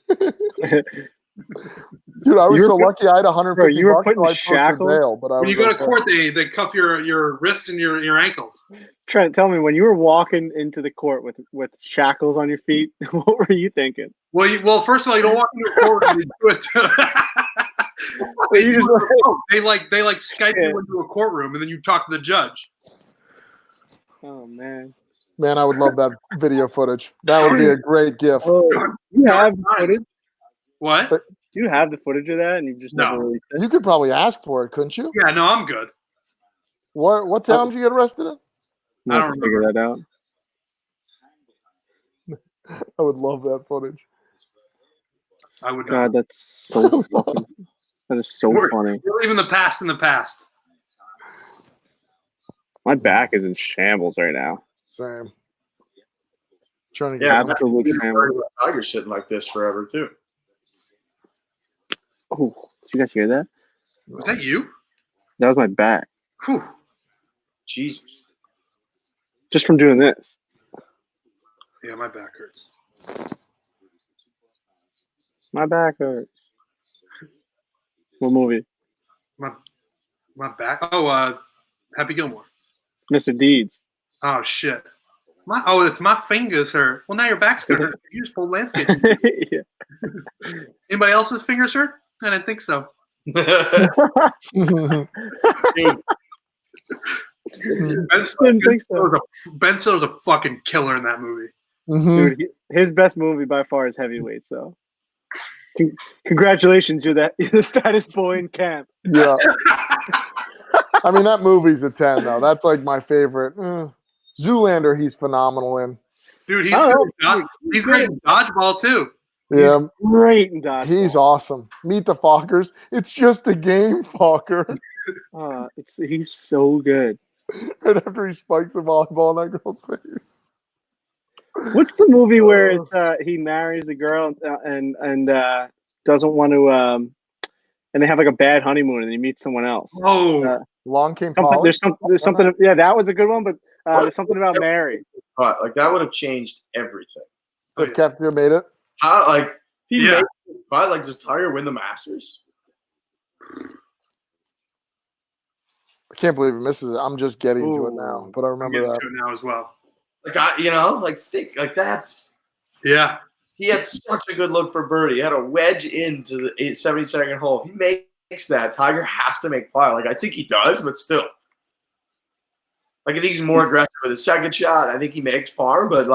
I was so lucky. I had 150 bro, you were bucks, putting so I shackles? bail, but When you go to court, they cuff your wrists and your ankles. Trent, tell me, when you were walking into the court with shackles on your feet, what were you thinking? Well, first of all, you don't walk into a court and you do it. They Skype you into a courtroom and then you talk to the judge. Oh man, I would love that video footage. That would be a great GIF. Oh, you have the footage? What? Do you have the footage of that? And you just never released it? You could probably ask for it, couldn't you? Yeah, no, I'm good. What town did you get arrested in? I don't figure that out. I would love that footage. I would. God, that's so fucking. That is so funny. We're leaving the past in the past. My back is in shambles right now. Same. Trying to get absolute shambles. Tiger sitting like this forever too. Oh, did you guys hear that? Was that you? That was my back. Whew. Jesus. Just from doing this. Yeah, my back hurts. My back hurts. What movie? My back. Oh, Happy Gilmore. Mr. Deeds. Oh shit. It's my fingers hurt. Well, now your back's gonna hurt. You just pulled landscape. Yeah. Anybody else's fingers hurt? I didn't think so. Ben Stiller's a fucking killer in that movie. Mm-hmm. Dude, his best movie by far is Heavyweights, though. Congratulations, you're the fattest boy in camp. Yeah. I mean, that movie's a 10, though. That's like my favorite. Zoolander, he's phenomenal in. Dude, he's great in Dodgeball, too. Yeah. He's great in Dodgeball. He's awesome. Meet the Fockers. It's just a game, Fokker. He's so good. Right after he spikes the volleyball in that girl's face. What's the movie where it's he marries the girl and doesn't want to and they have like a bad honeymoon and he meets someone else? Oh, Long Came Polly? There's something. Yeah, that was a good one, but there's something about Mary. But like that would have changed everything. If Captain made it? Made it, does Tiger win the Masters? I can't believe he misses it. I'm just getting to it now, but I remember that. To it now as well. That's. Yeah. He had such a good look for birdie. He had a wedge into the 72nd hole. If he makes that, Tiger has to make par. I think he does, but still. I think he's more aggressive with his second shot. I think he makes par, but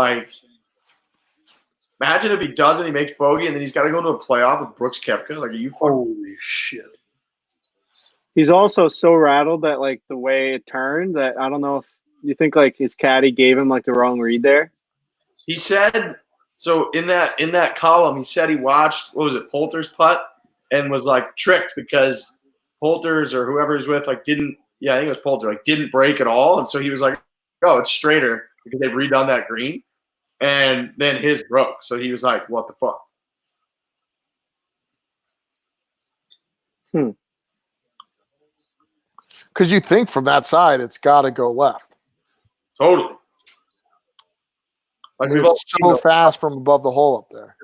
imagine if he doesn't, he makes bogey, and then he's got to go into a playoff with Brooks Koepka. Are you fucking? Holy shit. He's also so rattled that the way it turned that I don't know if you think his caddy gave him the wrong read there. He said so in that column. He said he watched Poulter's putt and was tricked because Poulter's or whoever he's with didn't yeah, I think it was Poulter, like didn't break at all. And so he was like, oh, it's straighter because they've redone that green. And then his broke. So he was like, what the fuck? Because you think from that side, it's got to go left. Totally. I Like mean, we've all it's seen so fast from above the hole up there.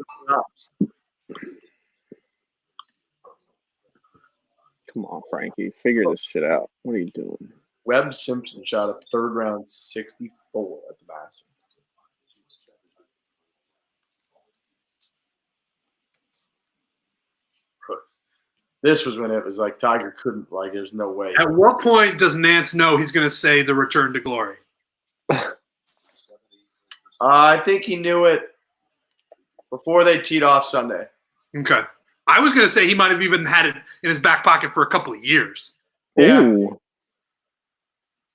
Come on, Frankie. Figure this shit out. What are you doing? Webb Simpson shot a third round 64 at the Masters. This was when it was like Tiger couldn't, like, there's no way. At what point does Nance know he's going to say the return to glory? I think he knew it before they teed off Sunday. Okay. I was going to say he might have even had it in his back pocket for a couple of years. Yeah. Ooh.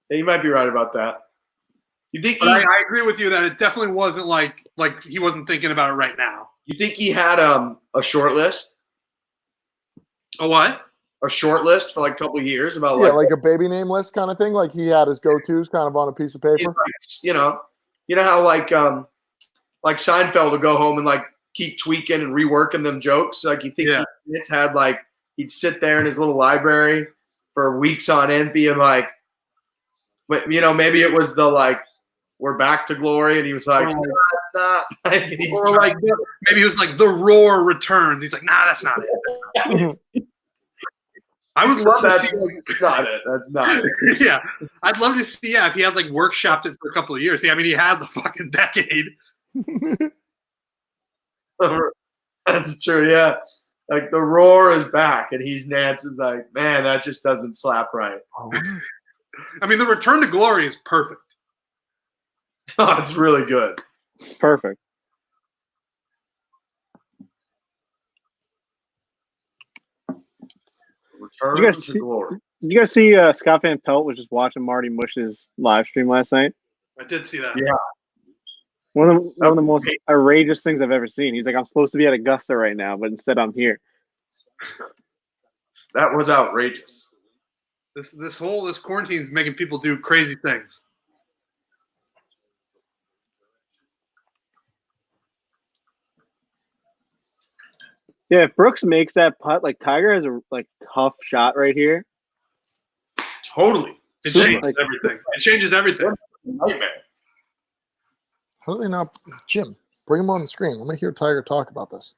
Yeah, you might be right about that. You think But I agree with you that it definitely wasn't like he wasn't thinking about it right now. you think he had a short list? A what? A short list for like a couple of years about Yeah, like a baby name list kind of thing. Like he had his go-tos kind of on a piece of he's paper. like, you know how like Seinfeld would go home and like keep tweaking and reworking them jokes. Like you think it's had like he'd sit there in his little library for weeks on end, being like, but maybe it was the like we're back to glory, and he was like, no, it's not. Or like maybe he was like the roar returns. He's like, nah, that's not it. I would love to see. That's not it. That's not it. Yeah, I'd love to see. Yeah, if he had like workshopped it for a couple of years. Yeah, I mean, he had the fucking decade. That's true. Yeah, like the roar is back, and Nance is like, man, that just doesn't slap right. I mean, the return to glory is perfect. Oh, it's really good. Perfect. Return You guys to see- glory. Did you guys see Scott Van Pelt was just watching Marty Mush's live stream last night? I did see that. Yeah. One of the most outrageous things I've ever seen. He's like, I'm supposed to be at Augusta right now, but instead I'm here. That was outrageous. This quarantine is making people do crazy things. Yeah, if Brooks makes that putt, like Tiger has a like tough shot right here. Totally. It Super, changes like- everything. It changes everything. Nightmare. How do they not? Jim, bring him on the screen. Let me hear Tiger talk about this.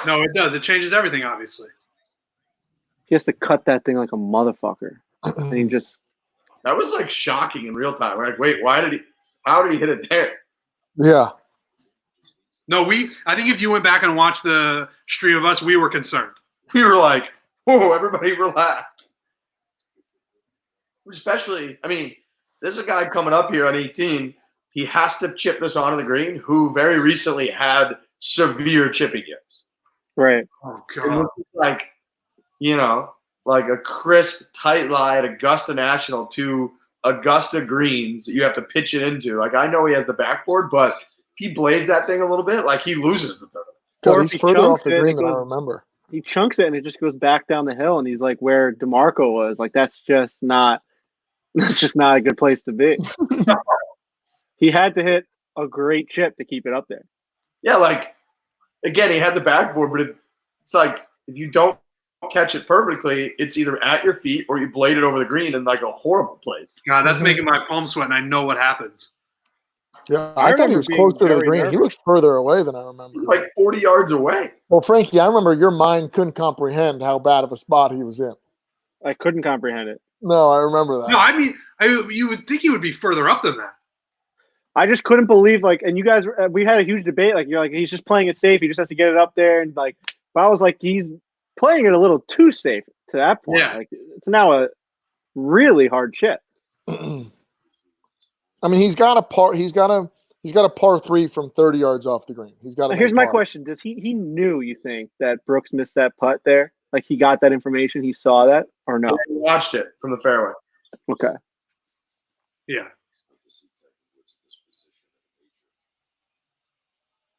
No, it does. It changes everything, obviously. He has to cut that thing like a motherfucker. And he just That was like shocking in real time. We're like, wait, how did he hit it there? Yeah. No, I think if you went back and watched the stream of us, we were concerned. We were like, whoa, everybody relax. Especially, I mean, there's a guy coming up here on 18. He has to chip this onto the green who very recently had severe chipping yips. right. Oh, It God. was just like, like a crisp, tight lie at Augusta National to Augusta greens that you have to pitch it into. Like, I know he has the backboard, but if he blades that thing a little bit, like he loses the tournament. God, Or he's if he further off chunks the it, green it than I goes- remember. He chunks it and it just goes back down the hill, and he's like where DeMarco was. Like that's just not a good place to be. He had to hit a great chip to keep it up there. Yeah, like, again, he had the backboard, but it's like if you don't catch it perfectly, it's either at your feet or you blade it over the green in like a horrible place. God, that's making my palms sweat, and I know what happens. Yeah, I I thought he remember was being closer to the very green. He nervous. looked further away than I remember. It's like 40 yards away. Well, Frankie, I remember your mind couldn't comprehend how bad of a spot he was in. I couldn't comprehend it. No, I remember that. No, I mean, you would think he would be further up than that. I just couldn't believe and you guys, we had a huge debate. Like you're like he's just playing it safe. He just has to get it up there, and like, but I was like he's playing it a little too safe to that point. Yeah. Like it's now a really hard chip. I mean, he's got a par 3 from 30 yards off the green. He's got. Now, here's my question: does he knew, you think, that Brooks missed that putt there? Like he got that information, he saw that, or no? I watched it from the fairway. Okay. Yeah.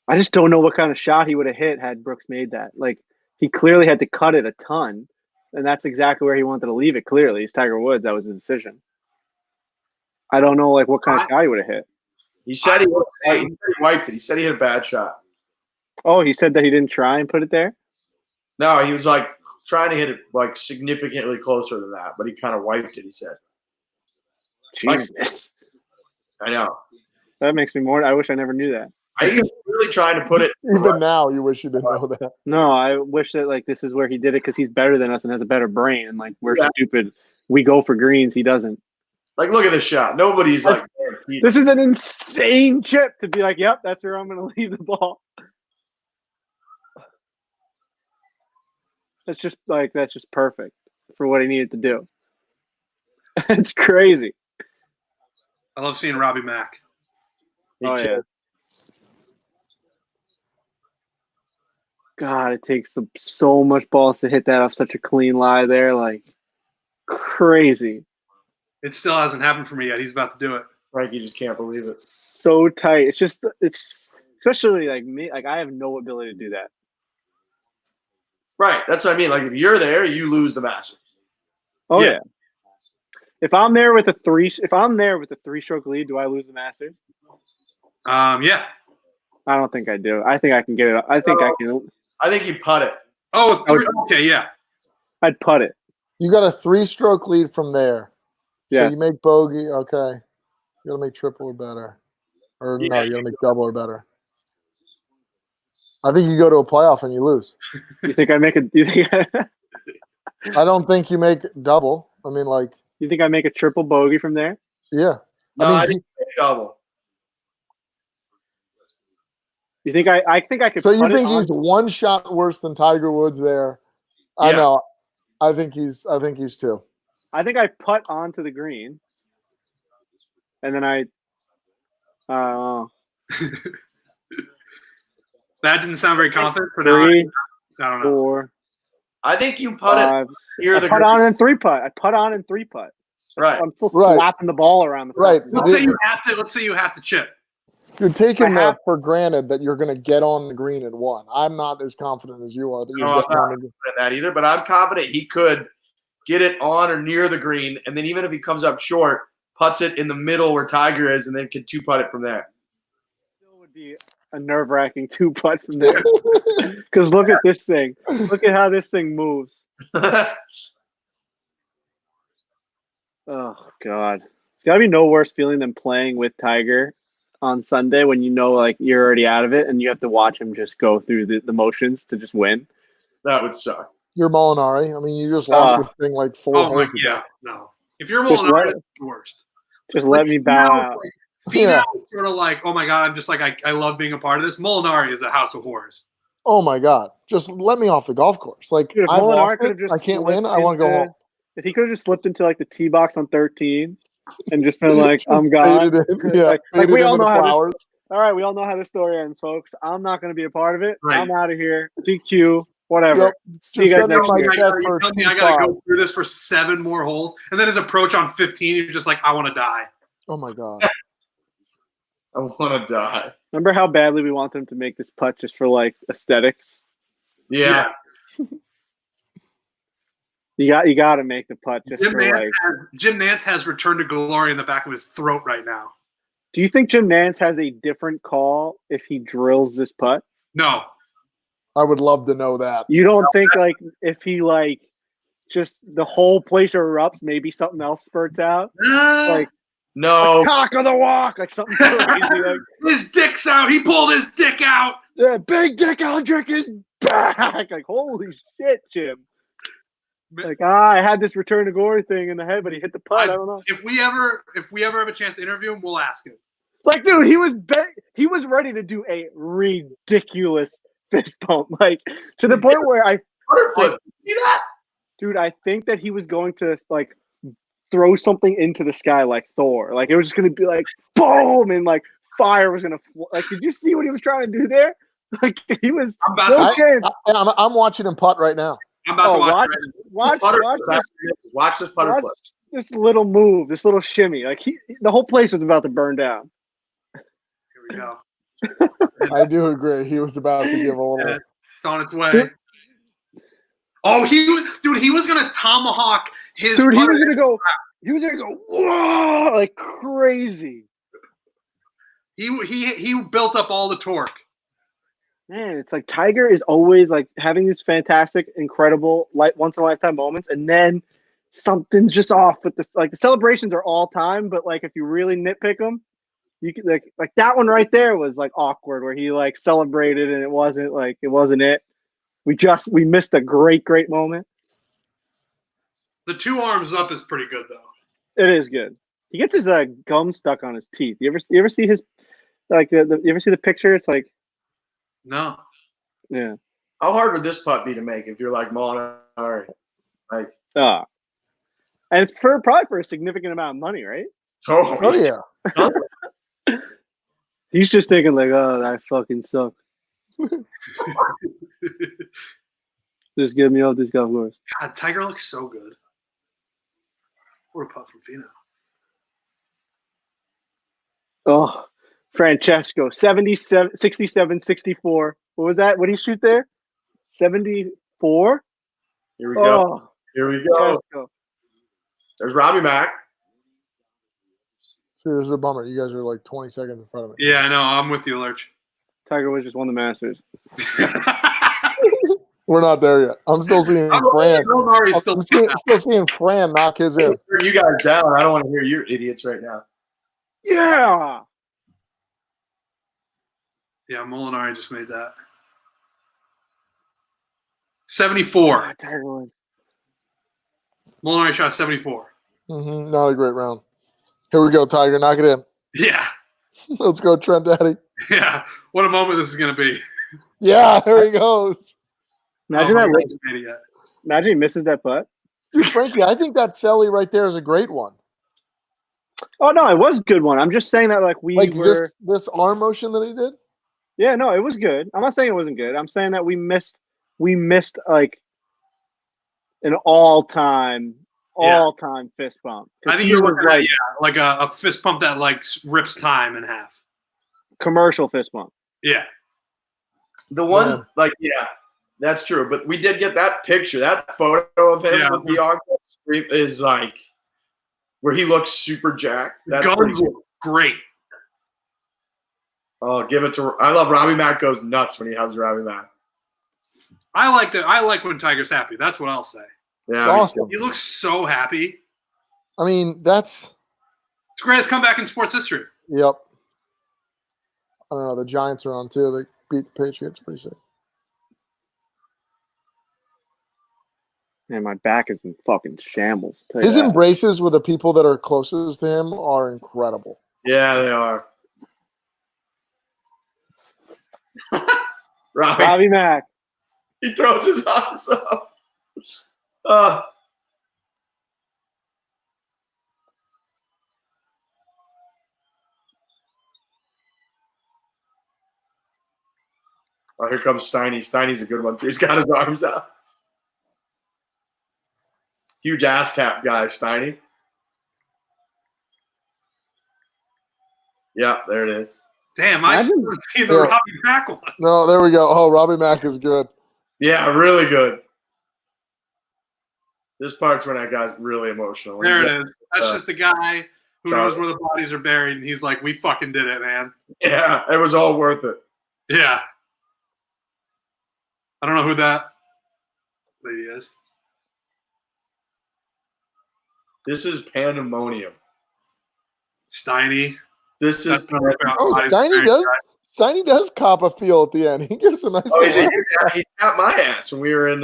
I just don't know what kind of shot he would have hit had Brooks made that. Like he clearly had to cut it a ton, and that's exactly where he wanted to leave it. Clearly, he's Tiger Woods. That was his decision. I don't know, like, what kind of shot he would have hit. He said he wiped it. He said he hit a bad shot. Oh, he said that he didn't try and put it there? No, he was like trying to hit it like significantly closer than that, but he kind of wiped it, he said. Jesus. I know. That makes me more – I wish I never knew that. I think he was really trying to put it. Even now, you wish you didn't know that. No, I wish that, like, this is where he did it because he's better than us and has a better brain. And, like, we're stupid. We go for greens. He doesn't. Like, look at this shot. Nobody's like. This is an insane chip to be like, yep, that's where I'm going to leave the ball. That's just perfect for what he needed to do. It's crazy. I love seeing Robbie Mack. Oh, yeah. God, it takes so much balls to hit that off such a clean lie there. Like, crazy. It still hasn't happened for me yet. He's about to do it. Frankie just can't believe it. So tight. It's especially like me. Like, I have no ability to do that. Right. That's what I mean. Like, if you're there, you lose the Masters. Oh, yeah. If I'm there with a 3-stroke lead, do I lose the Masters? Yeah. I don't think I do. I think I can get it. I think I can. I think you putt it. Oh, okay, yeah. I'd putt it. You got a 3-stroke lead from there. Yeah. So you make bogey. Okay. You got to make triple or better. Or no, you got to make double or better. I think you go to a playoff and you lose. You think I make a? You think? I don't think you make double. I mean, like. You think I make a triple bogey from there? Yeah. No, I think you make double. You think I think I could? So you think he's one shot worse than Tiger Woods there? I know. I think he's two. I think I putt onto the green, and then I. That didn't sound very confident for three, now. I don't know. 4. I think you putt it. I putt on and 3-putt. I putt on and 3-putt. Right. I'm still slapping the ball around the right. Let's say you have to chip. You're taking that for granted that you're going to get on the green and one. I'm not as confident as you are that you're getting on that either, but I'm confident he could get it on or near the green, and then even if he comes up short, putts it in the middle where Tiger is, and then can 2-putt it from there. Still would be a nerve-wracking 2-putt from there. Because look at this thing. Look at how this thing moves. Oh, God. It's got to be no worse feeling than playing with Tiger on Sunday when you know, like, you're already out of it and you have to watch him just go through the motions to just win. That would suck. You're Molinari. I mean, you just lost this thing like 4 holes ago. Yeah, no. If you're Molinari, that's the worst. Just let me bow out. Finau is sort of like, oh my God, I'm just like, I love being a part of this. Molinari is a house of horrors. Oh my God. Just let me off the golf course. Like, dude, I've lost it. I can't win. I want to go home. If he could have just slipped into like the tee box on 13 and just been like, I'm gone. Yeah, like we all know how this, all right, we all know how this story ends, folks. I'm not going to be a part of it. Right. I'm out of here. DQ, whatever. Yep. See you guys next year. You tell me I got to go through this for 7 more holes. And then his approach on 15, you're just like, I want to die. Oh my God. I want to die. Remember how badly we want them to make this putt just for like aesthetics? Yeah. You got to make the putt just for like. Jim Nantz has returned to glory in the back of his throat right now. Do you think Jim Nantz has a different call if he drills this putt? No. I would love to know that. You don't think like if he like just the whole place erupts, maybe something else spurts out? Like no. Cock of the walk, like something crazy. Like, his dick's out. He pulled his dick out. Yeah, big dick Eldrick is back. Like, holy shit, Jim. Like, I had this return to glory thing in the head, but he hit the putt. I don't know. If we ever have a chance to interview him, we'll ask him. Like, dude, he was ready to do a ridiculous fist bump, like to the point where I see that, dude. I think that he was going to like throw something into the sky like Thor. Like it was just going to be like boom, and like fire was going to like. Did you see what he was trying to do there? Like he was I'm watching him putt right now. I'm about to watch this putter flip. This little move, this little shimmy. Like the whole place was about to burn down. Here we go. I do agree. He was about to give a little. It's on its way. Oh, he was gonna tomahawk his. Dude, he putter. was gonna go. He was gonna go whoa like crazy. He built up all the torque. Man, it's like Tiger is always like having these fantastic, incredible, once in a lifetime moments, and then something's just off with this. Like the celebrations are all time, but like if you really nitpick them, you could like that one right there was like awkward where he like celebrated and it wasn't it. We missed a great moment. The 2 arms up is pretty good though. It is good. He gets his gum stuck on his teeth. You ever see his like you ever see the picture? It's like No. yeah. How hard would this putt be to make if you're like Molinari? Like, And it's probably for a significant amount of money, right? Oh yeah. He's just thinking like, oh, that fucking suck. Just get me off this golf course. God, Tiger looks so good. What a putt from Fino. Oh, Francesco, 77, 67, 64. What was that? What did he shoot there? 74? here we go. Oh, Here we go. Francesco. There's Robbie Mack. See, this is a bummer. You guys are like 20 seconds in front of me. Yeah, I know. I'm with you, Lurch. Tiger Woods just won the Masters. We're not there yet. I'm still seeing Fran. Molinari's I'm still seeing Fran knock his in. You guys down. I don't want to hear you idiots right now. Yeah. Yeah, Molinari just made that. 74. Tiger Woods. Molinari shot 74. Not a great round. Here we go, Tiger. Knock it in. Yeah. Let's go, Trent Daddy. Yeah. What a moment this is going to be. Yeah, there he goes. Imagine Oh, that. he hasn't made it yet. Imagine he misses that putt. Dude, Frankie, I think that celly right there is a great one. Oh no, it was a good one. I'm just saying that like we Like were. this arm motion that he did. Yeah, no, it was good. I'm not saying it wasn't good. I'm saying that we missed like an all-time fist bump. I think he you're was looking at like a fist pump that like rips time in half. commercial fist bump. Yeah. The one, that's true. But we did get that picture, that photo of him with the arm stream is like where he looks super jacked. That's pretty Guns cool. great. Oh, give it to. I love Robbie Mack goes nuts when he hugs Robbie Mack. I like that. I like when Tiger's happy. That's what I'll say. Yeah, It's awesome. He looks so happy. I mean, that's It's the greatest comeback in sports history. yep. I don't know. The Giants are on too. They beat the Patriots. Pretty sick. Man, my back is in fucking shambles. Tell you His that. embraces with the people that are closest to him are incredible. Yeah, they are. Robbie Mack. He throws his arms up. Oh, here comes Steiny. Steiny's a good one too. He's got his arms out. Huge ass tap guy, Steiny. Yeah, there it is. Damn, I still haven't seen the Yeah. Robbie Mack one. No, there we go. Oh, Robbie Mack is good. Yeah, really good. This part's when that guy's really emotional. There it is. That's just a guy who Charlie. knows where the bodies are buried, and he's like, "We fucking did it, man." Yeah, it was all worth it. Yeah. I don't know who that lady is. This is pandemonium. Steiny. This is. That's not about Oh, bodies Steiny buried, does. right? Steiny does cop a feel at the end. He gives a nice. Oh, little- he tapped my ass when we were in.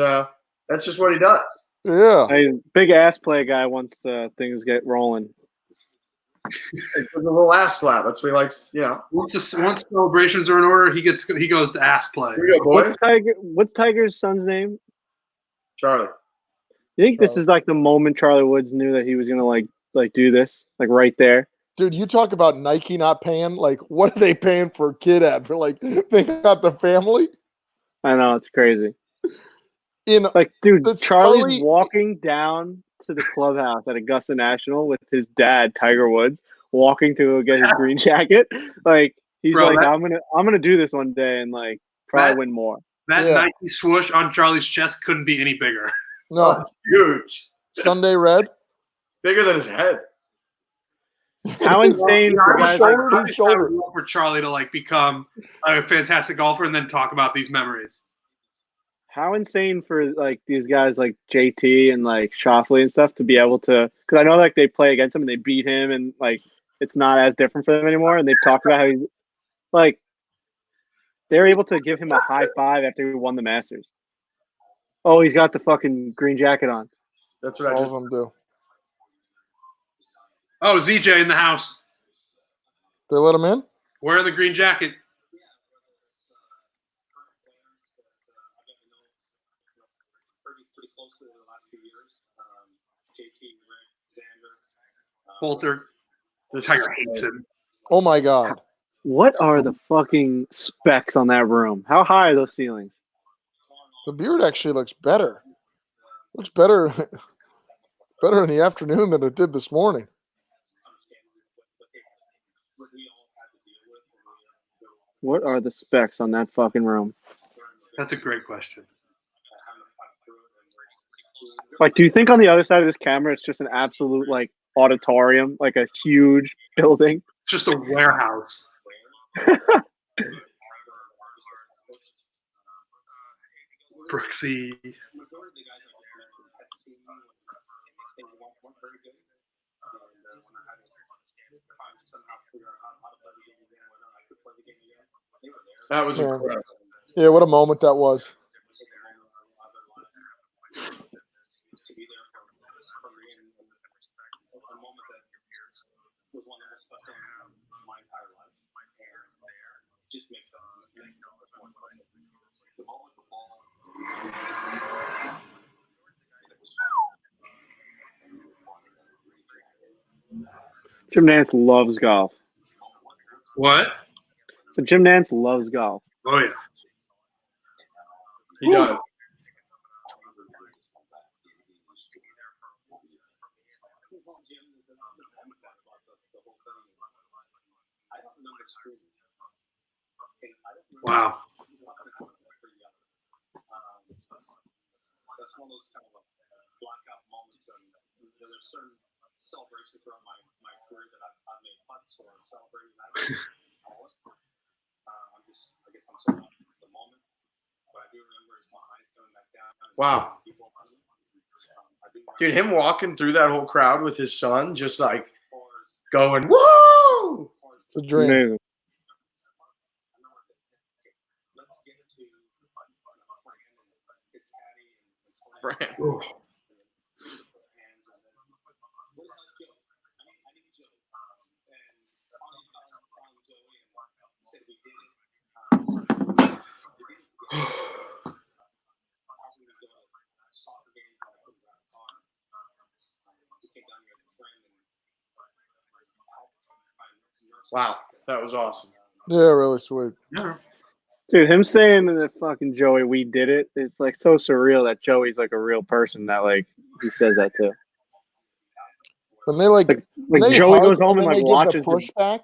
That's just what he does. yeah. Hey, big ass play guy once things get rolling. It's a little ass slap. That's what he likes. You know. Once celebrations are in order, he goes to ass play. Here we go, boys. What's Tiger's son's name? Charlie. You think this is like the moment Charlie Woods knew that he was gonna like do this, like right there? Dude, you talk about Nike not paying. Like, what are they paying for a kid ad? For like, they got the family I know, it's crazy. in. Like, dude, That's Charlie's Charlie- walking down to the clubhouse at Augusta National with his dad, Tiger Woods, walking to go get his green jacket. Like, he's Bro, like, that- I'm gonna do this one day and like probably That- win more. That Yeah. Nike swoosh on Charlie's chest couldn't be any bigger. Oh, No, it's huge. Sunday red. Bigger than his head. How insane for His guys shoulder like to his shoulder. I would love for Charlie to like become a fantastic golfer and then talk about these memories. how insane for like these guys like JT and like Shoffley and stuff to be able to, because I know like they play against him and they beat him and like it's not as different for them anymore. And they've talked about how he's like they're able to give him a high five after he won the Masters. Oh, he's got the fucking green jacket on. That's what I All of just. them do. Oh, ZJ in the house. They let him in. Wearing the green jacket. Pretty closely in the last few years. JT, Rick, Xander. Poulter. This Tiger is hates him. Oh my God. What are the fucking specs on that room? How high are those ceilings? The beard actually looks better. Looks better better in the afternoon than it did this morning. What are the specs on that fucking room? That's a great question. Like, do you think on the other side of this camera it's just an absolute like auditorium, like a huge building? It's just a warehouse. Brooksy. That was Yeah. incredible. Yeah, what a moment that was. Jim Nance loves golf. What? So Jim Nance loves golf. Oh yeah. He does. Wow. That's one of those kind of blackout moments, and there's certain celebrations throughout my career that I've made putts or celebrating. I guess I'm so much at the moment, but I do remember his eyes coming back down. Wow. Dude, him walking through that whole crowd with his son, just like going, woo! It's a dream. Amazing. Fran. Wow, that was awesome. Yeah, really sweet. Yeah. Dude, him saying to the fucking Joey, "We did it." It's like so surreal that Joey's like a real person that like he says that to. When they like they Joey hug goes home and then like they give watches the pushback.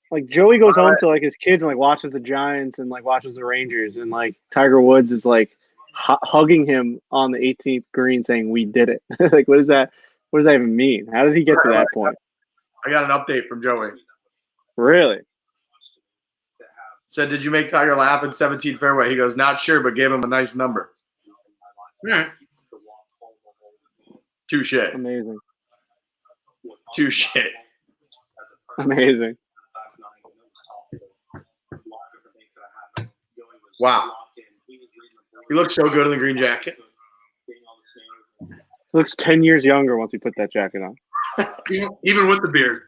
like Joey goes home to like his kids and like watches the Giants and like watches the Rangers and like Tiger Woods is like hugging him on the 18th green saying, "We did it." Like, what does that even mean? How does he get to that point? I got an update from Joey. Really? Said, did you make Tiger laugh in 17 fairway? He goes, not sure, but gave him a nice number. Yeah. Touche. Amazing. Touche. Amazing. Wow. He looks so good in the green jacket. Looks 10 years younger once he put that jacket on. Even with the beard.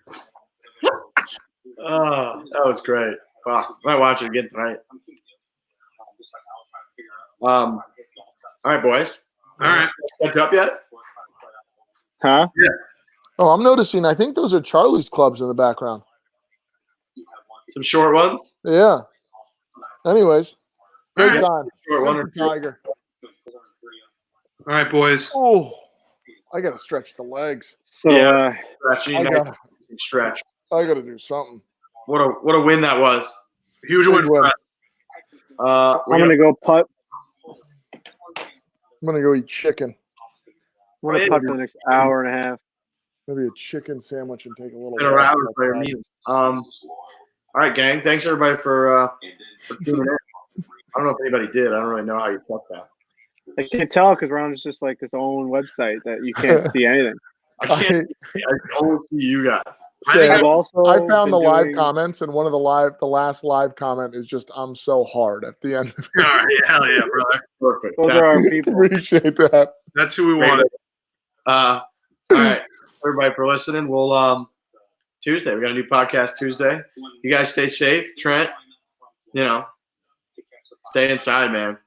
Oh, that was great. Wow. I might watch it again tonight. All right, boys. All right. Catch up yet? Huh? Oh, I'm noticing. I think those are Charlie's clubs in the background. Some short ones? Yeah. Anyways, great All right. time. Short one Good or for two? Tiger. All right, boys. Oh, I gotta stretch the legs. So Yeah. Stretching. I Nice gotta stretch. do something. What a win that was. Huge Big win for win. us. I'm gonna go putt. I'm gonna go eat chicken. I'm gonna putt for the next hour and a half. Maybe a chicken sandwich and take a little. Been around with player meetings. All right, gang. Thanks everybody for tuning in. I don't know if anybody did. I don't really know how you fuck that. I can't tell because Ron is just like his own website that you can't see anything. I can't. I only see you guys. Say, I've also I found the been live doing- comments, and one of the last live comment is just "I'm so hard" at the end. All right, hell yeah, brother. Perfect. Those are our people. Appreciate that. That's who we wanted. All right, everybody for listening. We'll Tuesday. We got a new podcast Tuesday. You guys stay safe, Trent. Stay inside, man.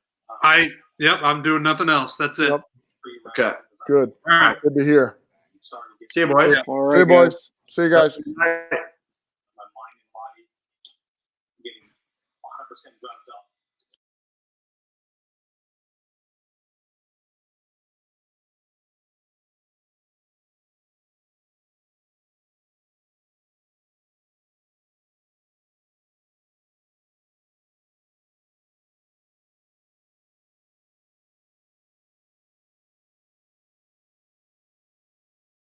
I'm doing nothing else. That's it. Yep. Okay. Good. All right. Good to hear. See you, boys. All right, See you, boys. guys. See you guys. Good night.